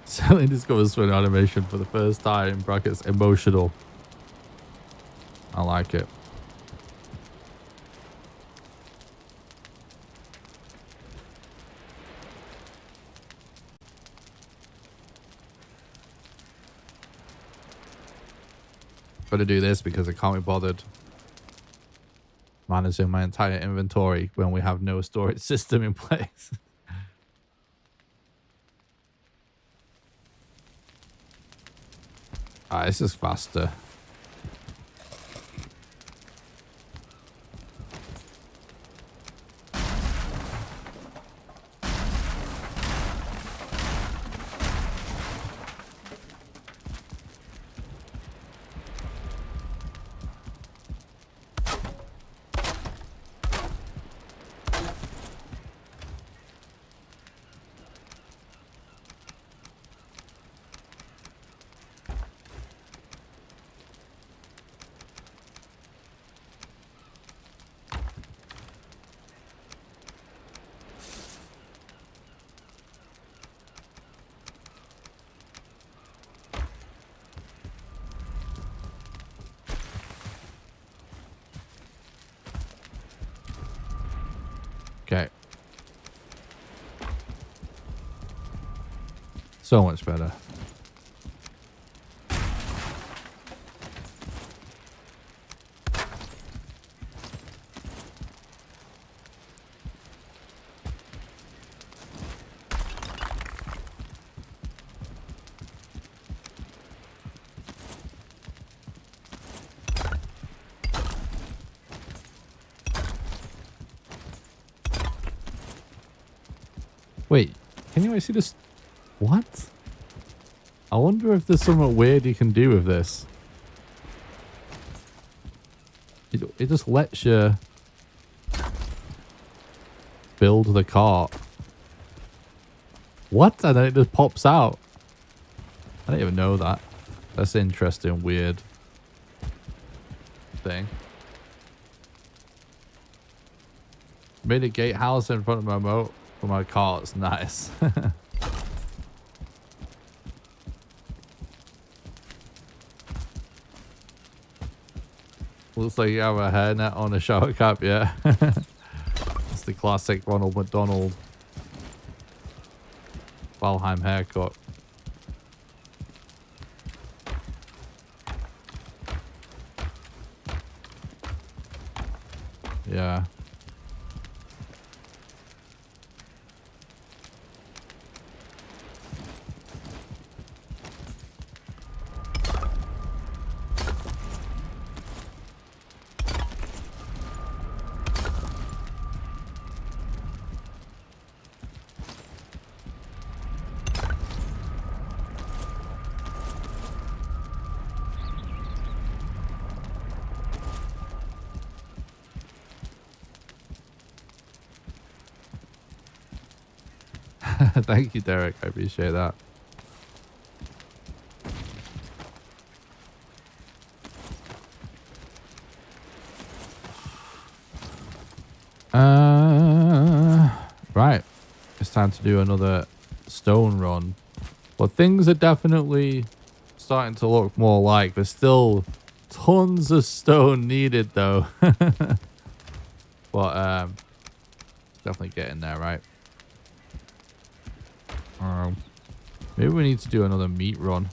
Suddenly discovers swing animation for the first time, brackets emotional. I like it. Got to do this because I can't be bothered managing my entire inventory when we have no storage system in place. This is faster. Okay. So much better. Wait, can you see this? What? I wonder if there's something weird you can do with this. It just lets you build the cart. What? And then it just pops out. I didn't even know that. That's interesting, weird thing. Made a gatehouse in front of my moat for my carts. Nice. Looks like you have a hairnet on a shower cap, yeah. It's the classic Ronald McDonald Valheim haircut. Yeah. Thank you, Derek. I appreciate that. Right. It's time to do another stone run. But things are definitely starting to look more like. There's still tons of stone needed, though. But it's definitely getting there, right? Maybe we need to do another meat run.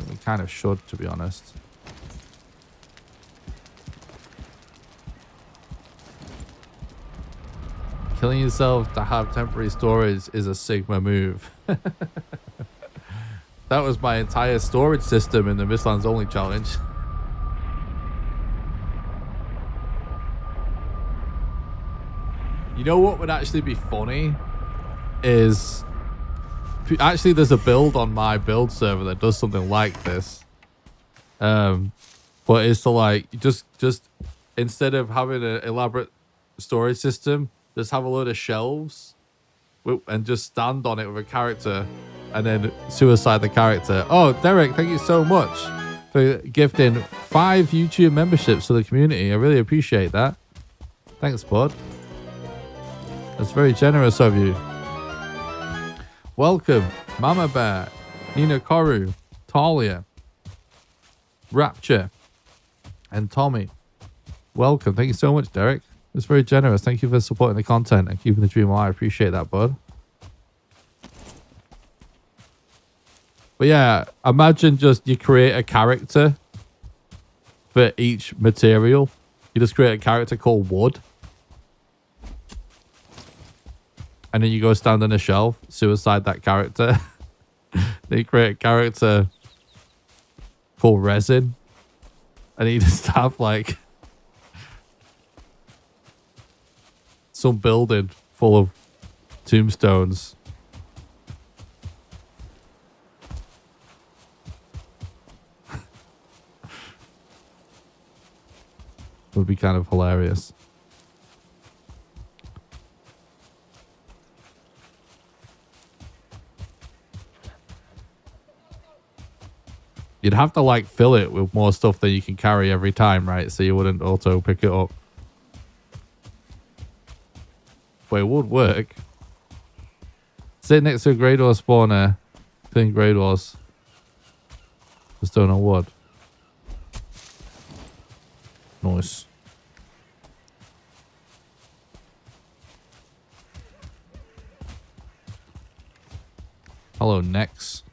We kind of should, to be honest. Killing yourself to have temporary storage is a Sigma move. That was my entire storage system in the Mistlands Only challenge. You know what would actually be funny is actually there's a build on my build server that does something like this. But it's to like just instead of having an elaborate storage system, just have a load of shelves and just stand on it with a character and then suicide the character. Oh, Derek, thank you so much for gifting 5 YouTube memberships to the community. I really appreciate that. Thanks, bud. That's very generous of you. Welcome, Mama Bear, Nina Koru, Talia, Rapture, and Tommy. Welcome. Thank you so much, Derek. It's very generous. Thank you for supporting the content and keeping the dream alive. I appreciate that, bud. But yeah, imagine just you create a character for each material. You just create a character called Wood. And then you go stand on a shelf, suicide that character. Then you create a character called Resin. And you just have like some building full of tombstones. Would be kind of hilarious. You'd have to like fill it with more stuff than you can carry every time, right? So you wouldn't auto pick it up. But it would work. Sit next to a Grey Door spawner. Thin Grey Doors. Just don't know what. Nice. Hello, Nex.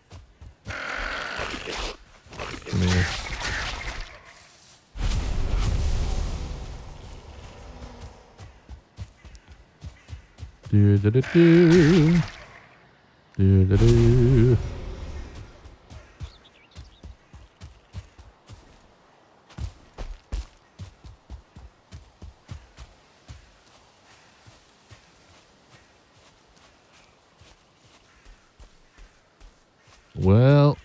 Give me this. Do do do do. Do do do. Well,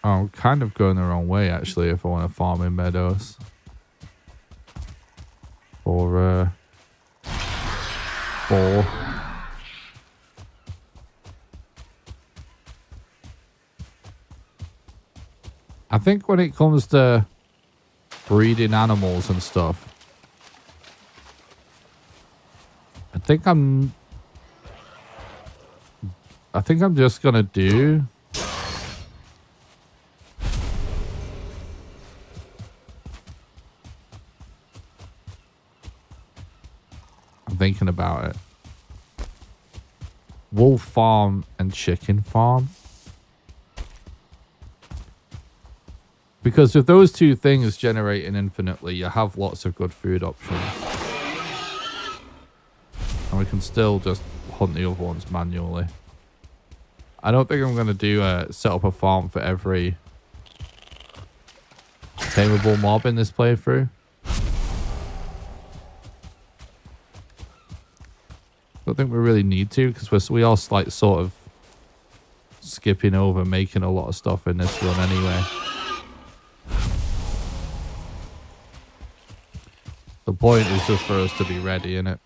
I'm kind of going the wrong way, actually, if I want to farm in meadows. Or, ball. I think when it comes to breeding animals and stuff, I think I'm just gonna do I'm thinking about it. Wolf farm and chicken farm. Because with those two things generating infinitely, you have lots of good food options. And we can still just hunt the other ones manually. I don't think I'm going to do set up a farm for every tameable mob in this playthrough. Don't think we really need to, because we are like sort of skipping over making a lot of stuff in this run anyway. The point is just for us to be ready, innit?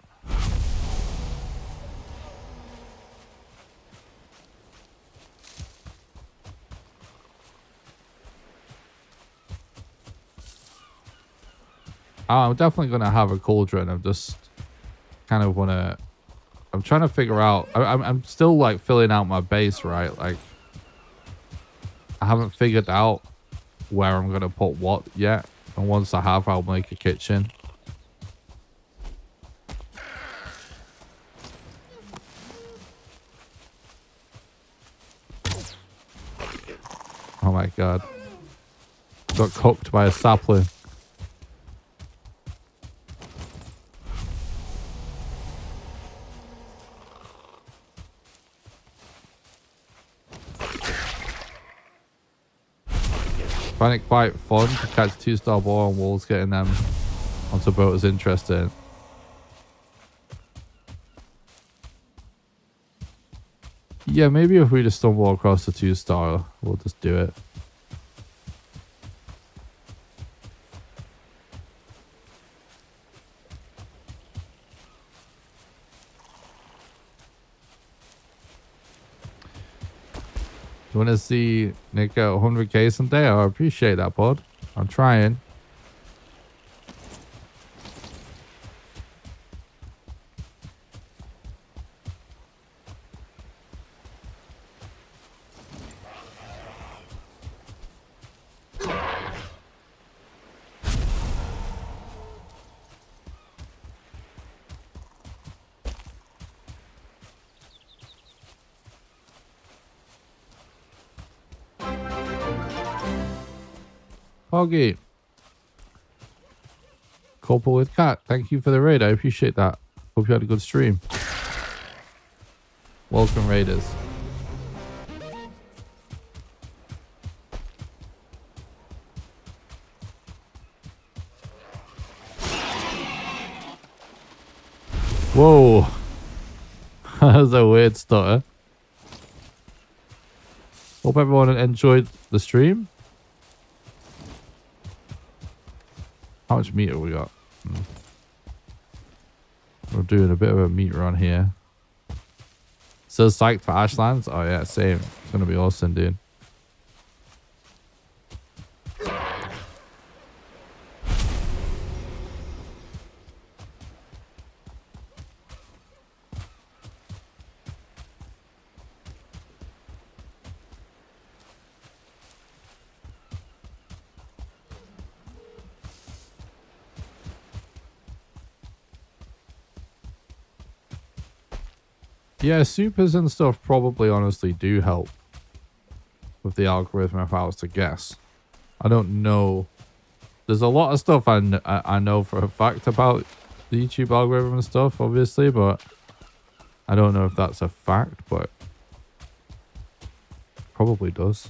I'm definitely going to have a cauldron. I'm just kind of want to... I'm trying to figure out... I'm still, like, filling out my base, right? Like, I haven't figured out where I'm going to put what yet. And once I have, I'll make a kitchen. Oh my god. Got cooked by a sapling. Find it quite fun to catch a 2-star boar on walls, getting them onto boat is interesting. Yeah, maybe if we just stumble across the 2-star, we'll just do it. You want to see Nick get 100k someday? I appreciate that, bud. I'm trying. Poggy. Couple with cat. Thank you for the raid. I appreciate that. Hope you had a good stream. Welcome, raiders. Whoa. That was a weird stutter. Hope everyone enjoyed the stream. How much meat have we got? We're doing a bit of a meat run here. So psyched for ASHLANDS? Oh yeah, same. It's gonna be awesome, dude. Yeah, supers and stuff probably honestly do help with the algorithm if I was to guess. I don't know. There's a lot of stuff I know for a fact about the YouTube algorithm and stuff, obviously, but I don't know if that's a fact, but probably does.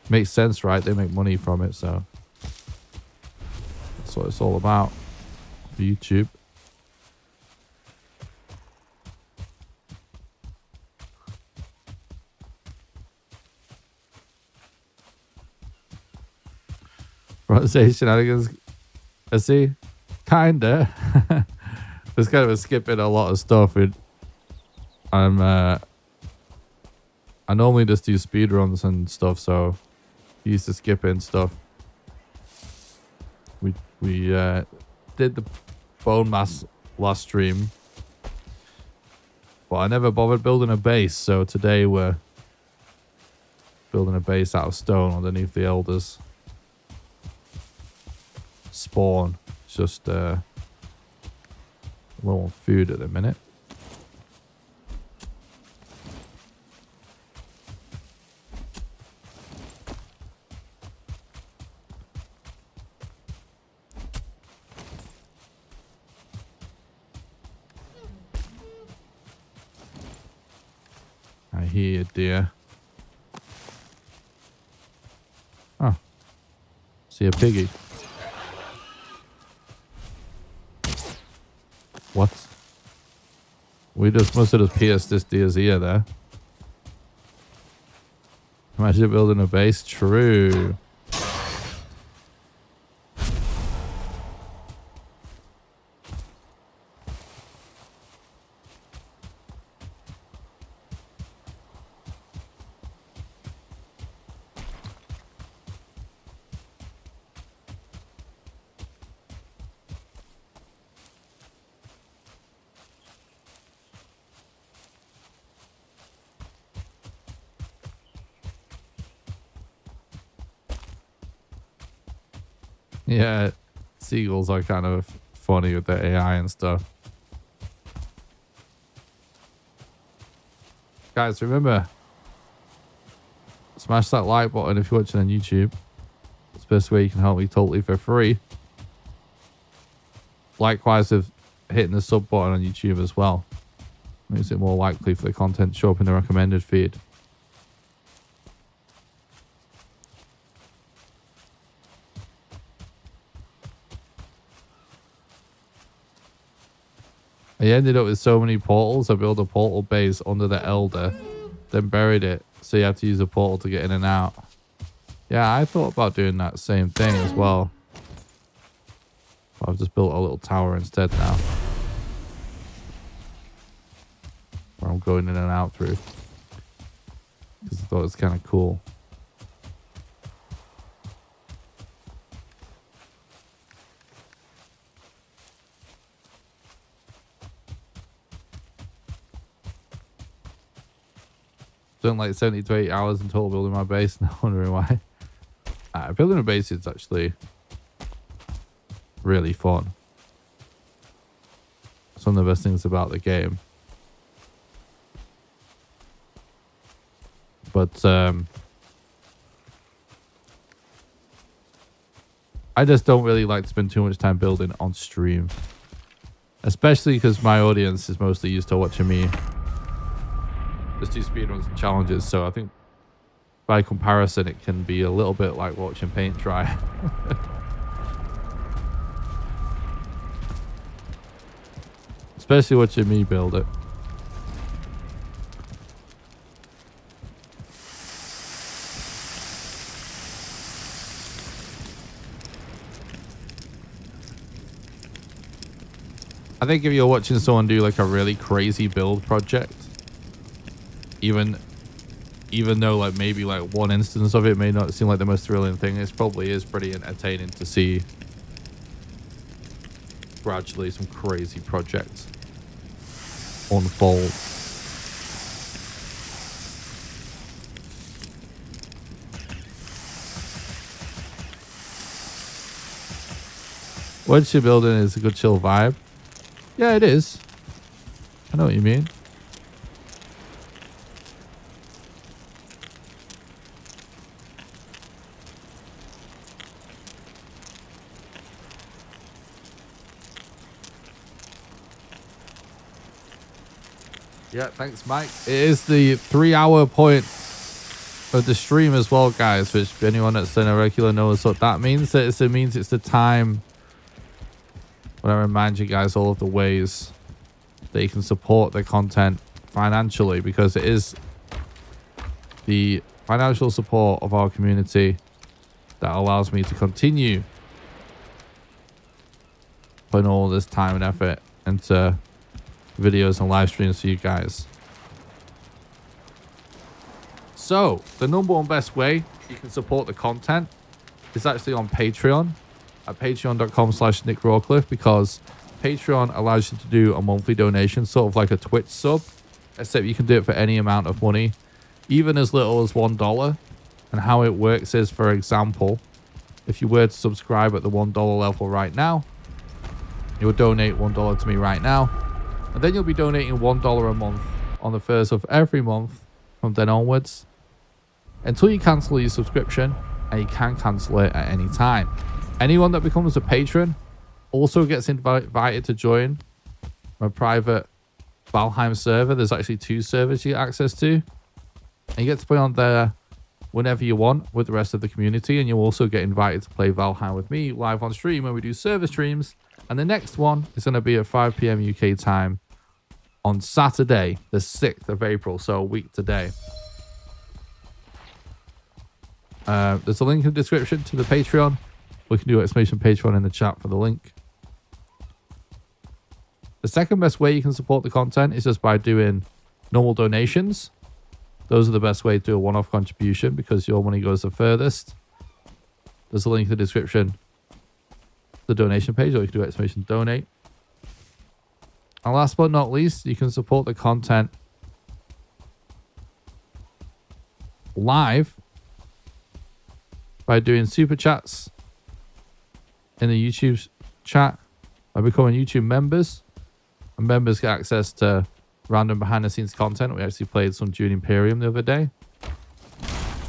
Makes sense, right? They make money from it, so that's what it's all about for YouTube. Front stage shenanigans. I see. Kinda. There's kind of a skipping a lot of stuff. I normally just do speedruns and stuff, so used to skipping stuff. We did the bone mass last stream, but I never bothered building a base, so today we're building a base out of stone underneath the elders. Spawn. It's just low on food at the minute. I hear you, dear. Oh. See a piggy. What? We just must have just pierced this deer's ear there. Imagine building a base. True. Yeah, seagulls are kind of funny with their AI and stuff. Guys, remember, smash that like button if you're watching on YouTube. It's the best way you can help me totally for free. Likewise with hitting the sub button on YouTube as well. Makes it more likely for the content to show up in the recommended feed. I ended up with so many portals. I built a portal base under the Elder, then buried it, so you have to use a portal to get in and out. Yeah, I thought about doing that same thing as well. But I've just built a little tower instead now, where I'm going in and out through, because I thought it was kind of cool. Done like 70 to 80 hours in total building my base. Now wondering why. Building a base is actually really fun. It's one of the best things about the game. But I just don't really like to spend too much time building on stream. Especially because my audience is mostly used to watching me just do speedruns and challenges, so I think by comparison it can be a little bit like watching paint dry. Especially watching me build it. I think if you're watching someone do like a really crazy build project, even though like maybe like one instance of it may not seem like the most thrilling thing, it probably is pretty entertaining to see gradually some crazy projects unfold. Once you're building, it's a good chill vibe. Yeah, it is. I know what you mean. Yeah, thanks, Mike. It is the 3-hour point of the stream as well, guys, which anyone that's in a regular knows what that means. It means it's the time when I remind you guys all of the ways that you can support the content financially, because it is the financial support of our community that allows me to continue putting all this time and effort into videos and live streams for you guys. So the number one best way you can support the content is actually on Patreon at patreon.com/NickRawcliffe, because Patreon allows you to do a monthly donation, sort of like a Twitch sub, except you can do it for any amount of money, even as little as $1. And how it works is, for example, if you were to subscribe at the $1 level right now, you'll donate $1 to me right now, and then you'll be donating $1 a month on the first of every month from then onwards until you cancel your subscription, and you can cancel it at any time. Anyone that becomes a patron also gets invited to join my private Valheim server. There's actually 2 servers you get access to, and you get to play on there whenever you want with the rest of the community, and you'll also get invited to play Valheim with me live on stream when we do server streams. And the next one is going to be at 5 p.m. UK time on Saturday, the 6th of April, so a week today. There's a link in the description to the Patreon. We can do exclamation Patreon in the chat for the link. The second best way you can support the content is just by doing normal donations. Those are the best way to do a one-off contribution, because your money goes the furthest. There's a link in the description, the donation page, or you can do exclamation donate. And last but not least, you can support the content live by doing super chats in the YouTube chat, by becoming YouTube members. And members get access to random behind the scenes content. We actually played some Dune Imperium the other day.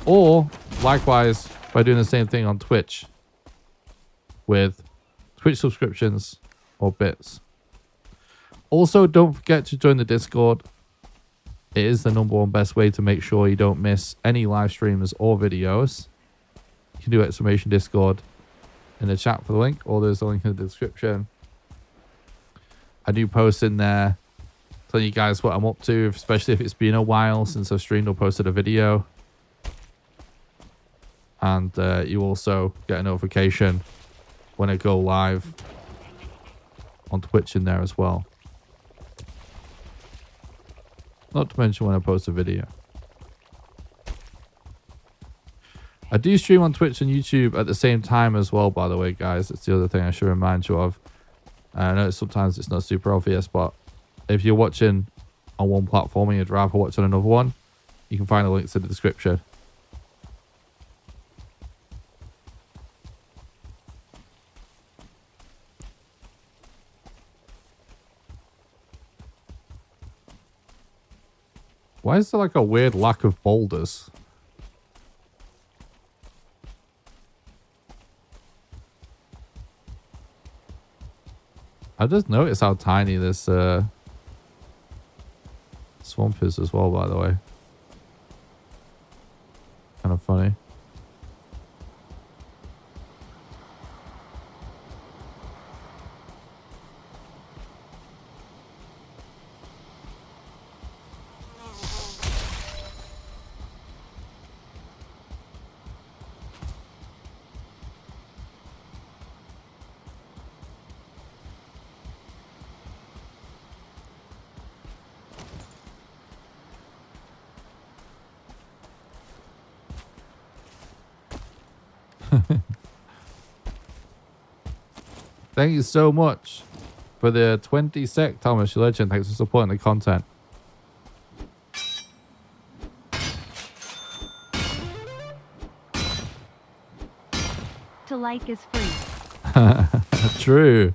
Or likewise by doing the same thing on Twitch with Twitch subscriptions or bits. Also, don't forget to join the Discord. It is the number one best way to make sure you don't miss any live streams or videos. You can do exclamation Discord in the chat for the link, or there's a link in the description. I do post in there telling you guys what I'm up to, especially if it's been a while since I've streamed or posted a video. And you also get a notification when I go live on Twitch in there as well. Not to mention when I post a video. I do stream on Twitch and YouTube at the same time as well, by the way, guys. It's the other thing I should remind you of. I know sometimes it's not super obvious, but if you're watching on one platform and you'd rather watch on another one, you can find the links in the description. Why is there like a weird lack of boulders? I just noticed how tiny this swamp is as well, by the way. Kind of funny. Thank you so much for the 20 sec, Thomas, your legend. Thanks for supporting the content. To like is free. True.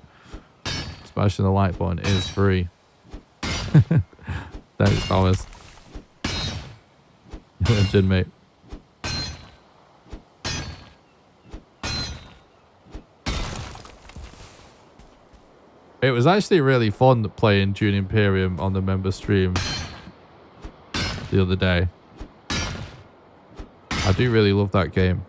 Smashing the like button is free. Thanks, Thomas. Your legend, mate. It was actually really fun playing Dune Imperium on the member stream the other day. I do really love that game.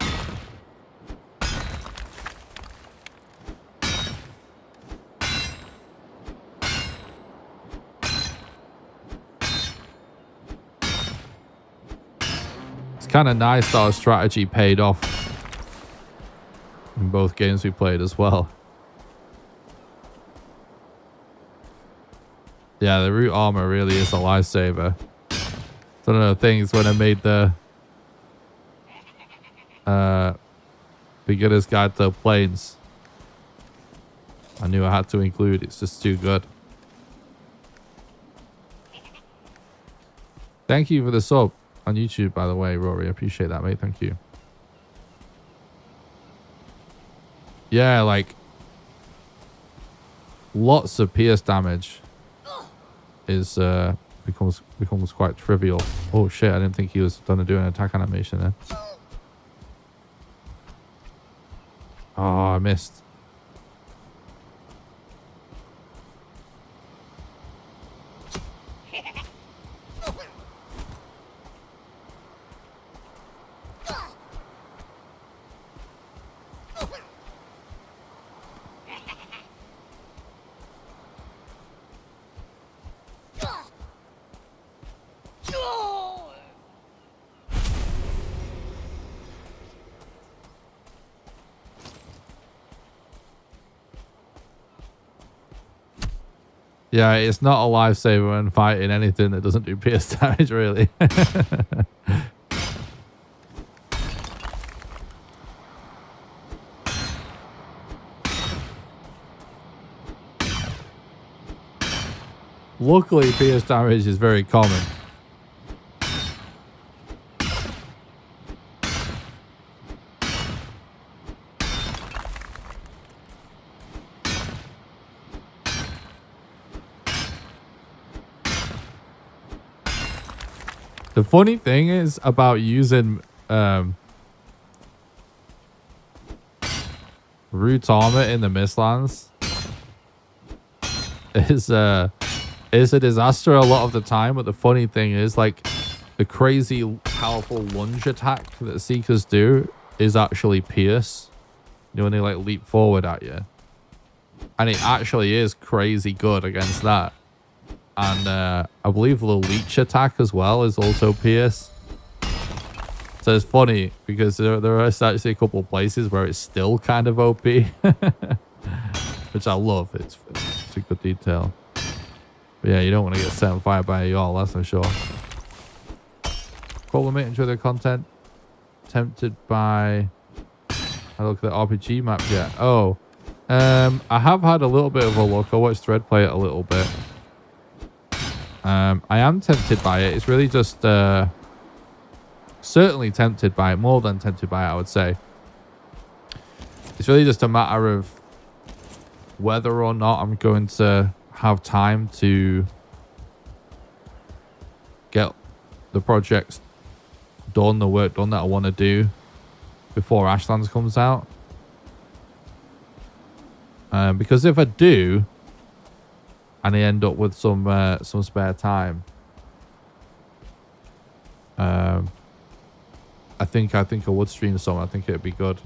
It's kind of nice that our strategy paid off in both games we played as well. Yeah, the root armor really is a lifesaver. It's one of the things when I made the beginner's guide to planes, I knew I had to include. It's just too good. Thank you for the sub on YouTube, by the way, Rory. I appreciate that, mate. Thank you. Yeah, like lots of pierce damage is becomes quite trivial. Oh shit! I didn't think he was gonna do an attack animation there. Oh, I missed. Yeah, it's not a lifesaver when fighting anything that doesn't do pierce damage, really. Luckily, pierce damage is very common. The funny thing is about using root armor in the Mistlands is a disaster a lot of the time, but the funny thing is, like, the crazy powerful lunge attack that Seekers do is actually pierce. You know, when they like leap forward at you. And it actually is crazy good against that. And I believe the leech attack as well is also pierce. So it's funny because there are actually a couple of places where it's still kind of OP. Which I love. It's a good detail. But yeah, you don't want to get set on fire by y'all, that's for sure. Cool, mate. Enjoy the content. Tempted by... I look at the RPG map yet. Oh. I have had a little bit of a look. I watched Thread play it a little bit. I am tempted by it. It's really just... certainly tempted by it. More than tempted by it, I would say. It's really just a matter of whether or not I'm going to have time to get the projects done, the work done that I want to do before ASHLANDS comes out. Because if I do, and I end up with some spare time, I think I would stream some. I think it'd be good.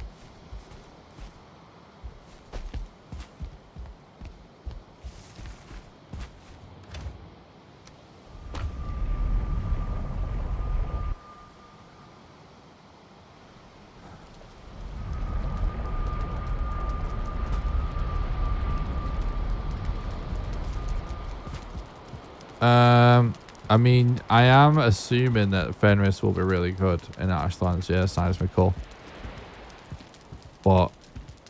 I mean, I am assuming that Fenris will be really good in ASHLANDS, yeah, seismical. But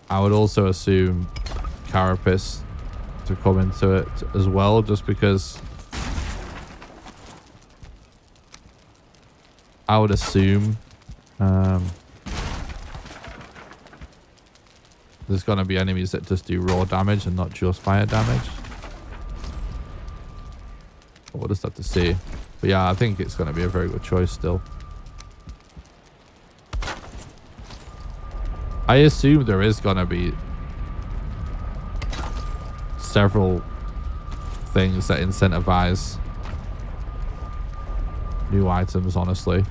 I would also assume Carapace to come into it as well, just because I would assume there's going to be enemies that just do raw damage and not just fire damage. We'll just have to see. But yeah, I think it's going to be a very good choice still. I assume there is going to be several things that incentivize new items, honestly.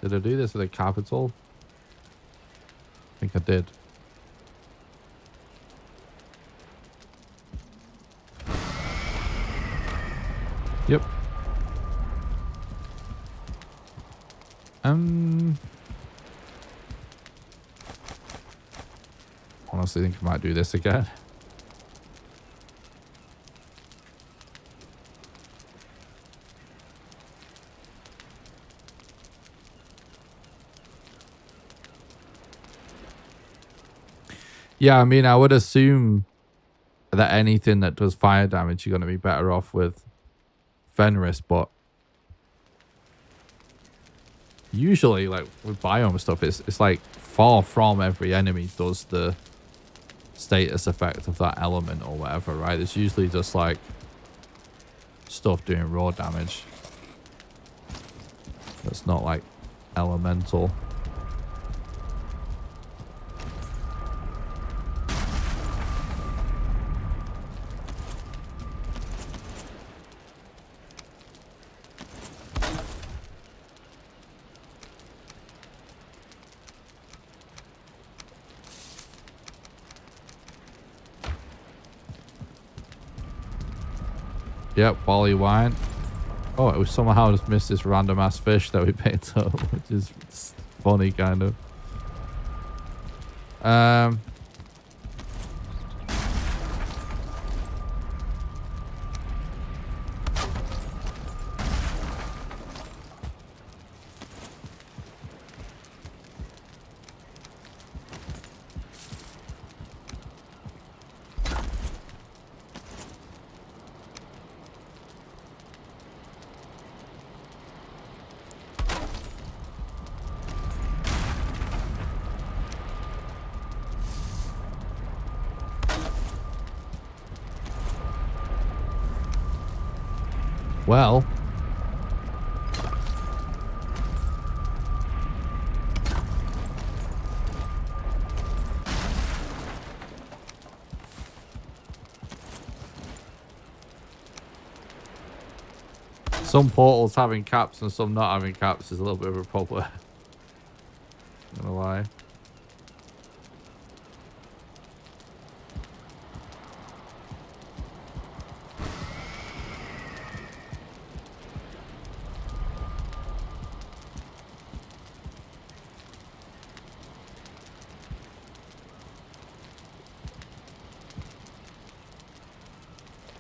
Did I do this with a capital? I think I did. Yep. Honestly, think I might do this again. Yeah, I mean, I would assume that anything that does fire damage, you're going to be better off with Fenris, but usually, like, with biome stuff, it's like far from every enemy does the status effect of that element or whatever, right? It's usually just, like, stuff doing raw damage. That's not, like, elemental. Yep, Wally Wine. Oh, it was somehow just missed this random ass fish that we picked up, which is funny, kind of. Well, some portals having caps and some not having caps is a little bit of a problem. Not gonna lie.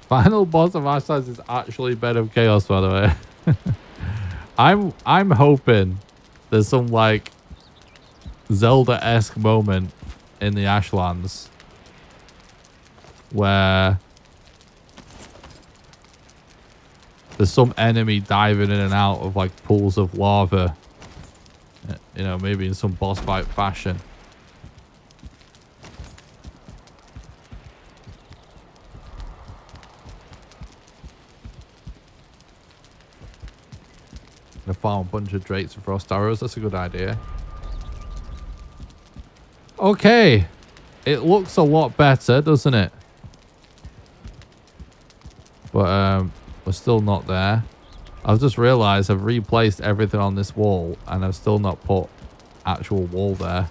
Final boss of ASHLANDS is actually Bed of Chaos, by the way. I'm hoping there's some like Zelda-esque moment in the ASHLANDS where there's some enemy diving in and out of like pools of lava. You know, maybe in some boss fight fashion. Gonna farm a bunch of Drakes and Frost Arrows. That's a good idea. Okay. It looks a lot better, doesn't it? But we're still not there. I've just realized I've replaced everything on this wall and I've still not put actual wall there.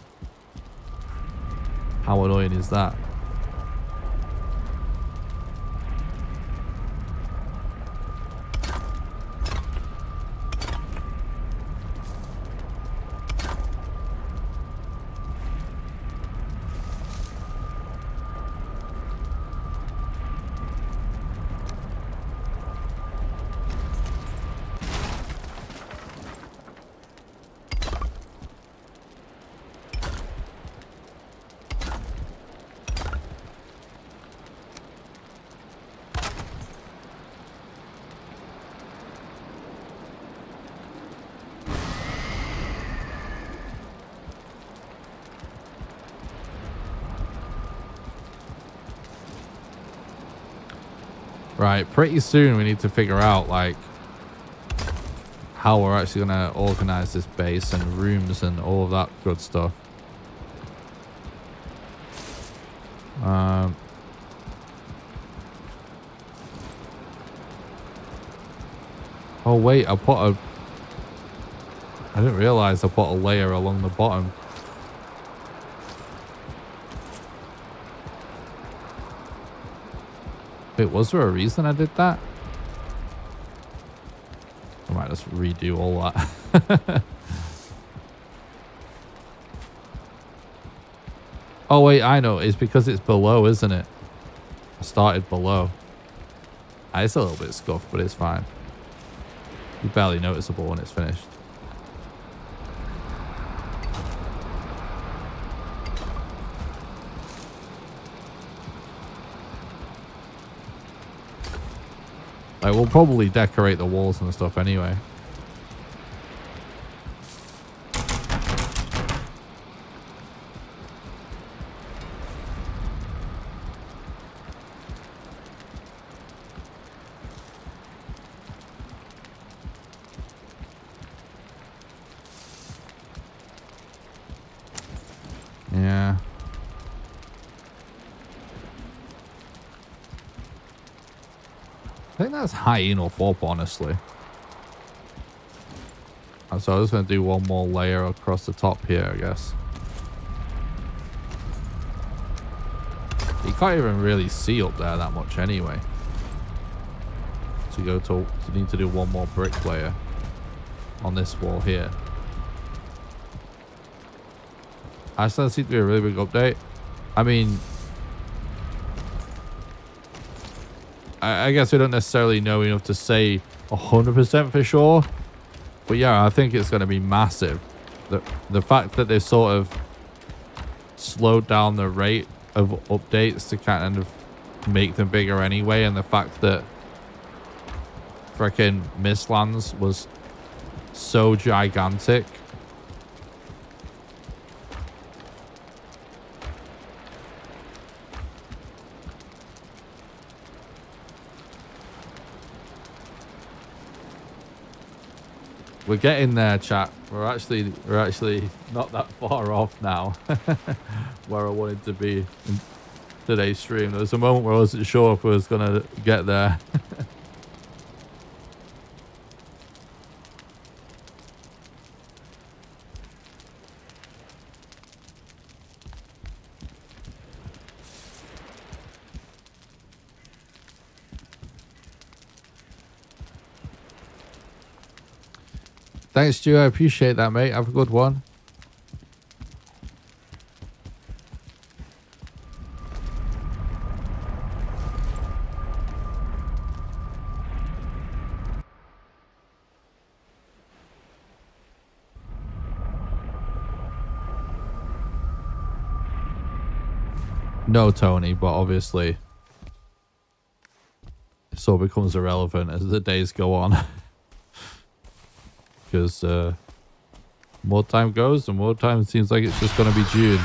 How annoying is that? Right, pretty soon we need to figure out like how we're actually gonna organize this base and rooms and all of that good stuff. Oh wait, I didn't realize I put a layer along the bottom. Wait, was there a reason I did that? I might just redo all that. Oh, wait, I know. It's because it's below, isn't it? I started below. It's a little bit scuffed, but it's fine. It's barely noticeable when it's finished. Like, we'll probably decorate the walls and stuff anyway. Yeah. I think that's high enough up, honestly. And so I'm just going to do one more layer across the top here, I guess. You can't even really see up there that much anyway. So you need to do one more brick layer on this wall here. Actually, that seems to be a really big update. I mean, I guess we don't necessarily know enough to say 100% for sure. But yeah, I think it's going to be massive. The fact that they sort of slowed down the rate of updates to kind of make them bigger anyway, and the fact that freaking Mistlands was so gigantic. We're getting there, chat. We're actually not that far off now where I wanted to be in today's stream. There was a moment where I wasn't sure if we was gonna get there. Thanks, Stu. I appreciate that, mate. Have a good one. No, Tony, but obviously it sort of becomes irrelevant as the days go on. Because more time goes, and more time it seems like it's just going to be June.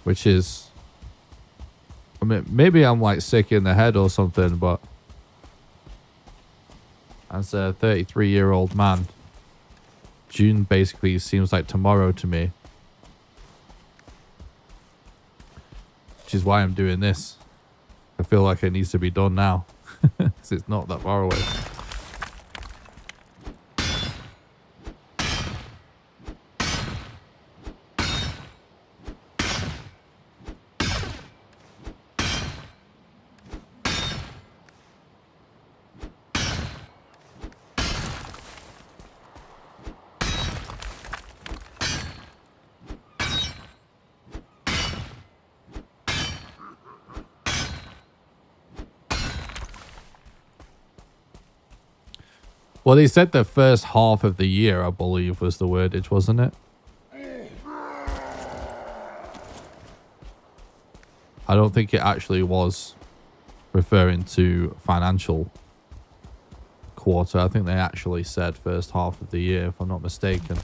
Which is, I mean, maybe I'm like sick in the head or something, but as a 33-year-old man, June basically seems like tomorrow to me. Which is why I'm doing this. I feel like it needs to be done now. Because it's not that far away. Well, they said the first half of the year, I believe, was the wordage, wasn't it? I don't think it actually was referring to financial quarter. I think they actually said first half of the year, if I'm not mistaken.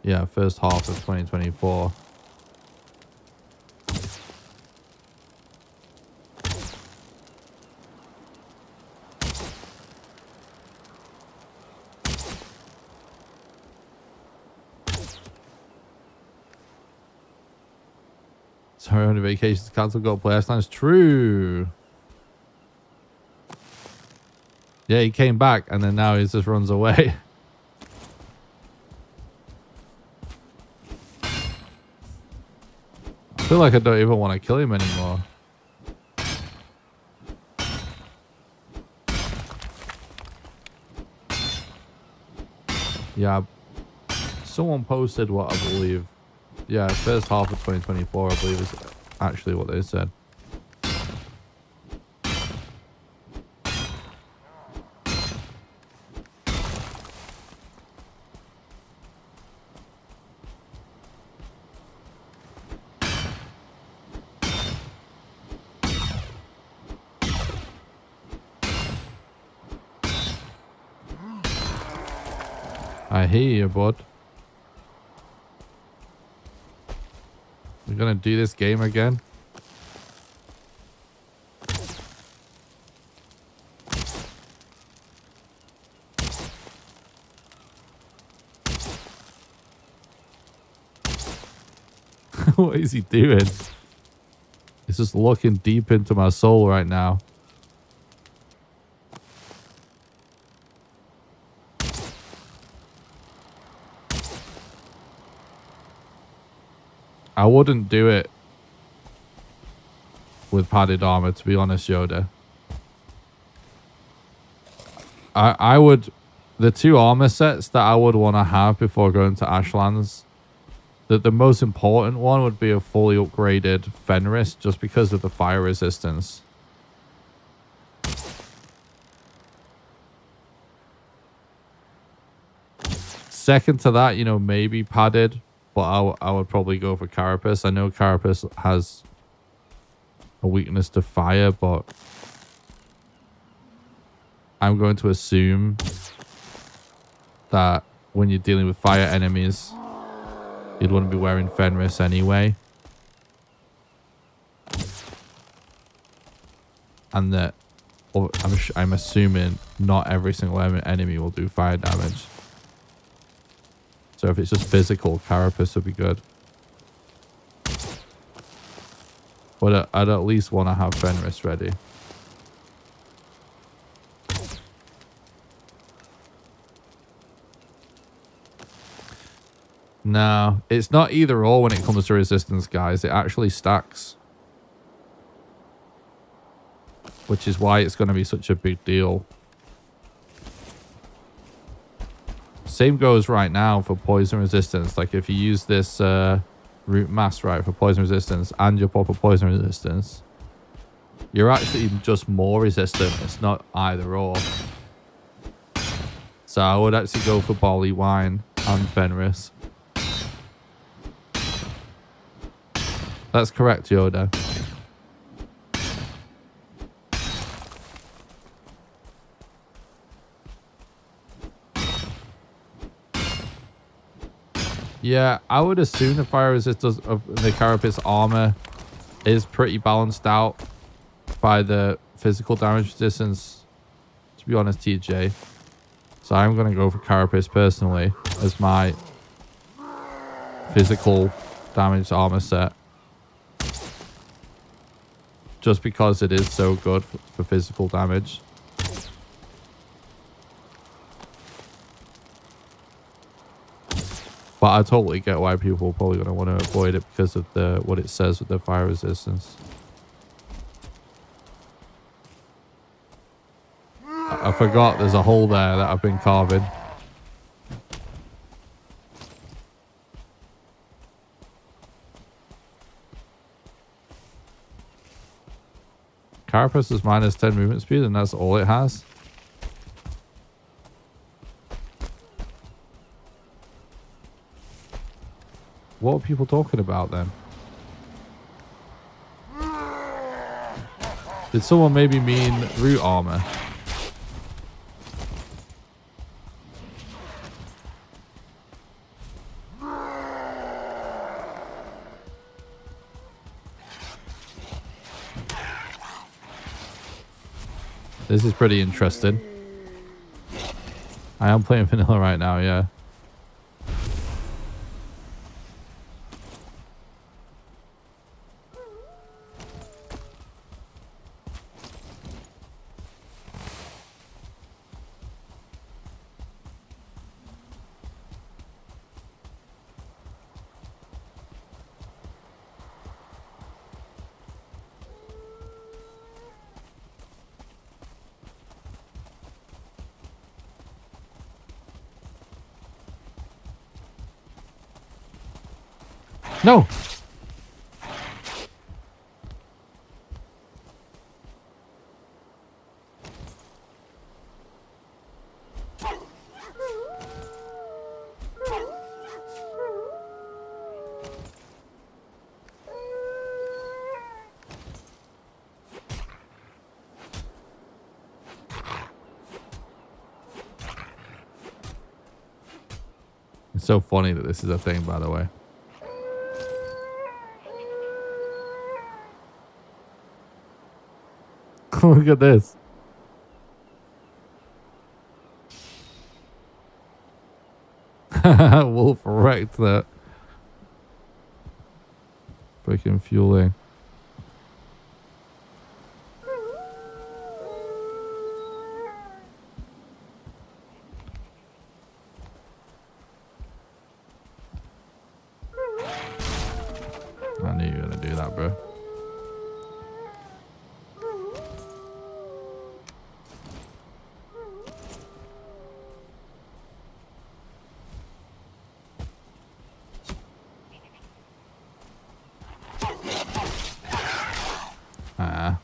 Yeah, first half of 2024. Sorry, on vacations cancelled. Got to play ASHLANDS. True. Yeah, he came back and then now he just runs away. I feel like I don't even want to kill him anymore. Yeah. Someone posted what I believe. Yeah, first half of 2024, I believe is actually what they said. I hear you, bud. We're gonna do this game again. What is he doing? He's just looking deep into my soul right now. I wouldn't do it with padded armor, to be honest, Yoda. I would... The two armor sets that I would want to have before going to ASHLANDS, the most important one would be a fully upgraded Fenris, just because of the fire resistance. Second to that, you know, maybe padded. But I would probably go for Carapace. I know Carapace has a weakness to fire, but I'm going to assume that when you're dealing with fire enemies, you'd want to be wearing Fenris anyway. And that I'm assuming not every single enemy will do fire damage. So if it's just physical, Carapace would be good. But I'd at least want to have Fenris ready. No, it's not either or when it comes to resistance, guys. It actually stacks. Which is why it's going to be such a big deal. Same goes right now for poison resistance. Like if you use this root mass right for poison resistance and your proper poison resistance, you're actually just more resistant. It's not either or. So I would actually go for barley wine and Fenris. That's correct, Yoda. Yeah, I would assume the fire resistance of the Carapace armor is pretty balanced out by the physical damage resistance, to be honest, TJ. So I'm going to go for Carapace personally as my physical damage armor set. Just because it is so good for physical damage. But I totally get why people are probably going to want to avoid it because of what it says with the fire resistance. I forgot there's a hole there that I've been carving. Carapace is minus 10 movement speed and that's all it has. What are people talking about then? Did someone maybe mean root armor? This is pretty interesting. I am playing vanilla right now, yeah. No. It's so funny that this is a thing, by the way. Look at this. Wolf wrecked that freaking fueling. I knew you were gonna do that, bro.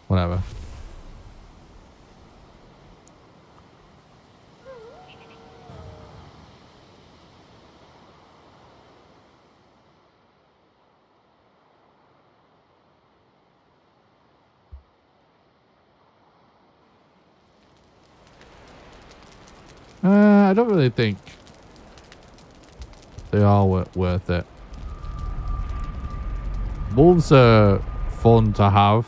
Whatever. I don't really think they are worth it. Wolves are fun to have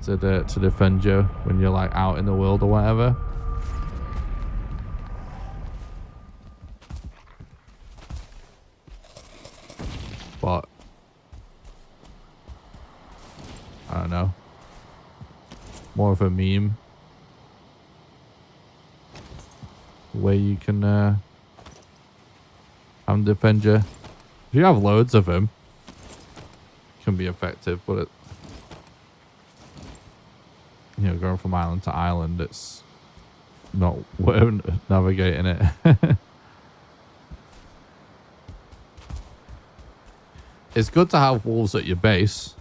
to defend you when you're like out in the world or whatever. But I don't know. More of a meme. Where you can have them defend you. If you have loads of them, it can be effective, but it, you know, going from island to island, it's not worth navigating it. It's good to have wolves at your base.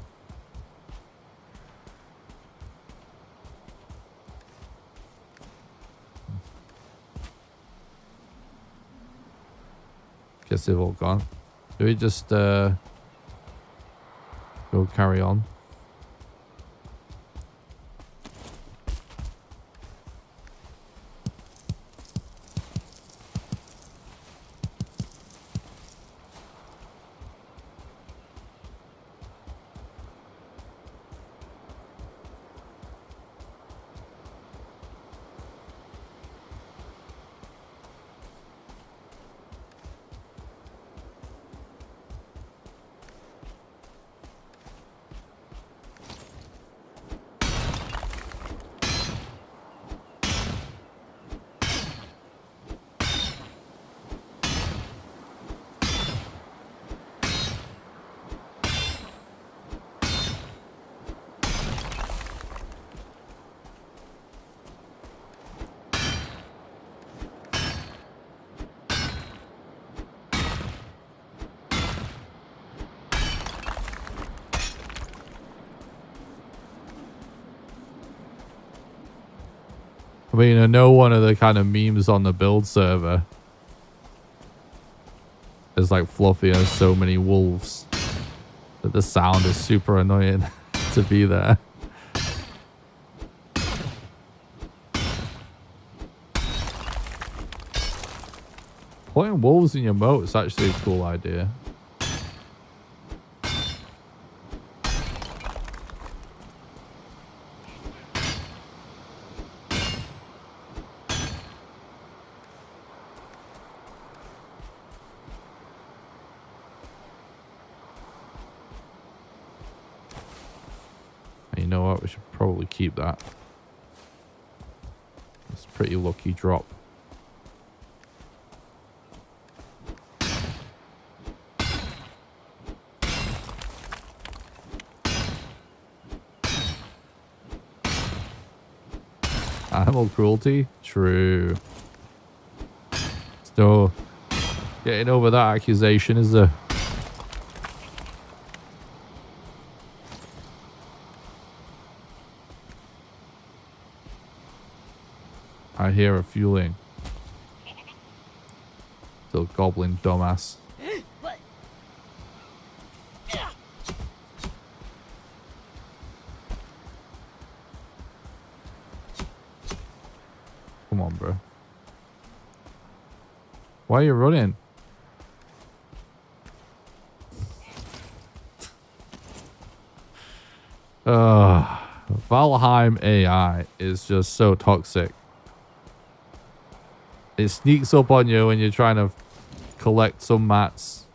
Guess they've all gone. Do we just go carry on? I mean, I know one of the kind of memes on the build server is like Fluffy has so many wolves that the sound is super annoying to be there. Putting wolves in your moat is actually a cool idea. You know what? We should probably keep that. It's a pretty lucky drop. Animal cruelty? True. So, getting over that accusation, is there? I hear a fueling. Still goblin dumbass. Come on, bro. Why are you running? Valheim AI is just so toxic. It sneaks up on you when you're trying to collect some mats.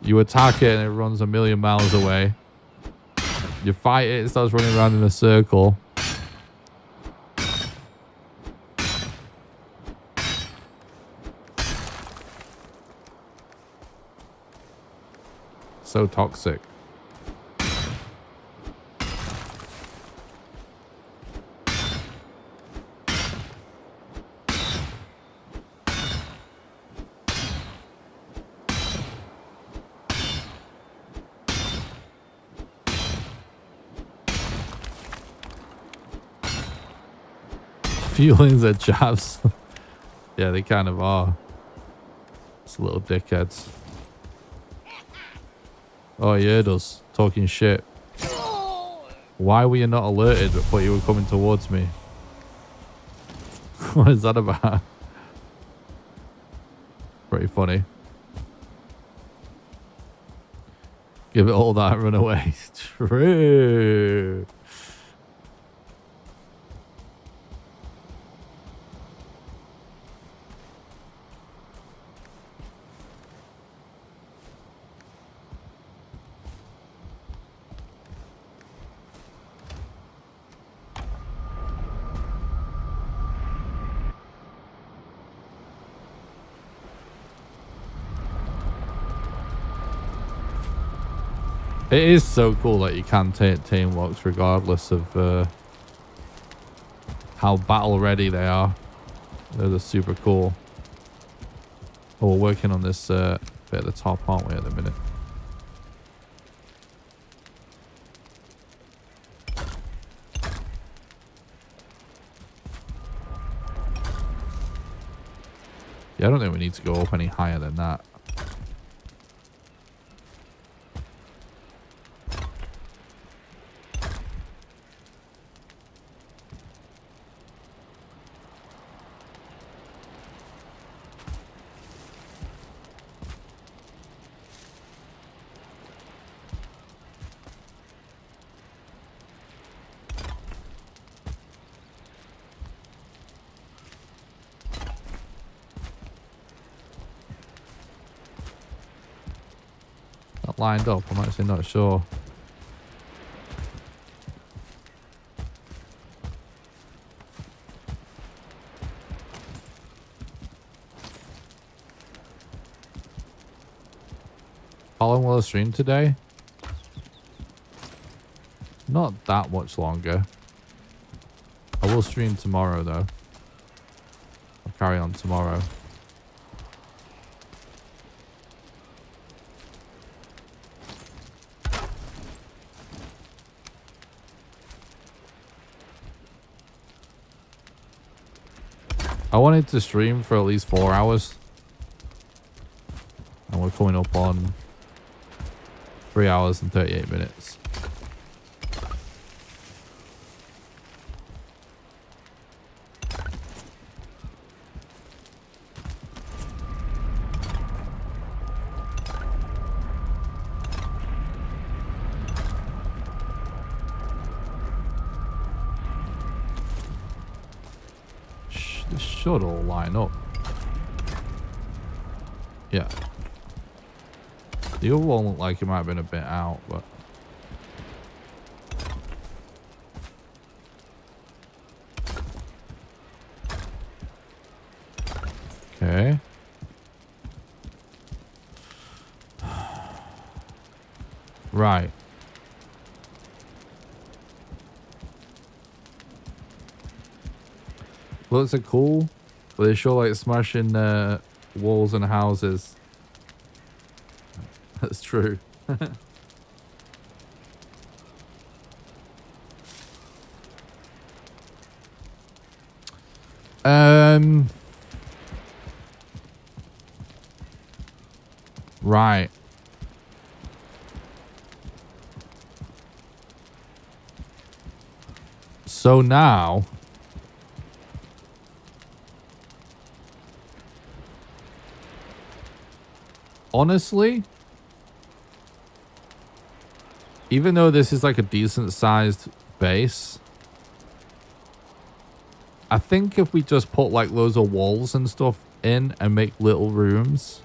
You attack it and it runs a million miles away. You fight it, it starts running around in a circle. So toxic. Feelings are jabs. Yeah, they kind of are. It's little dickheads. Oh, you heard us talking shit. Why were you not alerted but you were coming towards me? What is that about? Pretty funny. Give it all that and run away. True. It is so cool that you can take team walks regardless of how battle ready they are. They're super cool. Oh, we're working on this bit at the top, aren't we, at the minute? Yeah, I don't think we need to go up any higher than that. Lined up, I'm actually not sure. How long will I stream today? Not that much longer. I will stream tomorrow though. I'll carry on tomorrow. I wanted to stream for at least 4 hours. And we're coming up on 3 hours and 38 minutes. This should all line up. Yeah. The other one looked like it might have been a bit out, but... Okay. Right. Looks are cool, but they sure like smashing walls and houses. That's true. Right. So now, honestly, even though this is like a decent sized base, I think if we just put like loads of walls and stuff in and make little rooms.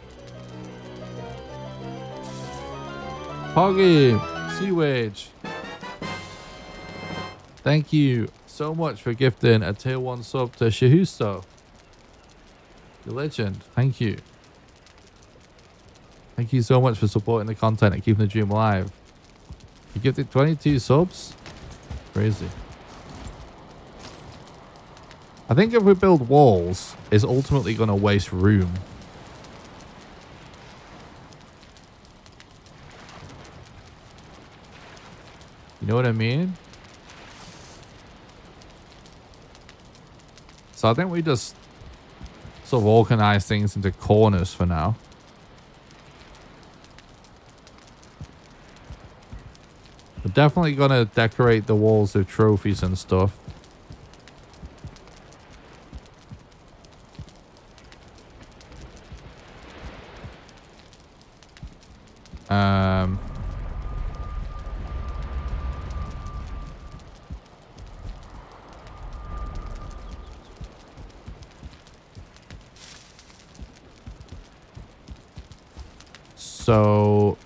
Poggy, Seawage. Thank you so much for gifting a tier 1 sub to Shahusto. Your legend. Thank you. Thank you so much for supporting the content and keeping the dream alive. You gifted 22 subs? Crazy. I think if we build walls, it's ultimately going to waste room. You know what I mean? So I think we just sort of organize things into corners for now. We're definitely going to decorate the walls with trophies and stuff. So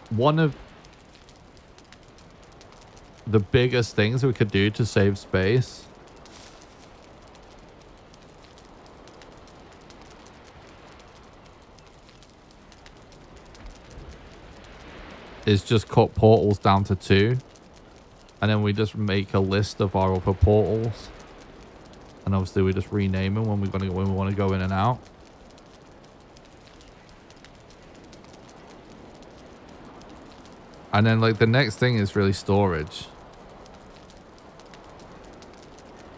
one of the biggest things we could do to save space is just cut portals down to 2, and then we just make a list of our other portals, and obviously we just rename them when we want to go in and out. And then like the next thing is really storage.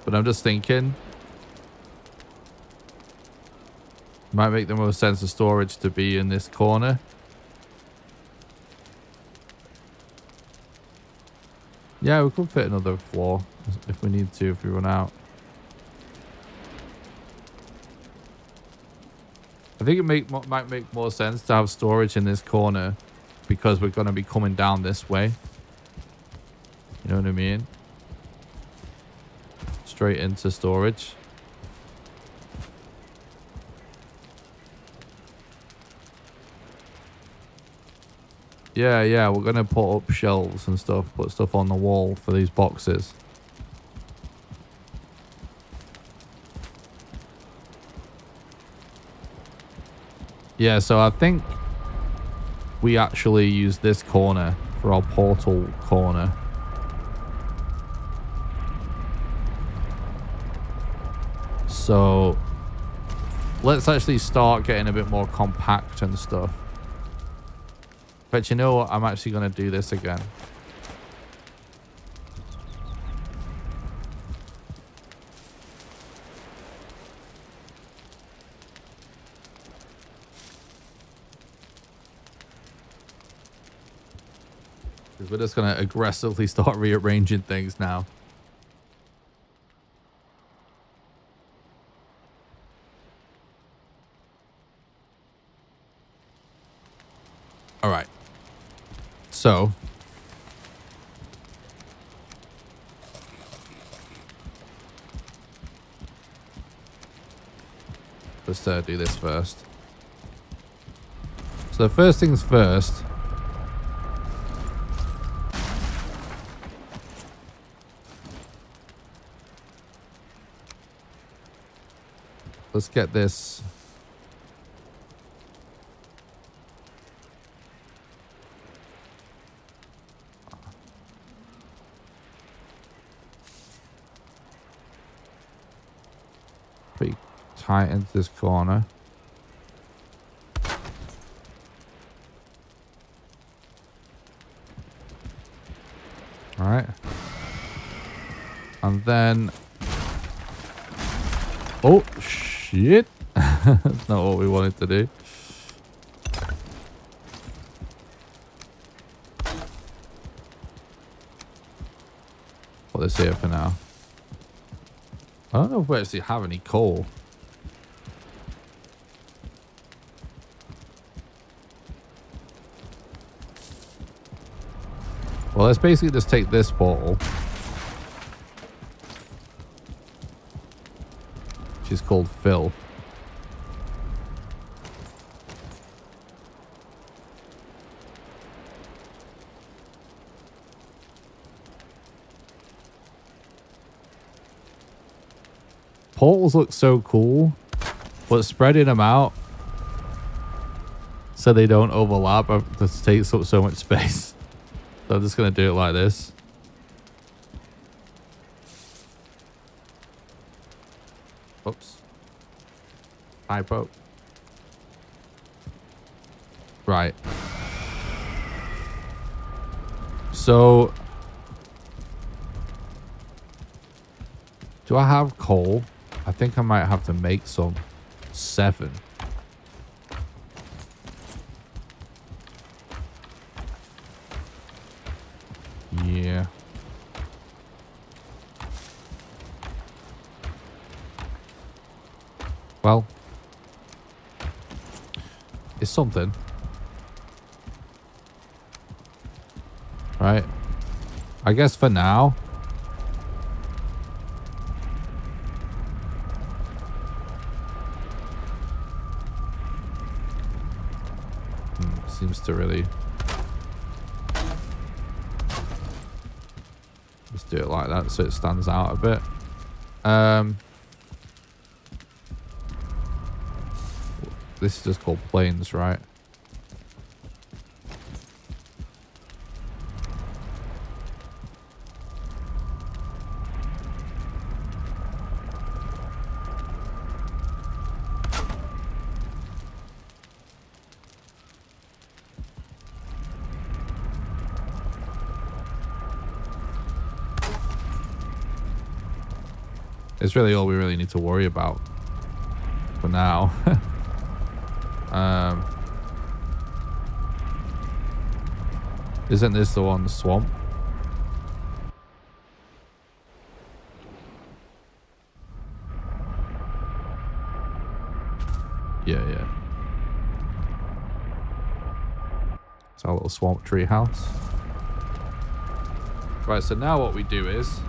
But I'm just thinking might make the most sense of storage to be in this corner. Yeah, we could fit another floor if we need to, if we run out. I think it might make more sense to have storage in this corner because we're going to be coming down this way. You know what I mean? Straight into storage. Yeah, we're going to put up shelves and stuff, put stuff on the wall for these boxes. Yeah, so I think we actually use this corner for our portal corner. So let's actually start getting a bit more compact and stuff. But you know what? I'm actually going to do this again. Because we're just going to aggressively start rearranging things now. All right. So let's do this first. So the first things first. Let's get this. pretty tight into this corner. All right. And then... Oh, shit. That's not what we wanted to do. Put this here for now. I don't know if we actually have any coal. Well, let's basically just take this bottle, which is called Phil. Portals look so cool, but spreading them out so they don't overlap just takes up so much space. So I'm just going to do it like this. Oops. Typo. Right. So, do I have coal? I think I might have to make some. 7. Yeah. Well, it's something. Right. I guess for now. Seems to really... Just do it like that so it stands out a bit. This is just called planes, right? It's really all we really need to worry about for now. Isn't this the one, the swamp? Yeah, yeah. It's our little swamp tree house. Right, so now what we do is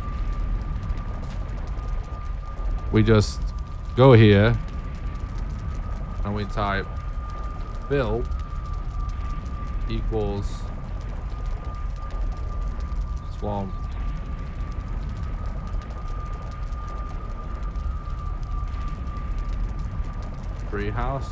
we just go here and we type Bill equals swamp tree house.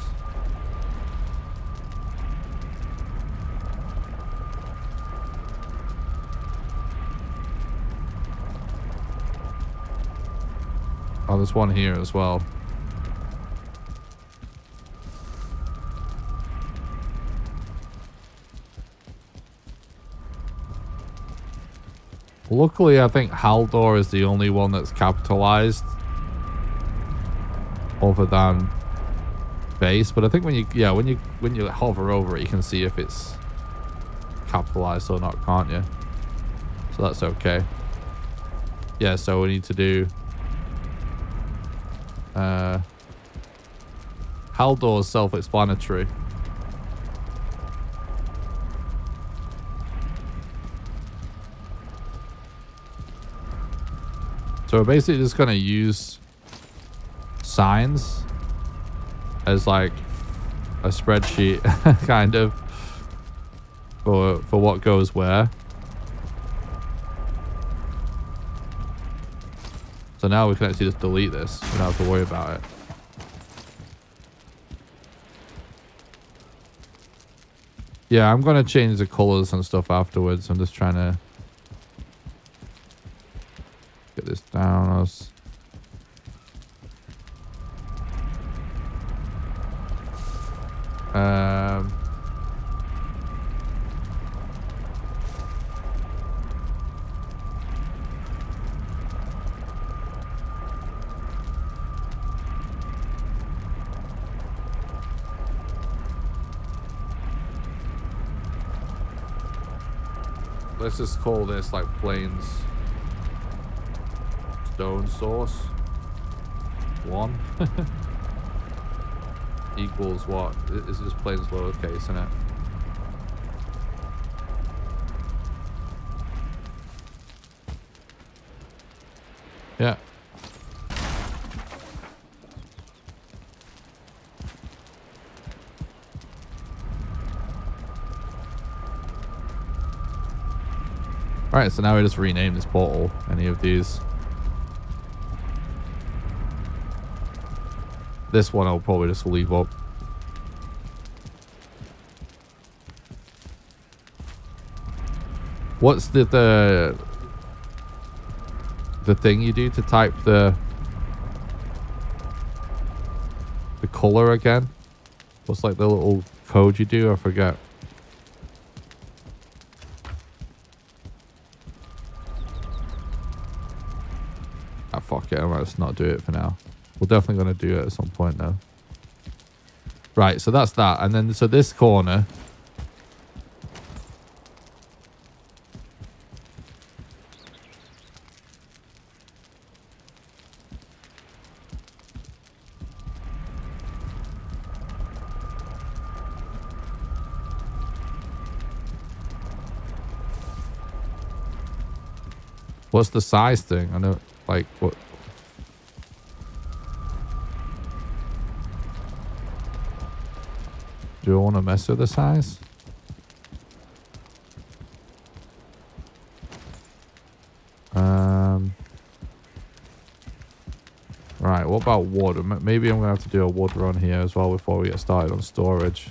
Oh, there's one here as well. Luckily, I think Haldor is the only one that's capitalized other than base. But I think when you hover over it, you can see if it's capitalized or not, can't you? So that's okay. Yeah, so we need to do Haldor is self-explanatory. So we're basically just going to use signs as like a spreadsheet kind of for what goes where. So now we can actually just delete this. We don't have to worry about it. Yeah, I'm going to change the colors and stuff afterwards. I'm just trying to get this down. Um, let's just call this like plains stone source 1 equals what? It's just plains lowercase, isn't it? Yeah. Alright, so now we just rename this portal, any of these. This one I'll probably just leave up. What's the thing you do to type the color again? What's like the little code you do? I forget. Ah, fuck it. Let's not do it for now. We're definitely going to do it at some point though. Right, so that's that. And then, so this corner. What's the size thing? I know, like, what? Do you want to mess with the size? Right, what about wood? Maybe I'm going to have to do a wood run here as well before we get started on storage.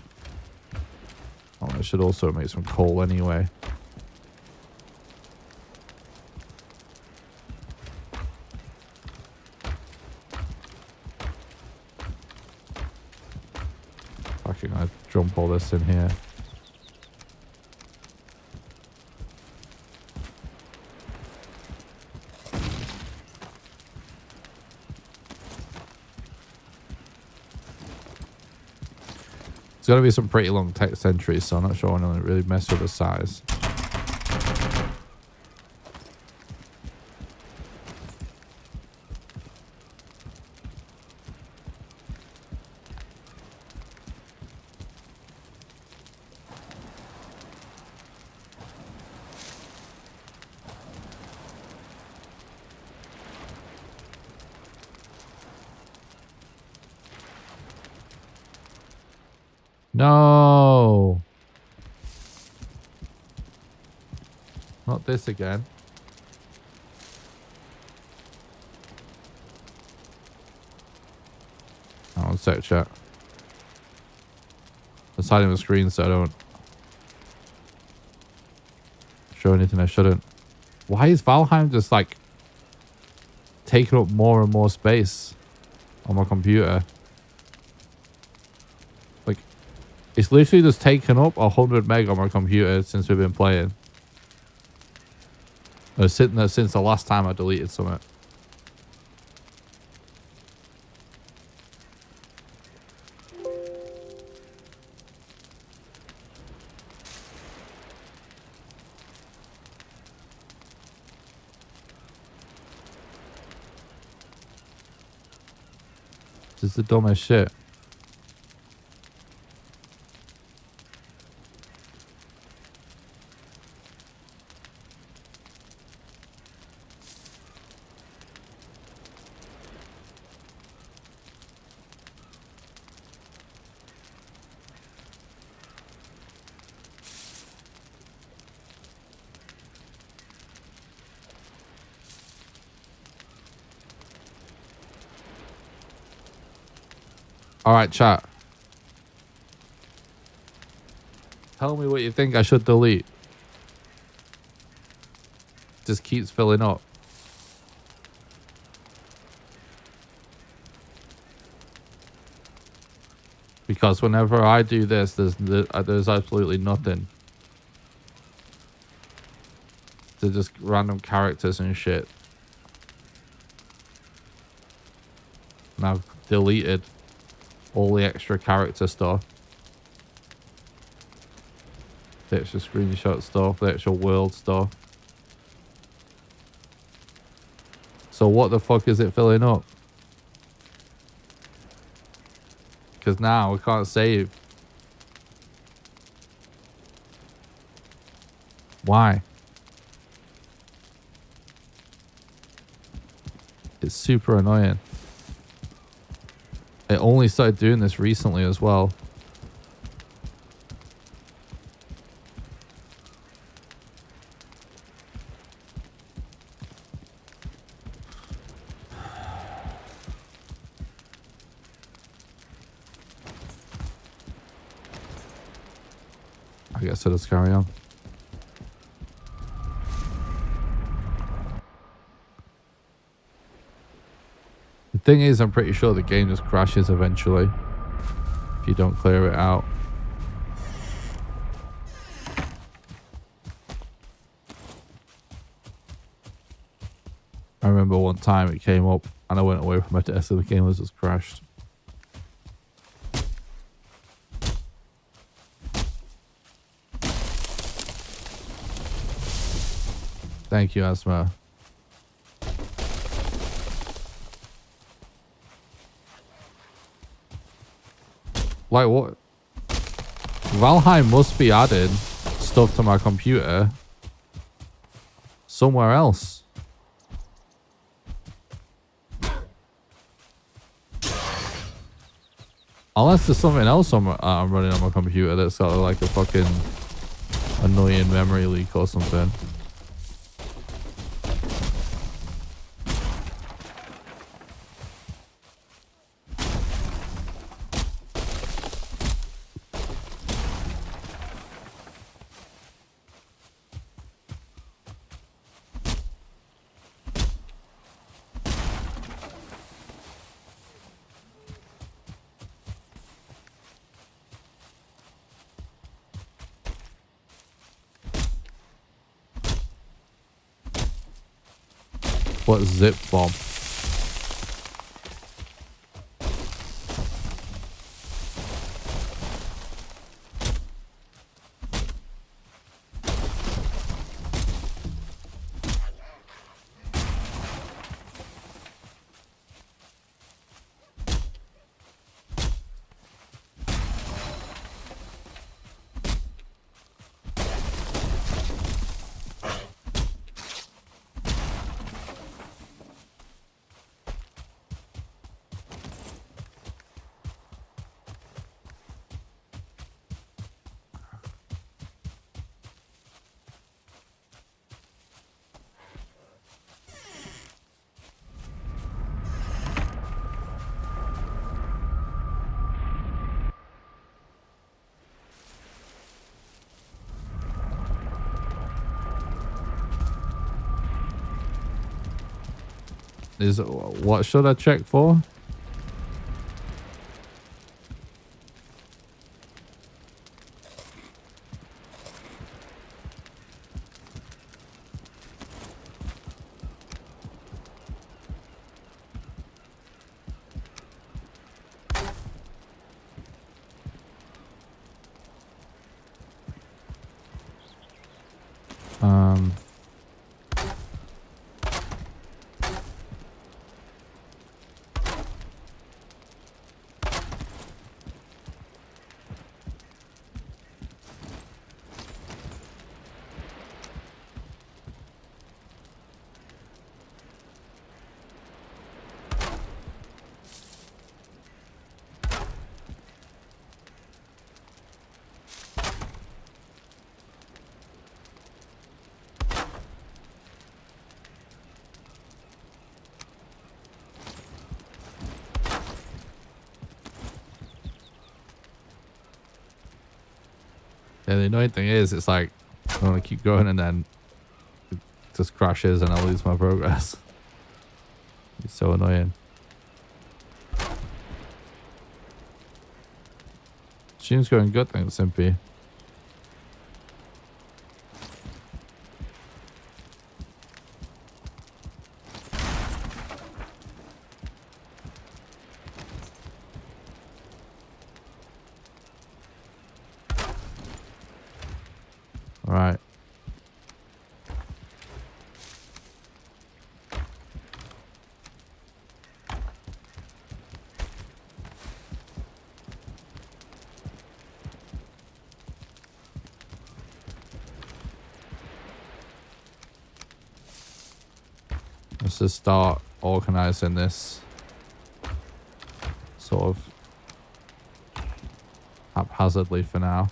Oh, I should also make some coal anyway. Fucking, I dump all this in here. It's got to be some pretty long text entries, so I'm not sure I'm going to really mess with the size. No. Not this again. Oh, one sec, chat. I'm hiding the screen so I don't show anything I shouldn't. Why is Valheim just like taking up more and more space on my computer? Like, it's literally just taken up 100 meg on my computer since we've been playing. It's sitting there since the last time I deleted something. This is the dumbest shit. All right, chat. Tell me what you think I should delete. Just keeps filling up. Because whenever I do this, there's absolutely nothing. They're just random characters and shit. And I've deleted all the extra character stuff. The extra screenshot stuff, the extra world stuff. So what the fuck is it filling up? Because now we can't save. Why? It's super annoying. It only started doing this recently as well. I guess I'll just carry on. The thing is, I'm pretty sure the game just crashes eventually if you don't clear it out. I remember one time it came up and I went away from my desk and the game was just crashed. Thank you, Asma. Like what? Valheim must be adding stuff to my computer somewhere else. Unless there's something else I'm running on my computer that's got like a fucking annoying memory leak or something. What zip bomb? What should I check for? Yeah, the annoying thing is, it's like I want to keep going and then it just crashes and I lose my progress. It's so annoying. Stream's going good, thanks, Simpy. Right. Let's just start organizing this sort of haphazardly for now.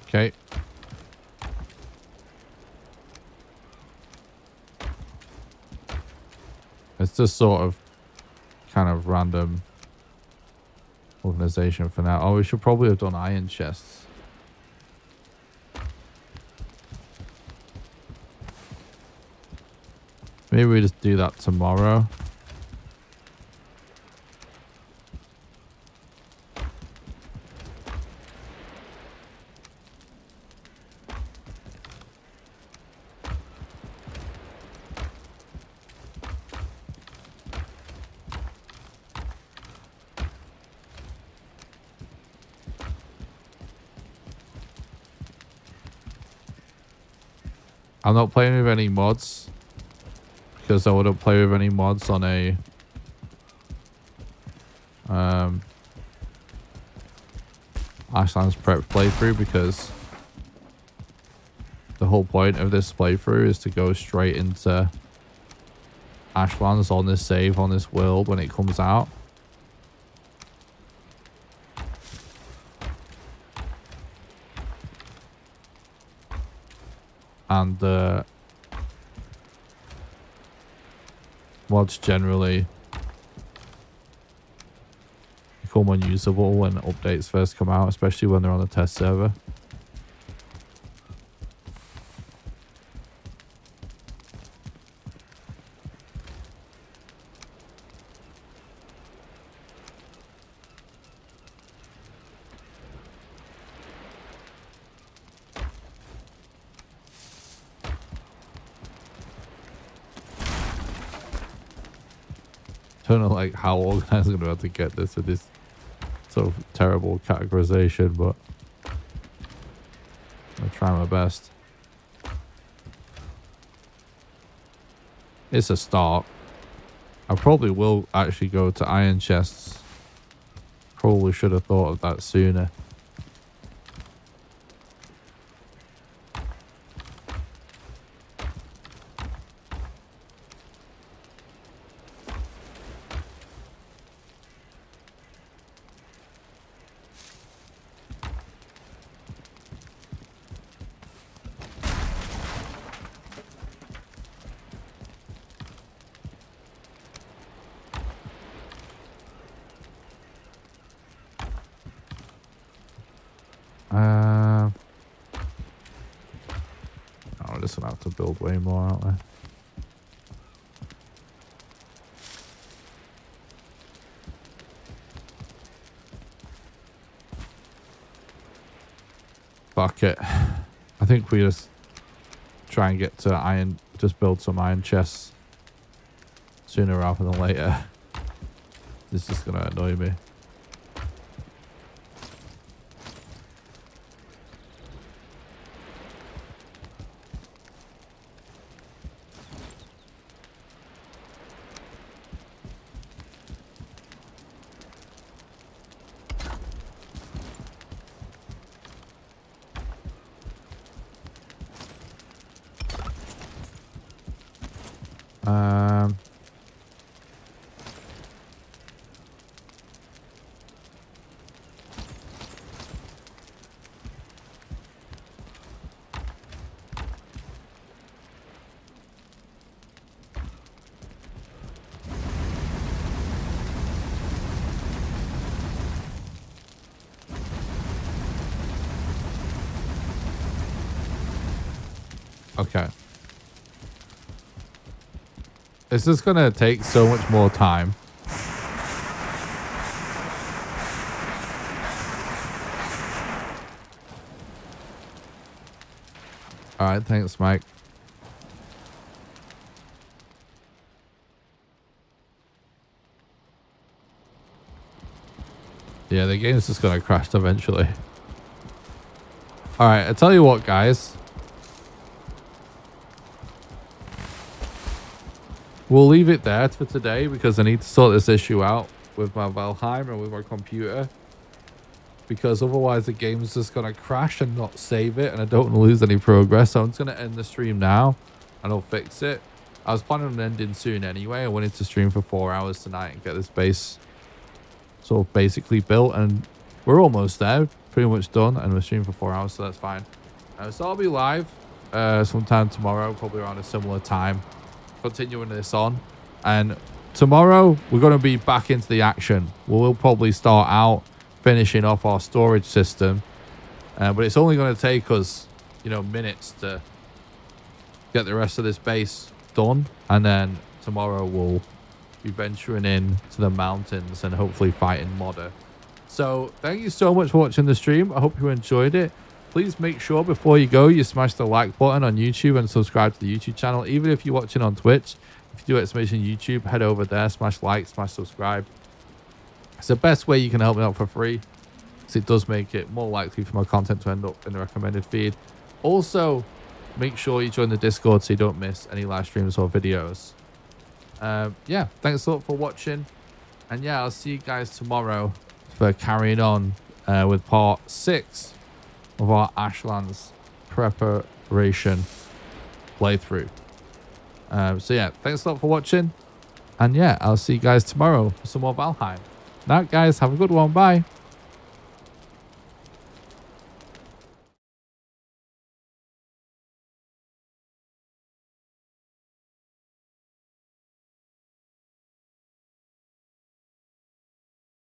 Okay. It's just sort of kind of random organization for now. Oh, we should probably have done iron chests. Maybe we just do that tomorrow. I'm not playing with any mods because I wouldn't play with any mods on a Ashlands prep playthrough, because the whole point of this playthrough is to go straight into Ashlands on this save on this world when it comes out. And mods generally become unusable when updates first come out, especially when they're on a test server. Don't know like how organized I'm gonna have to get this with this sort of terrible categorization, but I'll try my best. It's a start. I probably will actually go to iron chests. Probably should have thought of that sooner. just gonna have to build way more, aren't we? Fuck it. I think we just try and get to iron, just build some iron chests sooner rather than later. This is gonna annoy me. Okay. This is gonna take so much more time. Alright, thanks, Mike. Yeah, the game's just gonna crash eventually. Alright, I tell you what, guys. We'll leave it there for today because I need to sort this issue out with my Valheim and with my computer. Because otherwise the game's just going to crash and not save it. And I don't want to lose any progress. So I'm just going to end the stream now and I'll fix it. I was planning on ending soon anyway. I wanted to stream for 4 hours tonight and get this base sort of basically built. And we're almost there. Pretty much done. And we're streaming for 4 hours, so that's fine. So I'll be live sometime tomorrow, probably around a similar time. Continuing this on, and tomorrow we're going to be back into the action. We'll probably start out finishing off our storage system, but it's only going to take us, you know, minutes to get the rest of this base done, and then tomorrow we'll be venturing in to the mountains and hopefully fighting Modder. So thank you so much for watching the stream. I hope you enjoyed it. Please make sure before you go, you smash the like button on YouTube and subscribe to the YouTube channel. Even if you're watching on Twitch, if you do exclamation YouTube, head over there, smash like, smash subscribe. It's the best way you can help me out for free, because it does make it more likely for my content to end up in the recommended feed. Also, make sure you join the Discord so you don't miss any live streams or videos. Yeah, thanks a lot for watching. And yeah, I'll see you guys tomorrow for carrying on with part 6 of our ASHLANDS preparation playthrough. So yeah, thanks a lot for watching. And yeah, I'll see you guys tomorrow for some more Valheim. Now, guys, have a good one. Bye.